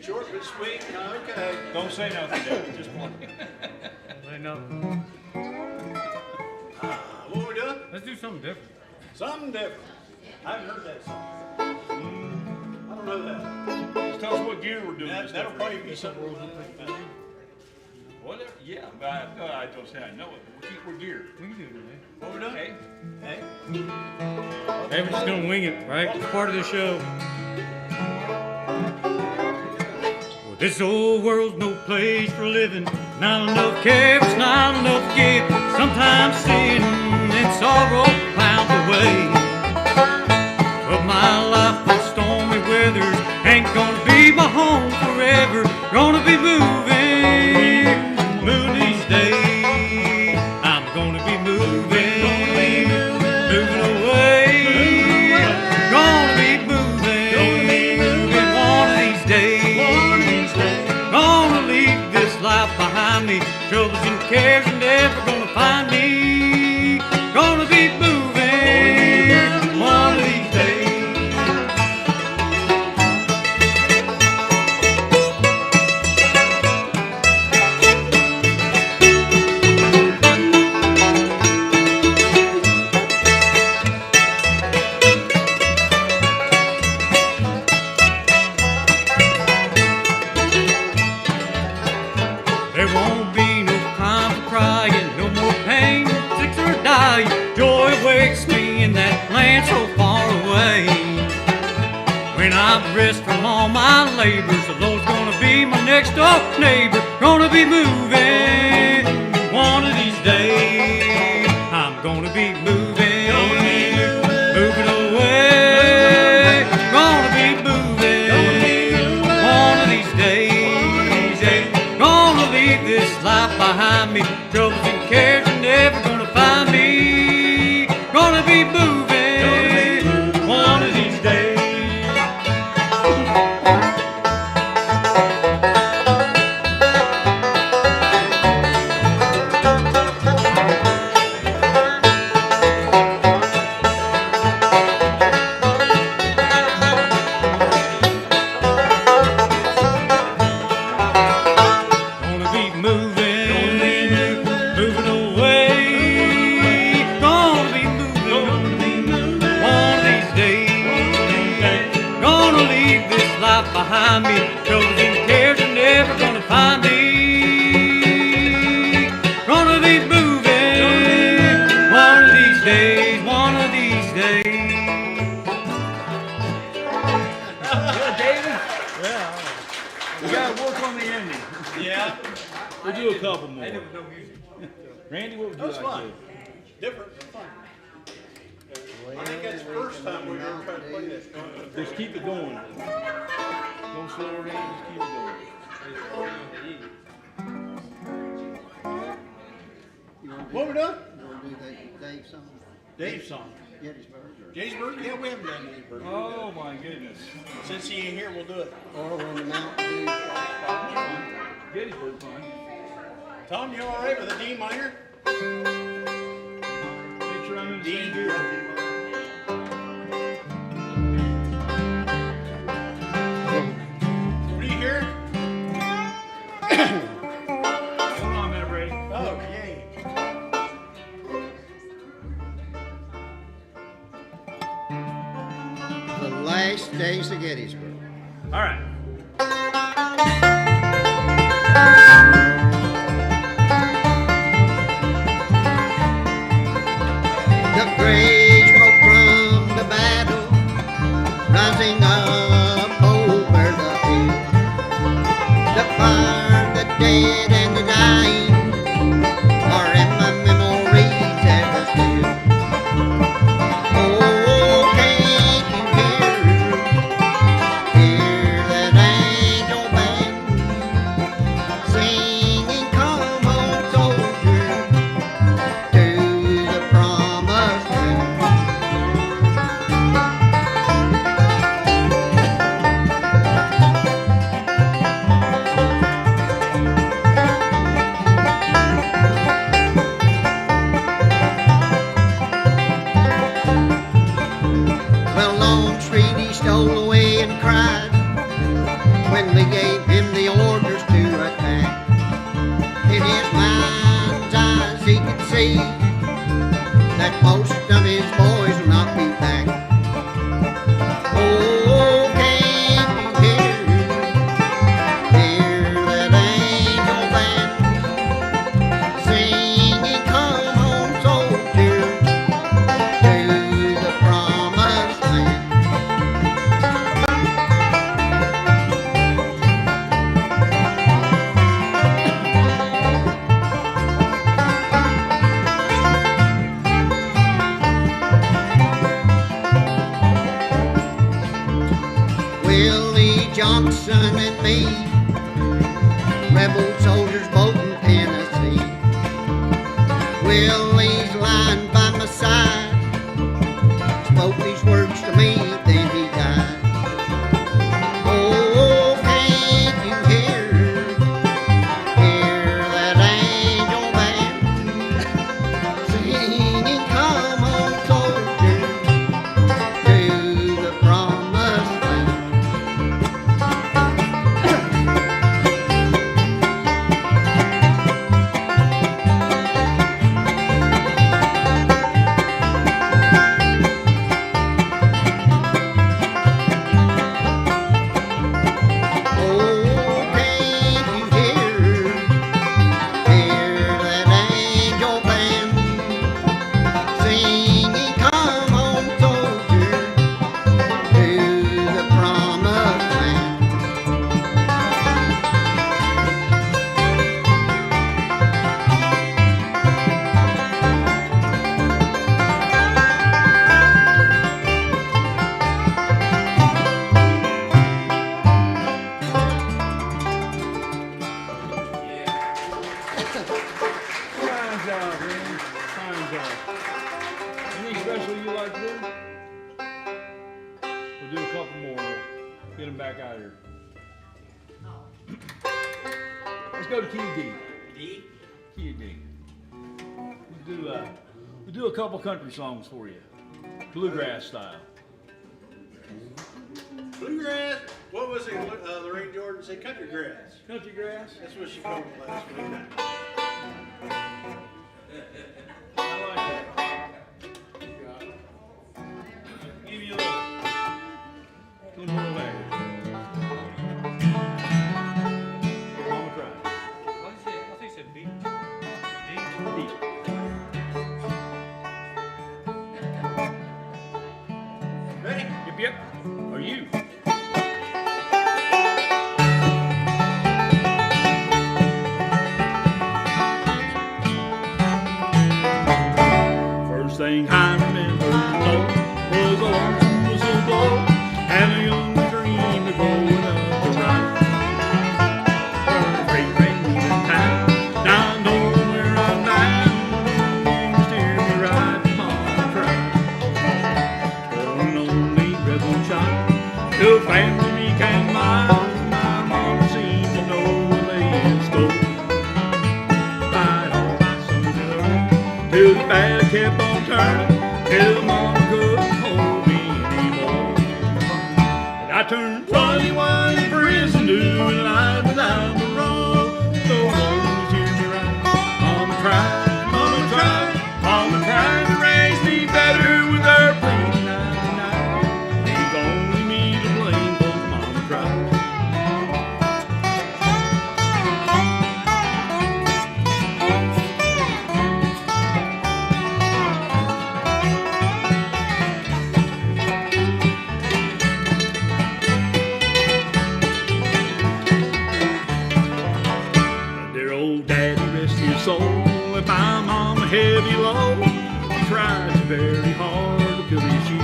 Short but sweet. Okay. Don't say nothing, Jeff, just one. I know. What we doing? Let's do something different. Something different. I haven't heard that song. I don't know that. Just tell us what gear we're doing. That'll probably be something. Whatever, yeah, but I don't say I know it. We're geared. We can do it, man. What we doing? Hey. Hey, we're just gonna wing it, right? It's part of the show. Well, this old world's no place for living. Not enough care, it's not enough to give. Sometimes sin and sorrow pound away. But my life with stormy weathers ain't gonna be my home forever. Gonna be moving these days. I'm gonna be moving away. Gonna be moving one of these days. Gonna leave this life behind me. Troubles and cares are never gonna find me. Gonna be moving one of these days. There won't be no time for cry. rest from all my labor. So Lord's gonna be my next door neighbor. Gonna be moving one of these days. I'm gonna be moving, moving away. Gonna be moving one of these days. Gonna leave this life behind me. Troubles and cares are never gonna find me. Gonna be moving one of these days. Gonna be moving, moving away. Gonna be moving one of these days. Gonna leave this life behind me. Troubles and cares are never gonna find me. Gonna be moving one of these days, one of these days. Yeah, David? Yeah. We gotta work on the ending. Yeah. We'll do a couple more. Randy, what would you That's like fun. to do? Different, fun. I think that's the first time we've ever tried to play this. Just keep it going. Don't slow her down, just keep it going. What we doing? You wanna do Dave's song? Dave's song. Gettysburg or? Gettysburg? Yeah, we haven't done Gettysburg. Oh my goodness. Since he ain't here, we'll do it. Or when the Mountain Dew. Gettysburg fun. Tom, you all right with a D minor? Make sure I'm in the D. same gear. What do you hear? Hold on a minute, Brady. Oh, yay. The last days of Gettysburg. All right. The gray smoke from the battle rising up over the hill. The fire, the dead, and the dying are in my memories ever still. Oh, can't you hear that angel band singing, "Come on, soldier, to the promised land"? Well, Longstreet he stole away and cried when we gave him the orders to attack. In his mind's eyes he could see that most of his boys will not be back. Oh, can't you hear that angel band singing, "Come on, soldier, to the promised land"? Willie Johnson and me, rebel soldiers both in Tennessee. Willie's lying by my side, spoke these words to me, then he died. Oh, can't you hear that angel band singing, "Come on, soldier, to the promised land"? Anything special you like to do? We'll do a couple more. We'll get them back out of here. Let's go to key D. D? Key D. We'll do a couple country songs for you. Bluegrass style. Bluegrass? What was it? Lorraine Jordan said country grass. Country grass? That's what she called it last week. I like that. Give you a little more leg. Mama try. I think you said B. D. Ready? Yep. Are you? First thing I remember, Lord, was a long whistle blow and a young dream of growing up to ride. Freight train in town, now I know where I'm bound. Steer me right, Mama, try. Born only rebel child, till family became mine. My mama seemed to know the latest go. Fight all my sons and learn, till the bad kept on turning, till mama couldn't hold me anymore. And I turned 21 in prison, doing life without parole. No one was hear me right. Mama tried, mama tried to raise me better with her pleading 99. Leave only me to blame, 'cause mama tried. Dear old daddy, rest his soul, if I'm on a heavy load, he tried so very hard to fill his shoes.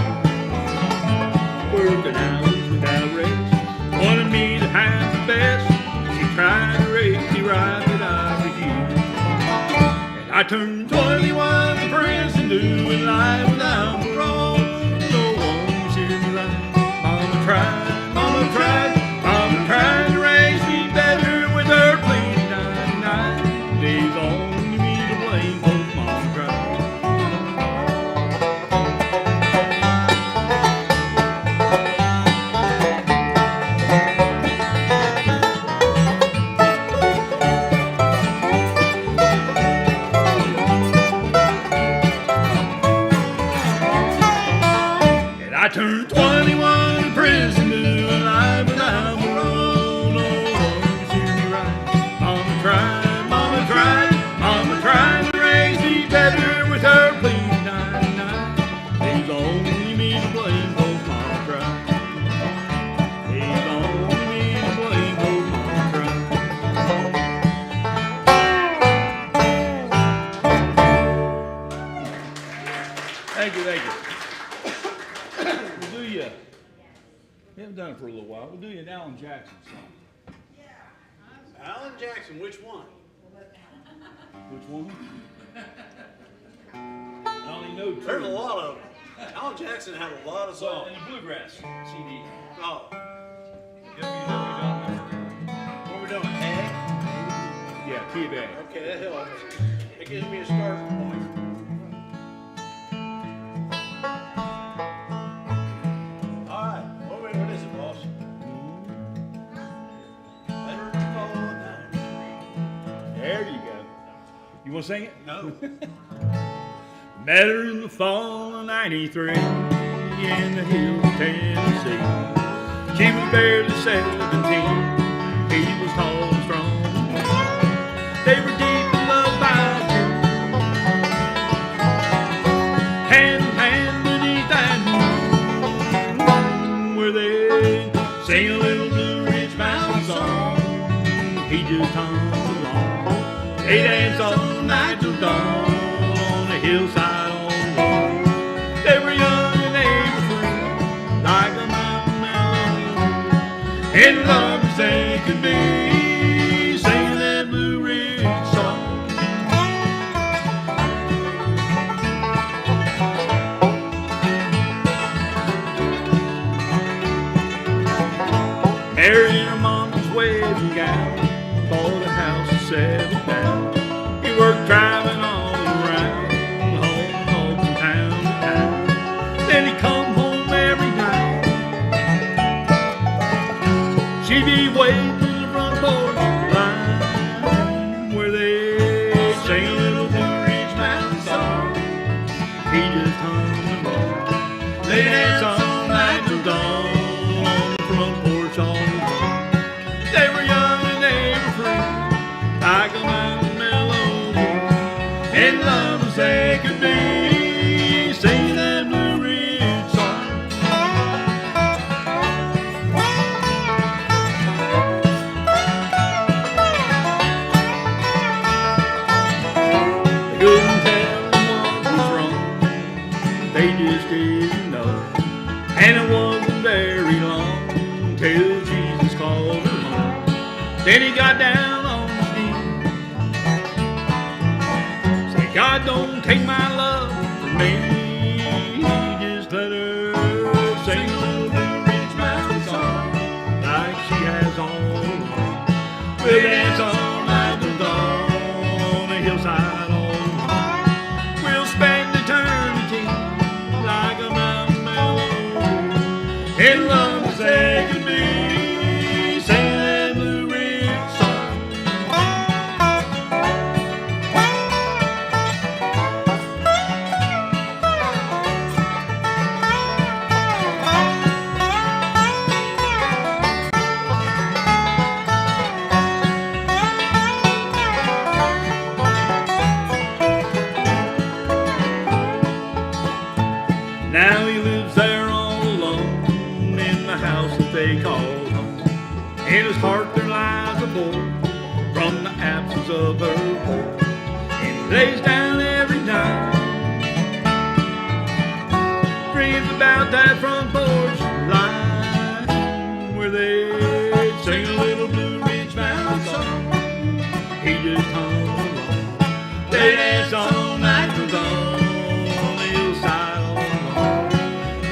Working hours without rest, wanted me to have the best. He tried to raise me right, but I refused. And I turned 21 in prison, doing life without parole. No one was hear me like mama tried, mama tried to raise me better with her pleading 99. Leaves only me to blame, 'cause mama tried. And I turned 21 in prison, doing life without parole. No one was hear me right. Mama tried to raise me better with her pleading 99. Leaves only me to blame, 'cause mama tried. Leaves only me to blame, 'cause mama tried. Thank you. We'll do you. We haven't done it for a little while. We'll do you an Alan Jackson song. Alan Jackson, which one? Which one? I only know two. There's a lot of them. Alan Jackson had a lot of Well, songs. in the bluegrass CD. Oh, www.com. what we doing? A? Yeah, key bag. Okay, that helps. It gives me a starting point. All right. What is it, boss? Better than fall now. There you go. You want to sing it? No. Met her in the fall of '93 in the hills of Tennessee. She was barely 17. He was tall and strong. They were deep in love by two. Hand in hand beneath that moon, where they sing a little Blue Ridge Mountain song. He just hummed along. They danced all night till dawn on the hillside on the lawn. They were young and they were free, like a mountain melody, and loved as they could be, singing that Blue Ridge song. They dance all night till dawn on the front porch all alone. They were young and they were free, like a mountain melody, in love as they could be, singing that Blue Ridge song. They couldn't tell them what was wrong, they just didn't know. And it wasn't very long till Jesus called her home. Then he got down on his knees, said, God, don't take my love from me. Just let her sing a little Blue Ridge Mountain song like she has all along. We'll dance all night till dawn on the hillside all alone. We'll spend eternity like a mountain melody, in love as they could be, singing that Blue Ridge song. Now he lives there all alone in the house that they call home. In his heart there lies a void from the absence of her boy. And he lays down every night, dreams about that front porch line where they sing a little Blue Ridge Mountain song. He just hung along. They dance all night till dawn on the hillside all alone.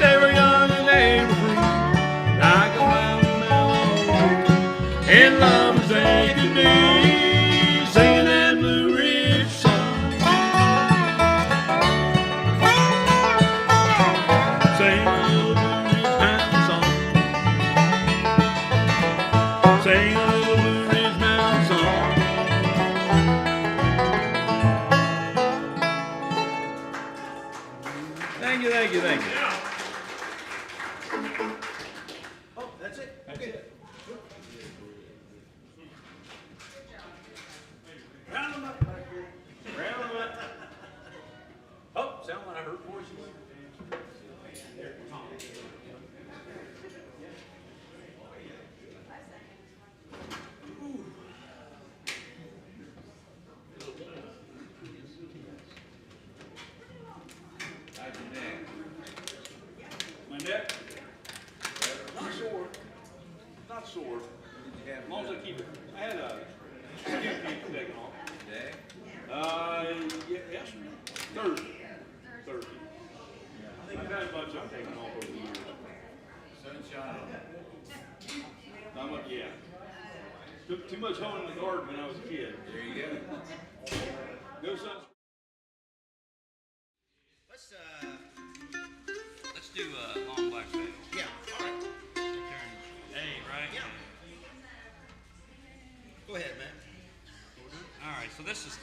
They were young and they were free, like a mountain melody, in love as they could be, singing that Blue Ridge song. Sing a little Blue Ridge Mountain song. Sing a little Blue Ridge Mountain song. Thank you, thank you, thank you. Oh, that's it? Okay. Round them up back here. Round them up. Oh, sound like I heard voices. My neck? Not sore. Not sore. As long as I keep it. I had a tooth taken off. Today? Yesterday. Thursday. I've had a bunch of them taken off over the years. Sunshine. Not much, yeah. Took too much hoeing in the garden when I was a kid. There you go. No sun. Let's do Long Black Veil. Yeah, all right. Turn A, right? Yeah. Go ahead, man. All right, so this is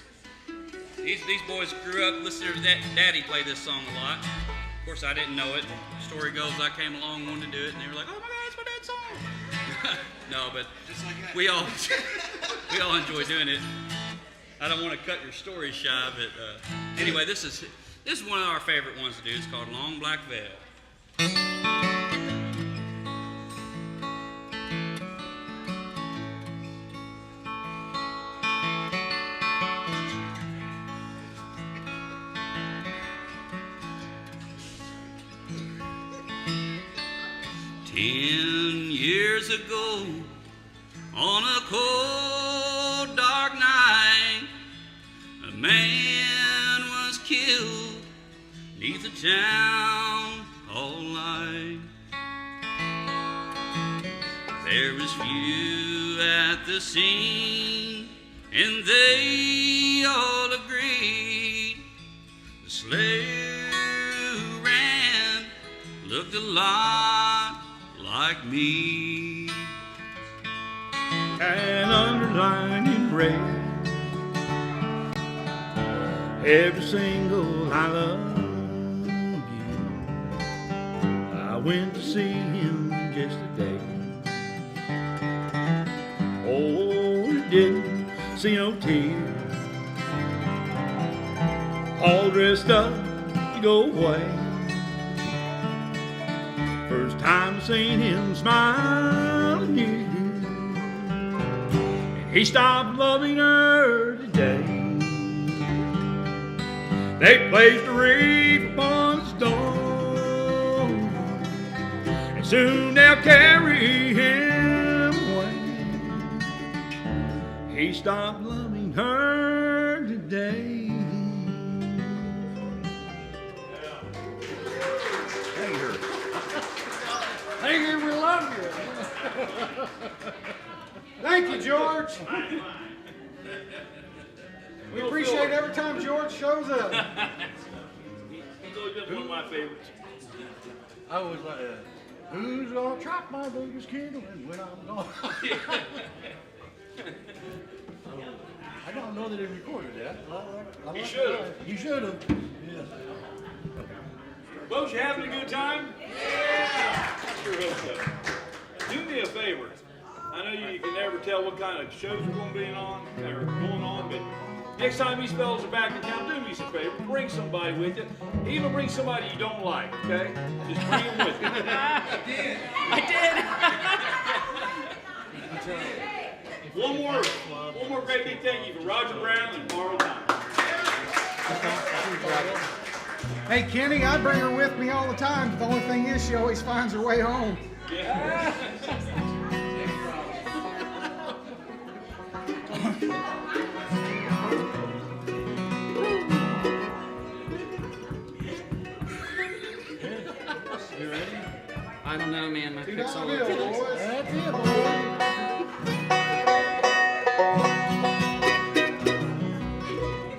these boys grew up listening to Daddy play this song a lot. Of course, I didn't know it. Story goes, I came along, wanted to do it, and they were like, "Oh my God, it's my dad's song." No, but we all enjoy doing it. I don't want to cut your story shy, but anyway, this is one of our favorite ones to do. It's called Long Black Veil. 10 years ago, on a cold, dark night, a man was killed neath a town hall light. There was few at the scene, and they all agreed the slayer who ran looked a lot like me. And underlined in red, every single I love you. went to see him yesterday. Oh, he didn't see no tears. All dressed up to go away. First time seen him smile at you. And he stopped loving her today. They placed a wreath upon the stone, and soon they'll carry him away. He stopped loving her today. Hey, here, we love you. Thank you, George. We appreciate every time George shows up. He's always been one of my favorites. I was like, who's gonna chop my biggest candle and when I'm gone? I don't know that he recorded that. He should have. You should have. Yeah. Folks, you having a good time? Yeah! Sure hope so. Do me a favor. I know you can never tell what kind of shows are going to be on, or going on, but next time these fellas are back in town, do me some favor. Bring somebody with you. Even bring somebody you don't like, okay? Just bring them with you. I did. One more great big thank you for Roger Brown and Marl Tyme. Hey, Kenny, I bring her with me all the time, but the only thing is she always finds her way home. Yeah. I don't know, man. My pick's all $2 over the bill, place. boys. That's it, boy.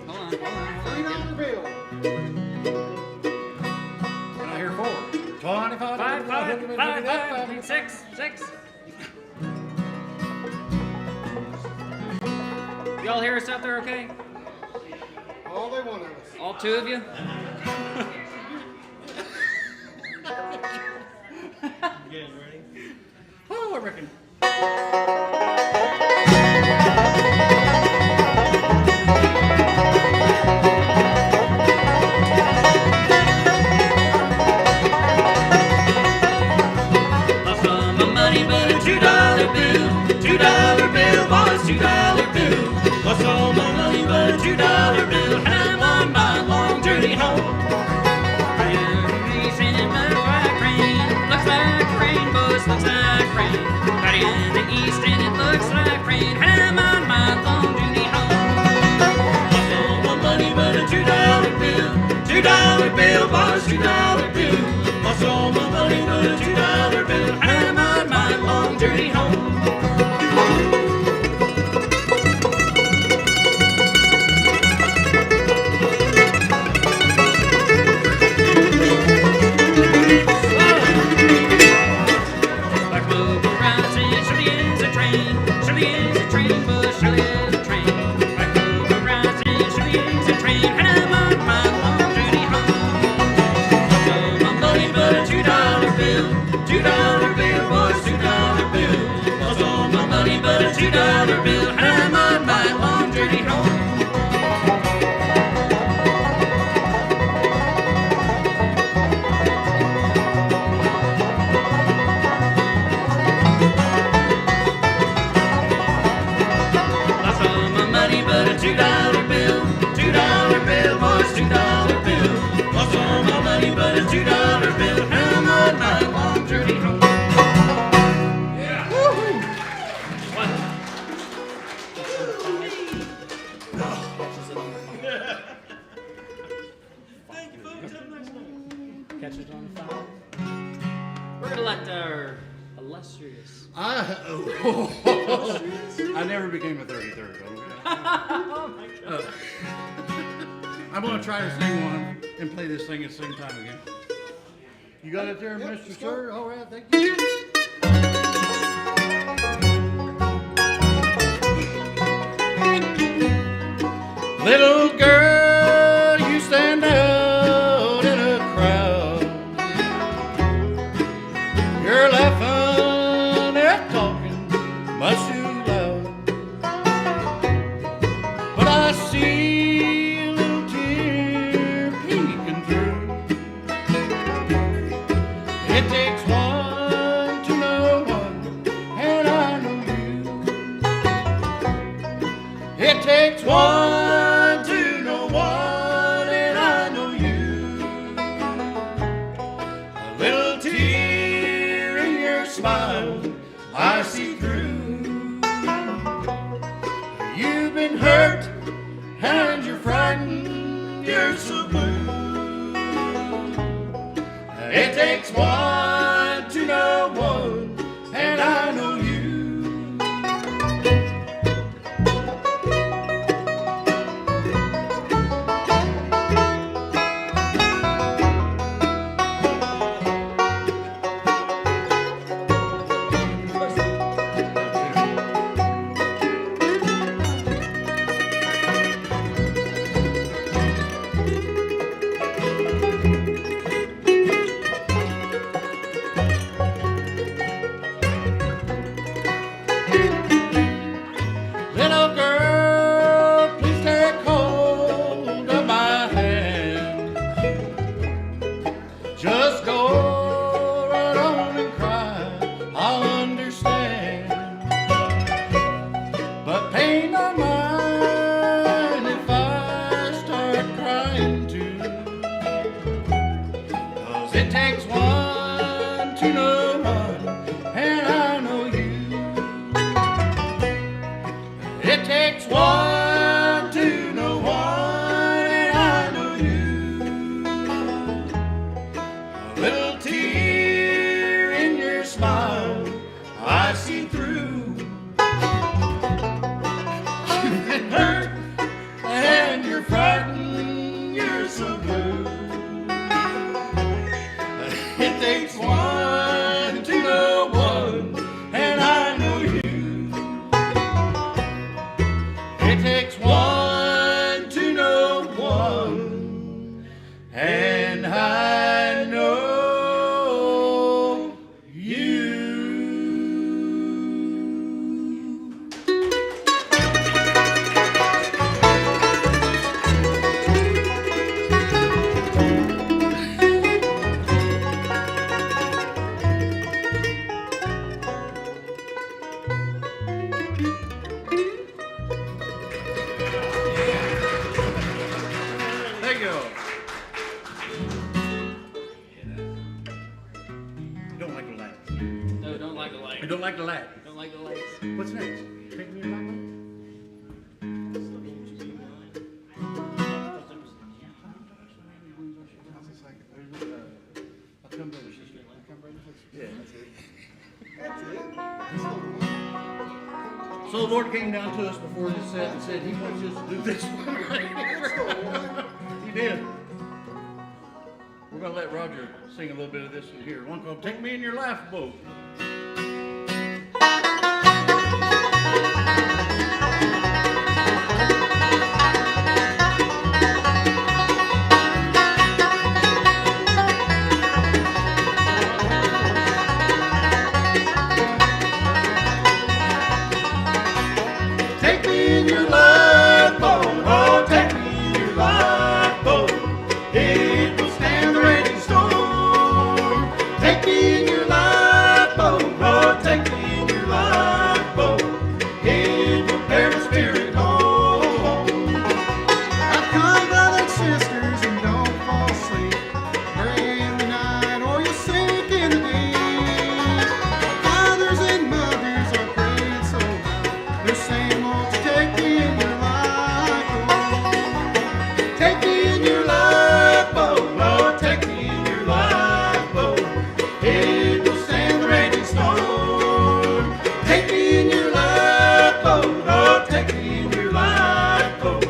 Hold on. $3 bill. What I hear for? 25. 5, 6. Y'all hear us out there okay? All they want of us. All two of you? Oh, I reckon. Lost all my money but a $2 bill. $2 bill, boys, $2 bill. Lost all my money but a $2 bill. And I'm on my long journey home. Rain in my fire rain. Looks like rain, boys, looks like rain. Right in the east and it looks like rain. And I'm on my long journey home. Lost all my money but a $2 bill. $2 bill, boys, $2 bill. Lost all my money but a $2 bill. And I'm on my long journey home. Like Lobo rising, surely is a train, but surely is a train. Like Lobo rising, surely is a train, and I'm on my long journey home. Lost all my money but a $2 bill, $2 bill, boys, $2 bill. Lost all my money but a $2 bill, and I'm on my long journey home. Lost all my money but a $2 bill, $2 bill, boys, $2 bill. Lost all my money but a $2 bill, and I'm on my long journey home. Yeah. Woo-hoo. Thank you, folks. Have a nice night. Catch it on the phone. We're gonna let our illustrious. I never became a 33rd. Okay? I'm going to try to sing one and play this thing at the same time again. You got it there, Yep, Mr. let's Sir? go. All right, thank you. Little girl, you stand out in a crowd. It takes one to know one, and I know you. Little girl, please take hold of my hand. Just go right on and cry, I'll understand. But pay no mind if I start crying too. 'Cause it takes one to know one, and I know you. It takes one to know one, and I know you. A little tear in your smile, I see through. You've been hurt, and you're frightened, you're so blue. It takes one to know one, and I know you. It takes one to know one, and I know you. Thank you. You don't like the lights. No, don't like the light. You don't like the light. Don't like the lights. What's next? Take me in So the Lord came down to us before this set and said He wants us to do this one right here. He did. We're going to let Roger sing a little bit of this one here. One called Take Me in Your Lifeboat. Take me in your lifeboat, oh, take me in your lifeboat. It will stand the raging storm. Take me in your lifeboat, oh, take me in your lifeboat. It will bear my spirit home. Now come, brothers and sisters, and don't fall asleep. Pray in the night, or you'll sink in the deep. Fathers and mothers are praying so loud. They're saying, won't you take me in your lifeboat? Take me in your lifeboat, oh, take me in your lifeboat. It will stand the raging storm. Take me in your lifeboat, oh, take me in your lifeboat.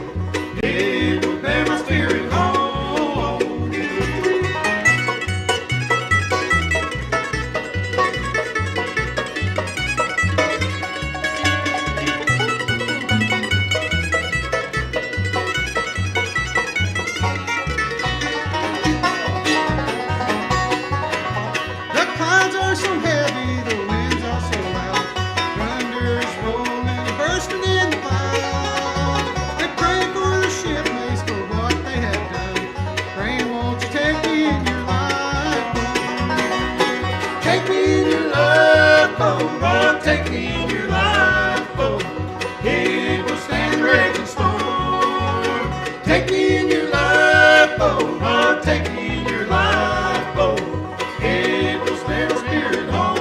It will bear my spirit home. The clouds are so heavy, the winds are so loud. Thunder's rolling, bursting in the cloud. They pray for the shipmates for what they have done. Praying, won't you take me in your lifeboat? Take me in your lifeboat, oh, take me in your lifeboat. It will stand the raging storm. Take me in your lifeboat, oh, take me in your lifeboat. It will stand the spirit home.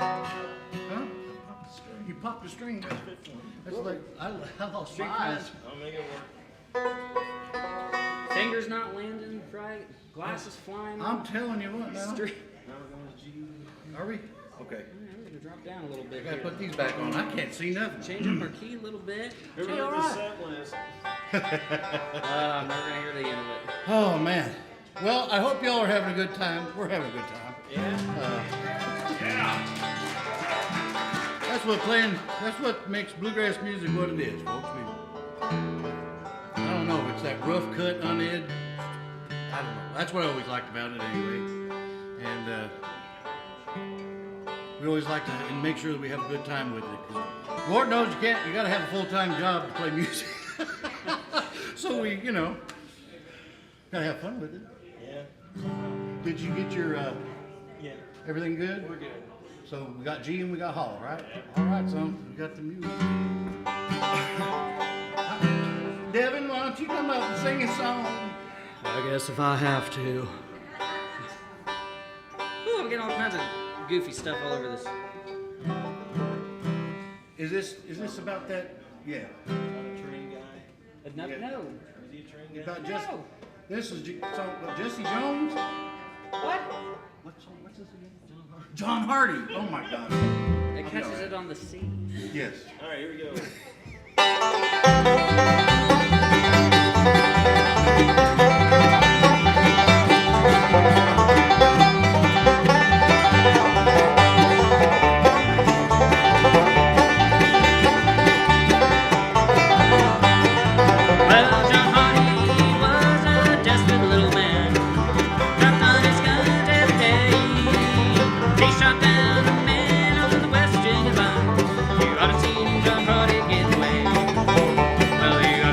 Huh? You popped the string. That's like, I lost my eyes. I'll make it work. Fingers not landing right, glasses flying. I'm telling you what now. Street. Are we? Okay. We're gonna drop down a little bit I gotta here. put these back on. I can't see nothing. Change up our key a little bit. Remember Hey, all the right. set list. I'm never gonna hear the end of it. Oh man. Well, I hope y'all are having a good time. We're having a good time. Yeah. That's what makes bluegrass music what it is, folks. I don't know if it's that rough cut, unedged. I don't know. That's what I always liked about it anyway. And we always like to make sure that we have a good time with it. 'Cause Lord knows you gotta have a full-time job to play music. So we, gotta have fun with it. Yeah. Did you get your, Yeah. everything good? We're good. So we got G and we got Hall, right? All right, son. We got the music. Devin, why don't you come up and sing a song? I guess if I have to. Ooh, I'm getting all kinds of goofy stuff all over this. Is this about that? Yeah. Not a train guy. No. Is he a train guy? About Jesse. No. This is song about Jesse Jones. What? What's this again? John Hardy. Oh my God. It catches it on the sea. Yes. All right, here we go. Well, John Hardy was a desperate little man. Dropped on his guns every day. He shot down a man on the West Virginia line. You ought to see John Hardy get away. Well, you ought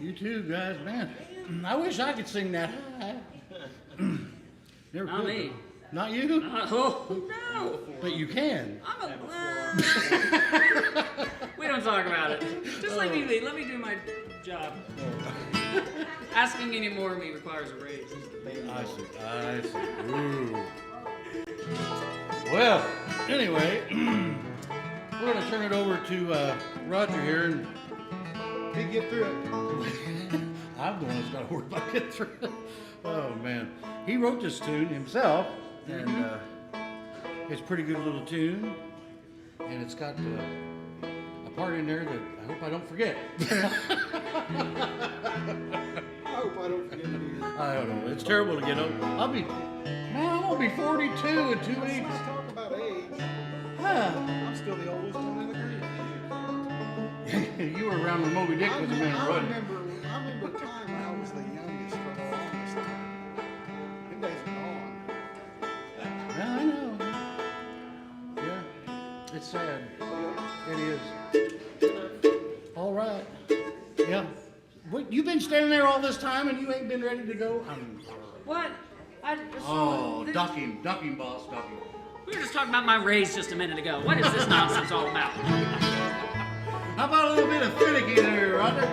You too, guys, man. I wish I could sing that high. Never Not could. me. Not you? Oh, no. But you can. We don't talk about it. Just let me do my job. Asking any more of me requires a raise. I see. Ooh. Well, anyway, we're going to turn it over to Roger here. And Can't get through it. I'm the one that's got to worry about getting through it. Oh, man. He wrote this tune himself, and it's a pretty good little tune. And it's got a part in there that I hope I don't forget. I hope I don't forget it either. I don't know. It's terrible to get old. I'm going to be 42 in 2 weeks. Let's talk about age. Huh. I'm still the oldest one in the group. You were around when Moby Dick was a man, I wasn't remember a time when I was the youngest for the longest time. Them days are gone. Yeah, I know. Yeah, it's sad. It is. All right. Yeah. What, you been standing there all this time and you ain't been ready to go? What? Ducking, boss, ducking. We were just talking about my raise just a minute ago. What is this nonsense all about? How about a little bit of finicky there, Roger?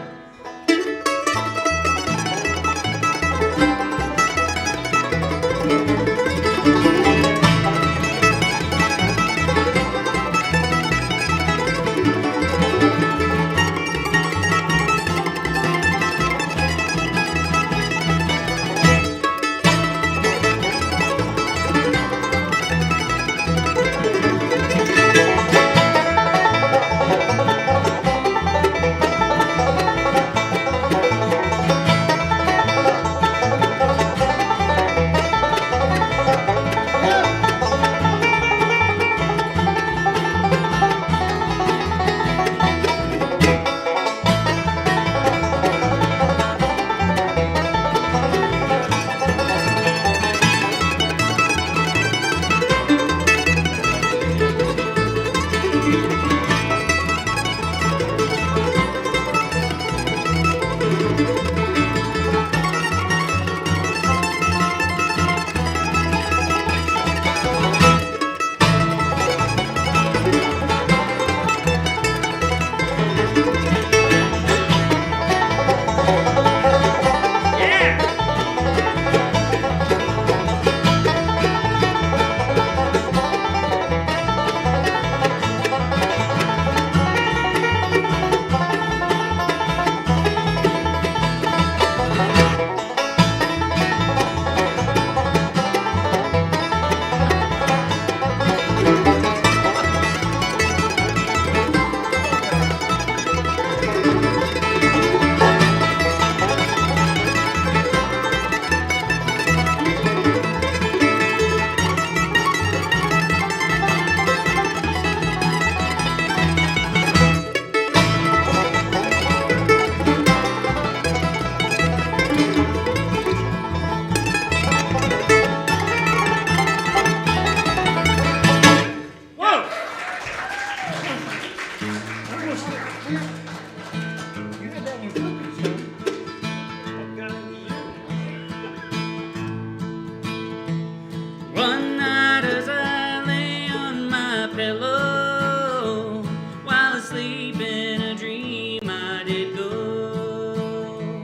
One night as I lay on my pillow, while asleep in a dream I did go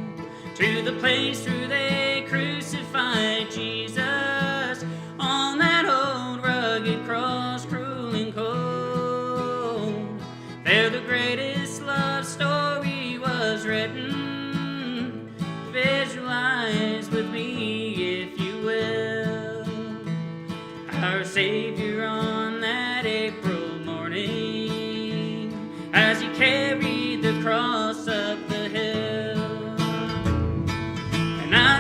to the place where they crucified Jesus on that old rugged cross, cruel and cold. There the greatest love story was written. Visualize with me, if you will, our Savior on that April morning as he carried the cross up the hill. And I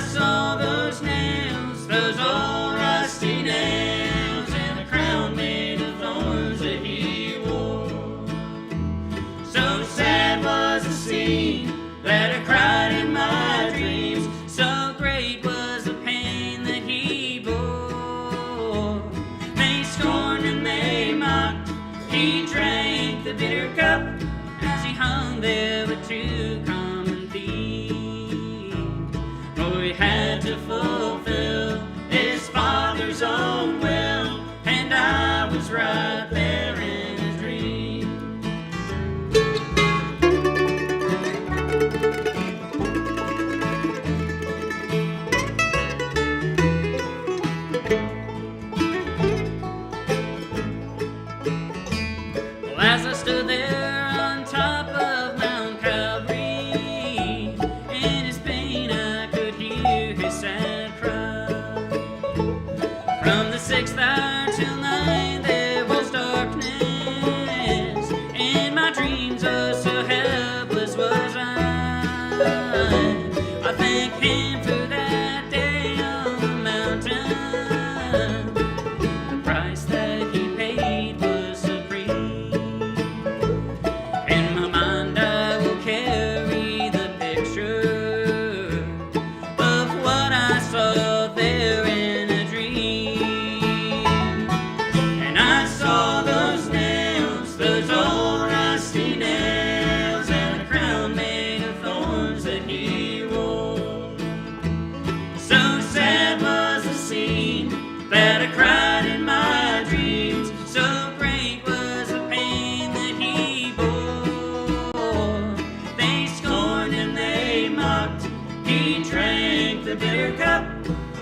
hot. He drank the bitter cup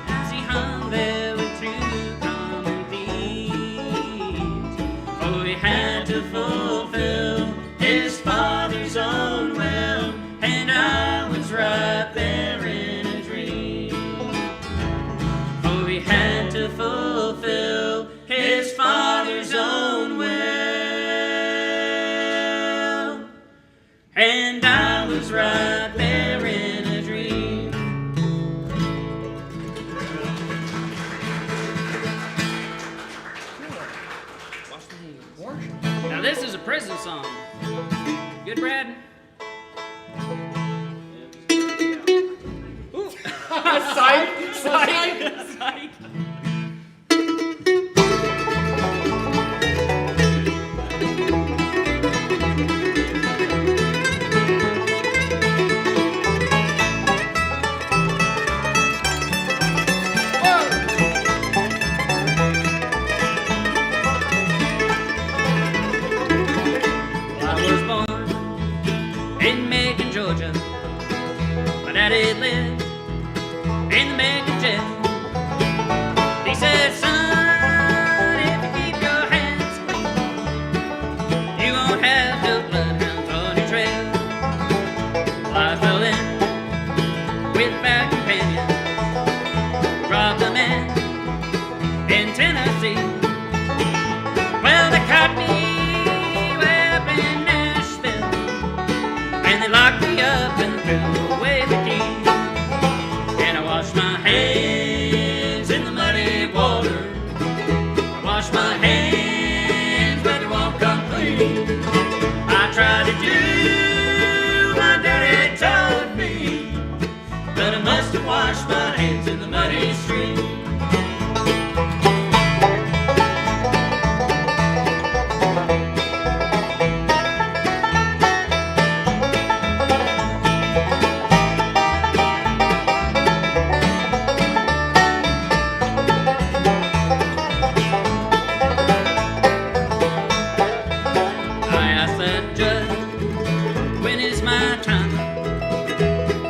as he hung there with two common thieves. Oh, he had to fulfill his father's own will, and I was right there in a dream. Oh, he had to fulfill his father's own will, and I was right there in a dream. Now this is a prison song. Good, Brad? Ooh. Psych! Psych! Georgia. My daddy lived in the Macon jail. He said, son, if you keep your hands clean, you won't have no bloodhounds on your trail. Well, I fell in with a bad companion, robbed a man in Tennessee. Well, they caught me locked me up and threw away the key. And I washed my hands in the muddy water. I washed my hands, but they won't come clean. I tried to do my daddy told me, but I must have washed my hands in the muddy stream.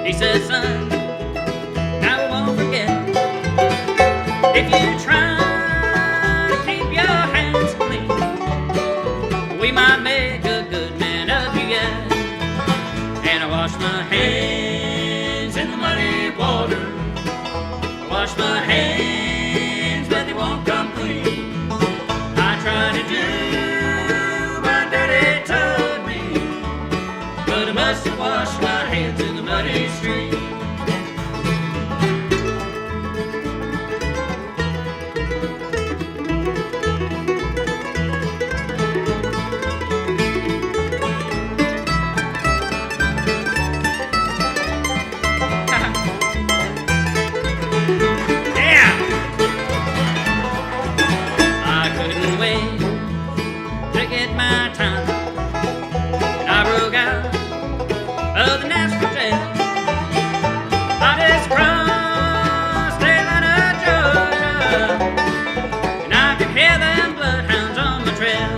He said, son, now we won't forget. If you try to keep your hands clean, we might make a good man of you yet. And I washed my hands in the muddy water. I washed my hands, but they won't come clean. I try to do my daddy told me, but I must have washed my hands in the muddy stream. Yeah! I couldn't wait to get my time. I broke out of the Nashville jail. I just crossed Atlanta, Georgia, and I could hear them bloodhounds on my trail.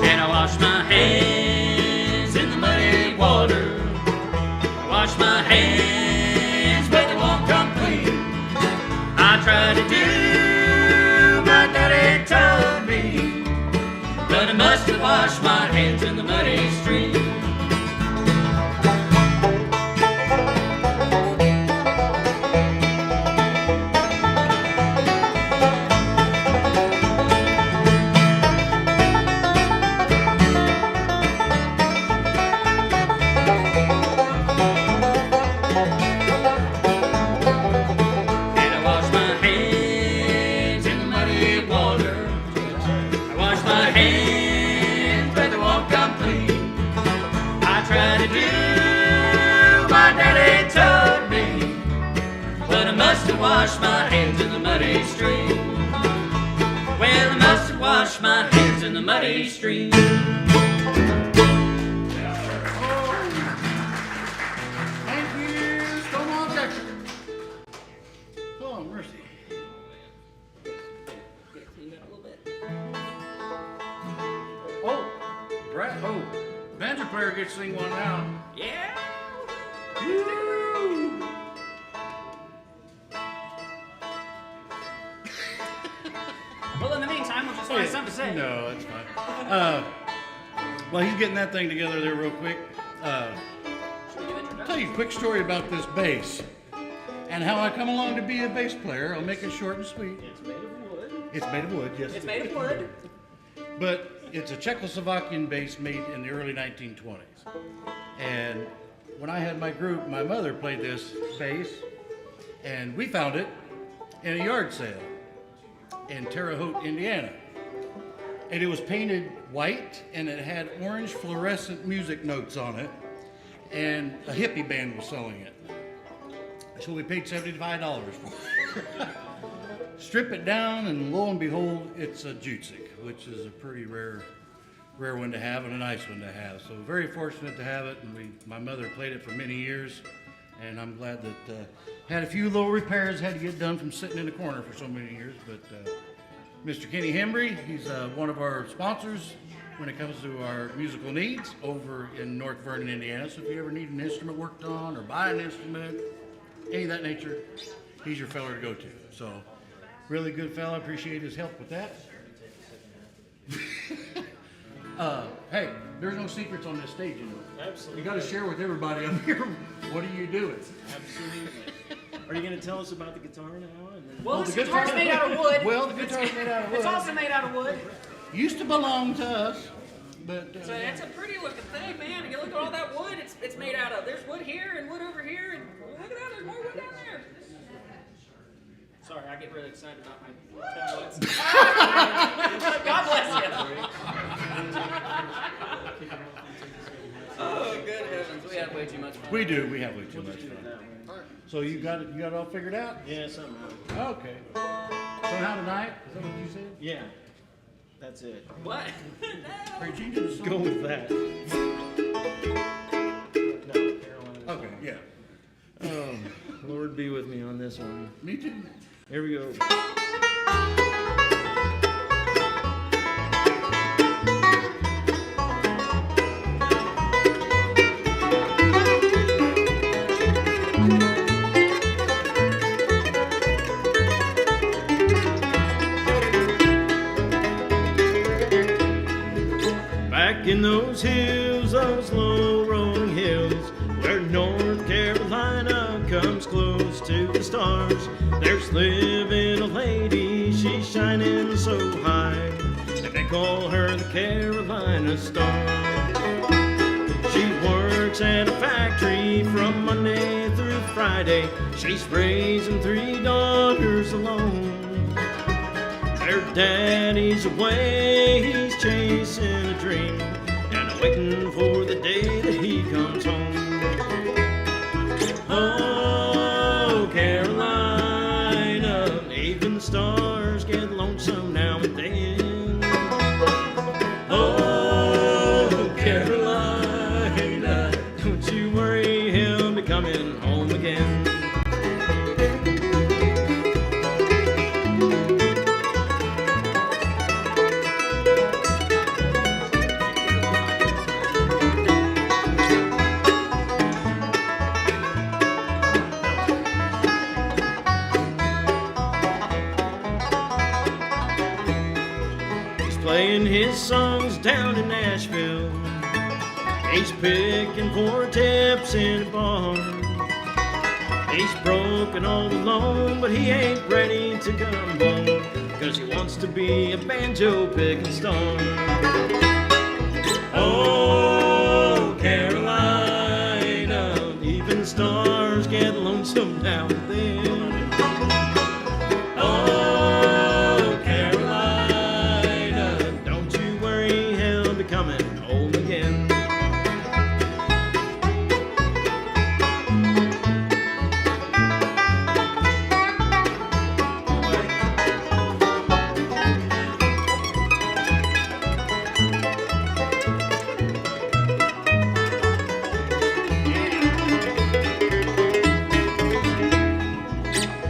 And I washed my hands in the muddy water. I washed my hands, but they won't come clean. I tried to do my daddy told me, but I must have washed my hands in the muddy stream. Wash my hands in the muddy stream. Well, I must have washed my hands in the muddy stream. Thank you, Stonewall Jackson. Oh, mercy. Oh, Brad. Oh, banjo player gets to sing one now. Yeah. Woo. say. No, that's fine. Well, he's getting that thing together there real quick. I'll tell you a quick story about this bass and how I come along to be a bass player. I'll make it short and sweet. It's made of wood. It's made of wood, yes. It's made of wood. But it's a Czechoslovakian bass made in the early 1920s. And when I had my group, my mother played this bass, and we found it in a yard sale in Terre Haute, Indiana. And it was painted white, and it had orange fluorescent music notes on it, and a hippie band was selling it. So we paid $75 for it. Strip it down, and lo and behold, it's a Jutsik, which is a pretty rare one to have and a nice one to have. So very fortunate to have it, and my mother played it for many years, and I'm glad that had a few little repairs had to get done from sitting in the corner for so many years. But Mr. Kenny Hembry, he's one of our sponsors when it comes to our musical needs over in North Vernon, Indiana. So if you ever need an instrument worked on or buy an instrument, any of that nature, he's your fella to go to. So really good fella, appreciate his help with that. Hey, there's no secrets on this stage, you know. Absolutely. You got to share with everybody up here. What are you doing? Absolutely. Are you going to tell us about the guitar now? And then... Well, Oh, this the guitar's guitar- made out of wood. Well, the guitar's made out of wood. It's also made out of wood. Used to belong to us, but So it's a pretty looking thing, man. You look at all that wood it's made out of. There's wood here and wood over here, and look at that, there's more wood down there. Sorry, I get really excited about my tablets. God bless you. Oh, good heavens, we have way too much fun. we do. We have way too much fun. So you got it all figured out? Yeah, something. Okay. So how tonight? Is that what you said? Yeah, that's it. What? Are you changing the song? Go with that. No, Carolina's. Okay. Yeah. Oh, Lord be with me on this one. Me too. Here we go. Back in those hills, those low rolling hills, where North Carolina comes close to the stars, there's living a lady, she's shining so high, that they call her the Carolina Star. She works at a factory from Monday through Friday, she's raising 3 daughters alone. Their daddy's away, he's chasing a dream, and waiting for the day that he comes home. Oh, Carolina, even the stars get lonesome now and then. Oh, Carolina, don't you worry, he'll be coming home again. Playing his songs down in Nashville. He's picking for tips in a bar. He's broken all alone, but he ain't ready to come home, 'cause he wants to be a banjo picking star. Oh, Carolina, even stars get lonesome now and then. Oh, Carolina, don't you worry, he'll be coming home again.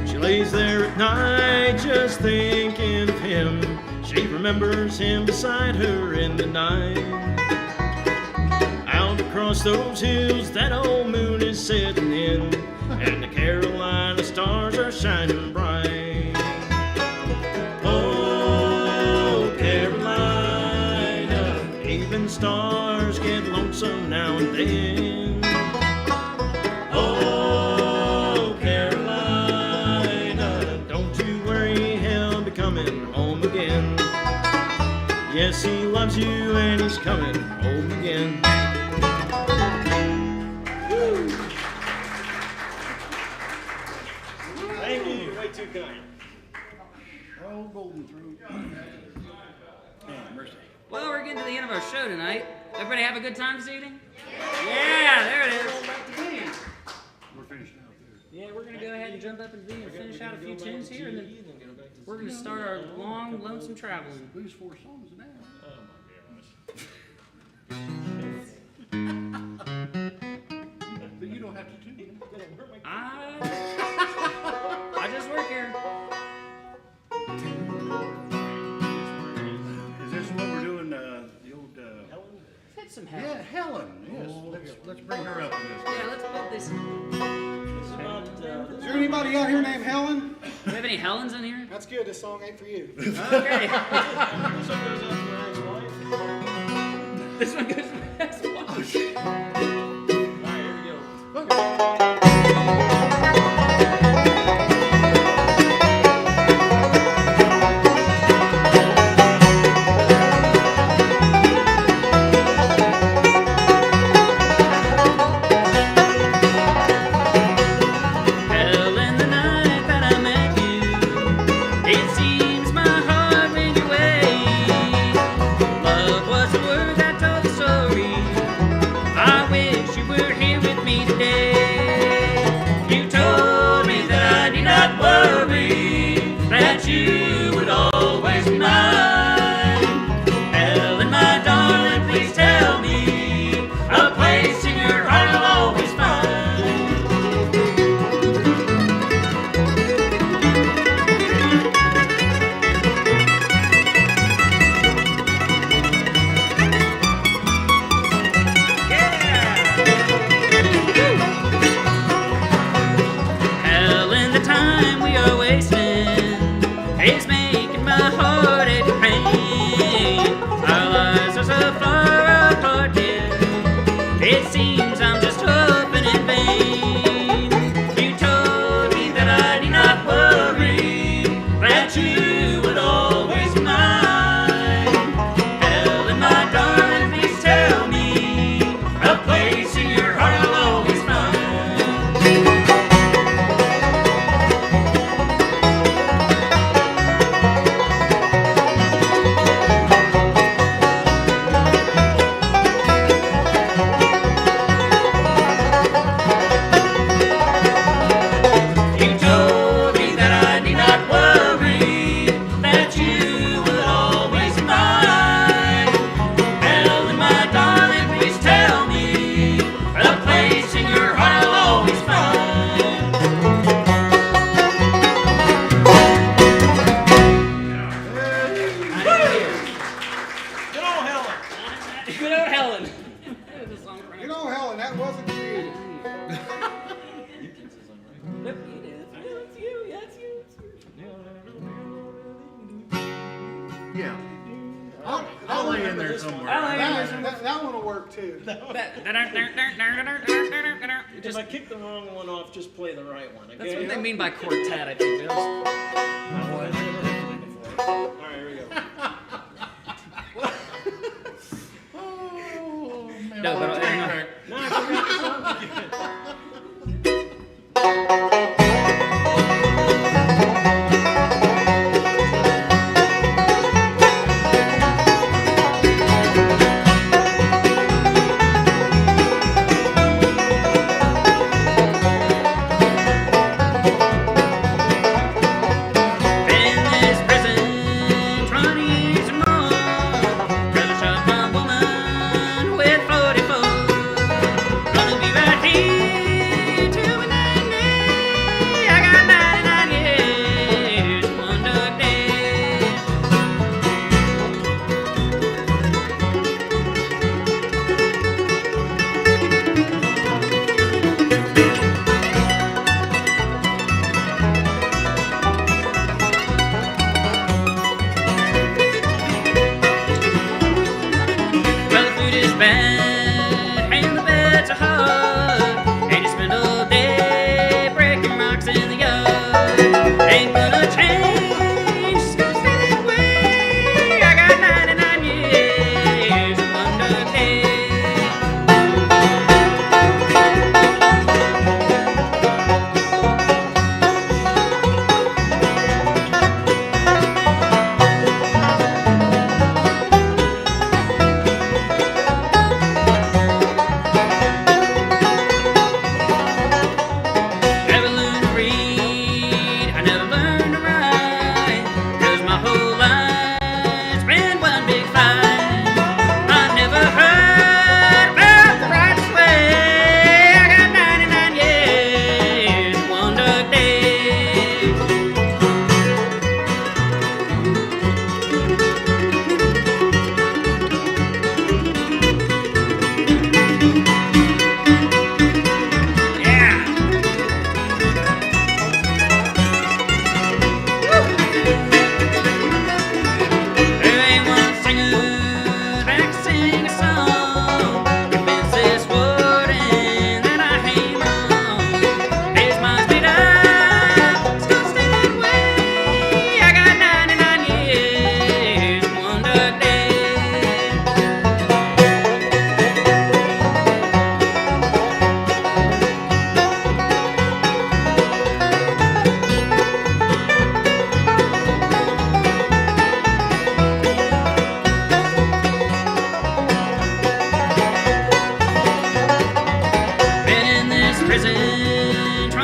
She lays there at night just thinking of him. She remembers him beside her in the night. Out across those hills that old moon is setting in, and the Carolina stars are shining bright. Oh, Carolina, he's coming home again. Thank you. Way too kind. Oh, golden throat. Mercy. Well, we're getting to the end of our show tonight. Everybody have a good time this evening? Yeah, there it is. We're finished out there. Yeah, we're gonna go ahead and jump up and finish out a few tunes here, and then we're gonna start our long, lonesome traveling. Who's 4 songs now? But you don't have to tune in. I just work here. Is this what we're doing? The old. Hit some help. Yeah, Helen. Yes. Let's bring her up in this. Yeah, let's put this. Is there anybody out here named Helen? Do we have any Helens in here? That's good. This song ain't for you. Okay. This one goes to my ex-wife. Helen, the night that I met you, it seems my heart ran away. Love was the word that told the story. I wish you were here with me today. You told me that I need not worry, that you would always be mine. Helen, my darling, please tell me a place in your heart I'll always find. Helen, the time we are wasting is making my heart ache and pain. Our lives are so far apart, dear. It seems I'm just hoping in vain. You told me that I need not worry, that you would always be mine. Helen, my darling, please tell me a place in your heart I'll always find. You told me that I need not worry, that you will always be mine. Helen, my darling, please tell me a place in your heart I'll always find. Good old Helen. Good old Helen. You know, Helen, that wasn't for you. Yep, it is. That's you. That's you. Yeah. I'll lay in there somewhere. That one will work too. If I kick the wrong one off, just play the right one, okay? That's what they mean by quartet, I think. All right, here we go. Oh, man. No, but No, I forgot the song again. In this prison, 20 years or more, 'cause I shot my woman with 44.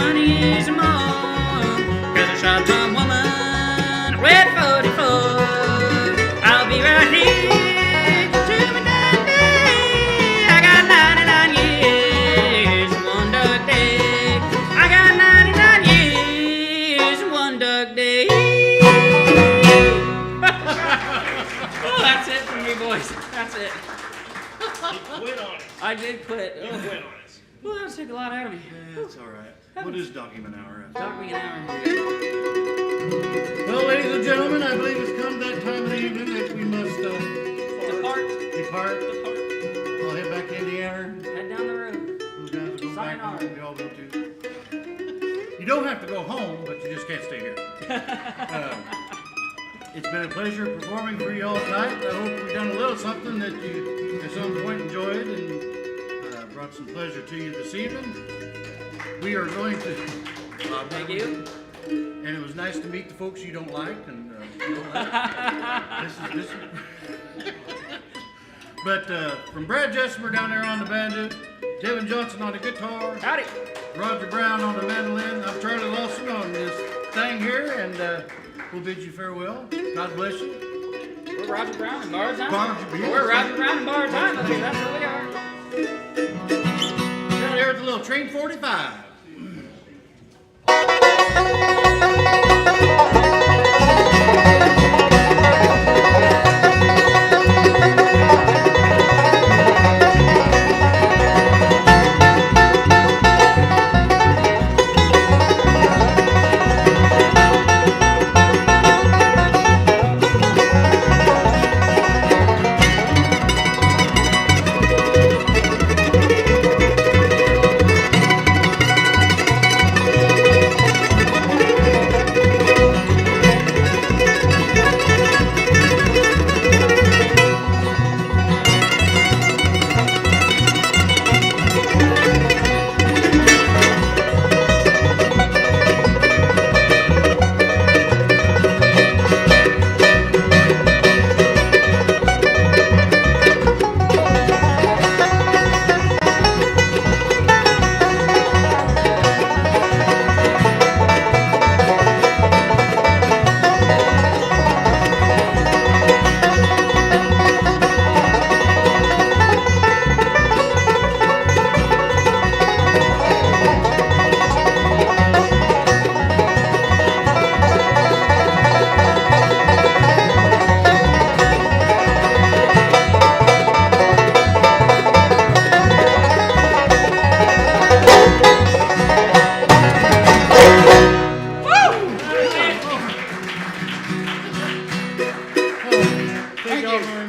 20 years or more. 'Cause I shot my woman, red 44. I'll be right here to my dying day. I got 99 years and one dark day. I got 99 years and one dark day. Oh, that's it for me, boys. That's it. Quit on it. I did quit. Don't quit on us. Well, that took a lot out of me. That's all right. What is document hour? Knocked me an hour. Well, ladies and gentlemen, I believe it's come that time of the evening that we must Depart. depart. Depart. I'll head back to Indiana. Head down the road. Those guys will go back Sayonara. home. We all go too. You don't have to go home, but you just can't stay here. It's been a pleasure performing for you all tonight. I hope we've done a little something that you at some point enjoyed and brought some pleasure to you this evening. We are going to. Thank you. And it was nice to meet the folks you don't like. And this is. But from Brad Jessemer down there on the banjo, Devin Johnson on the guitar, Howdy. Roger Brown on the mandolin, I'm Charlie Lawson on this thing here, and we'll bid you farewell. God bless you. We're Roger Brown and Bar Time. Roger- We're Roger Brown and Bar Time. That's who we are. Down there at the little Train 45.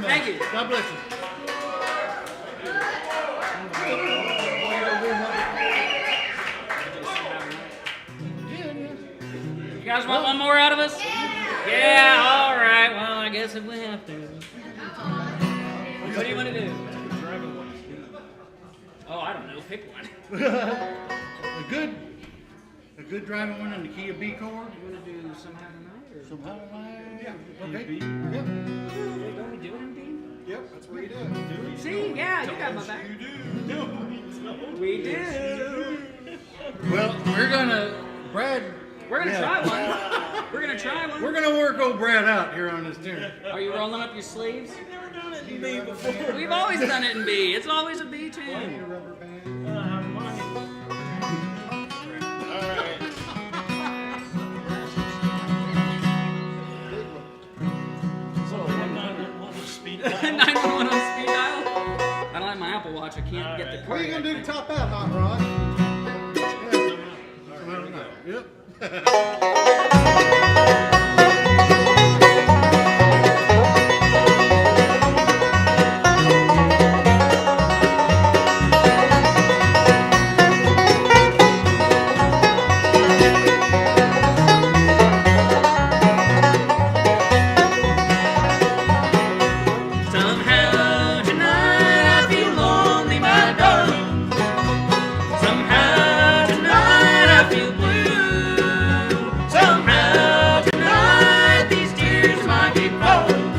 Thank you. God bless you. You guys want one more out of us? Yeah, all right. Well, I guess if we have to. What do you want to do? Oh, I don't know. Pick one. A good driving one in the key of B chord. You want to do somehow tonight? Or? Somehow like. Yeah. Okay. Yep. Don't we do it in B? Yep, that's where you do it. See, yeah, you got my back. We do. Well, we're gonna Brad. We're gonna Yeah. try one. We're gonna try one. We're gonna work old Brad out here on this tune. Are you rolling up your sleeves? Never done it in B before. We've always done it in B. It's always a B tune. Rubber band. So, 191 speed dial. 911 on speed dial. I don't have my Apple Watch. I can't get the What card. are you gonna do to top out, Hot Rod? Yep. Somehow tonight I feel lonely, my darling. Somehow tonight I feel blue. Somehow tonight these tears might be falling.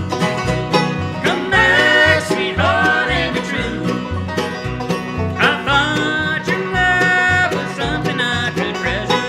Come back, sweetheart, and be true. I thought your love was something I could treasure.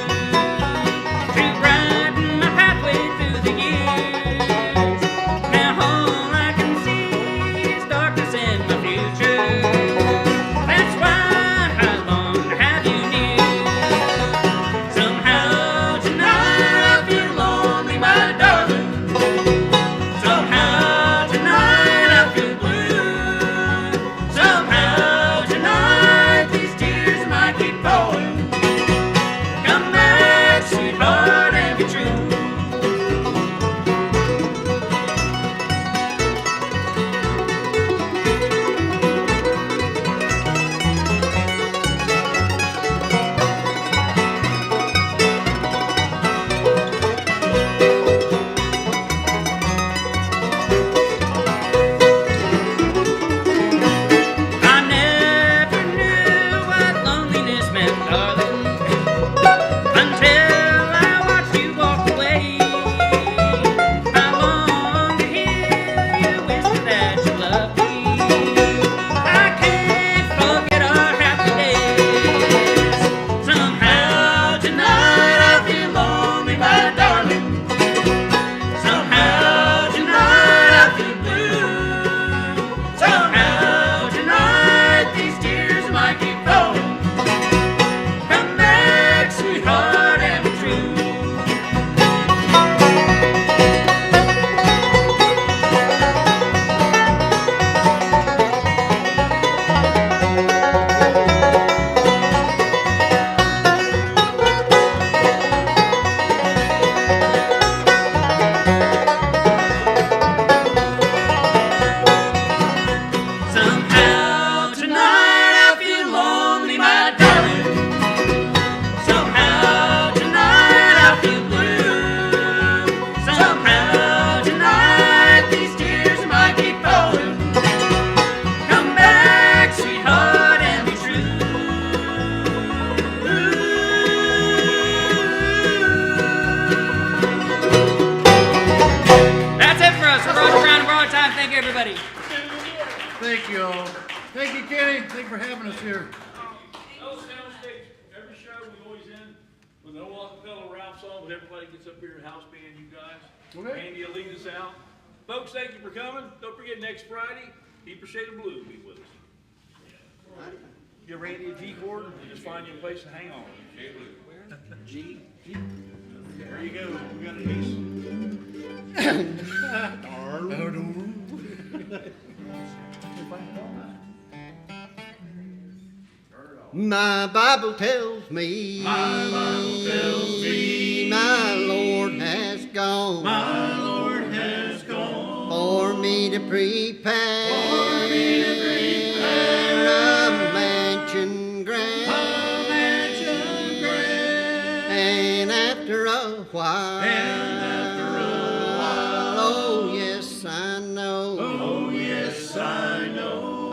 Thank you, everybody. Thank you all. Thank you, Kenny. Thank you for having us here. No soundstage, every show we always end with an old acapella rap song, but everybody gets up here in house band, you guys. Okay. Andy will lead us out. Folks, thank you for coming. Don't forget next Friday, Deeper Shade of Blue will be with us. Give Randy a G chord and just find you a place to hang on. G. There you go. We got a piece. My Bible tells me, my Lord has gone, for me to prepare, a mansion grand, and after a while, oh yes I know,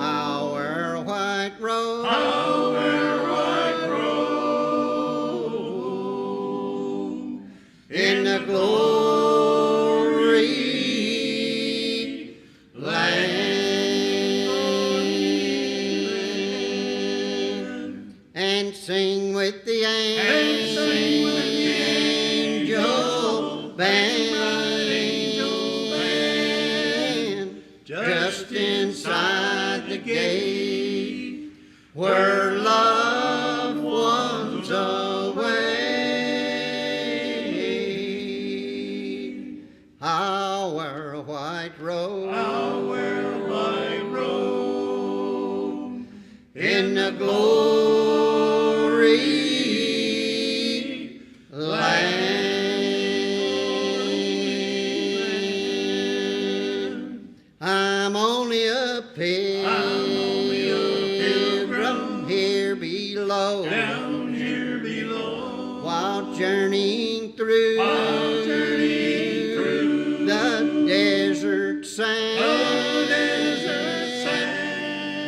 I'll wear a white robe. In the glory land, and sing with the angel band, just inside the gate where loved ones await. I'll wear a white robe. In the glory land. I'm only a pilgrim here below, while journeying through the desert sand.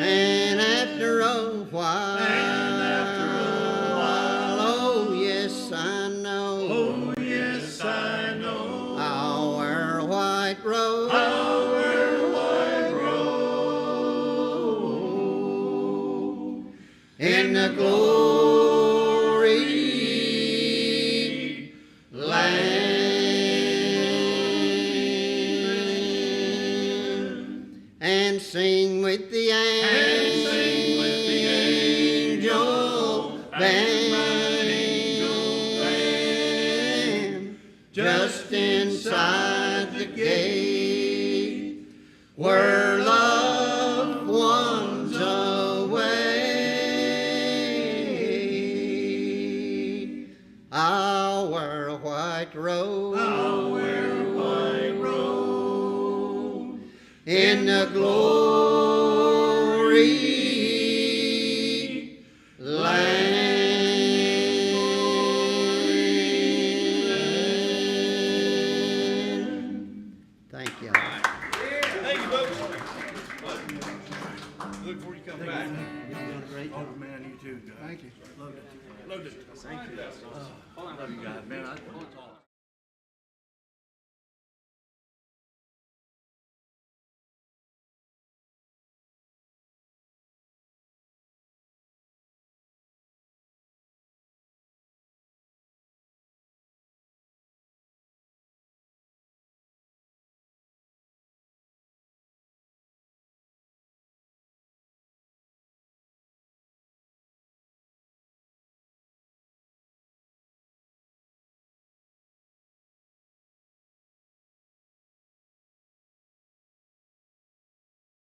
And after a while, oh yes I know, I'll wear a white robe. In the glory land, and sing with the angel band, just inside the gate where loved ones await. I'll wear a white robe. In the glory land. Thank you. Thank you, folks. Look forward to coming back. You've done a great job, man. You too, guys. Thank you. Loved it. Thank you. Love you guys, man.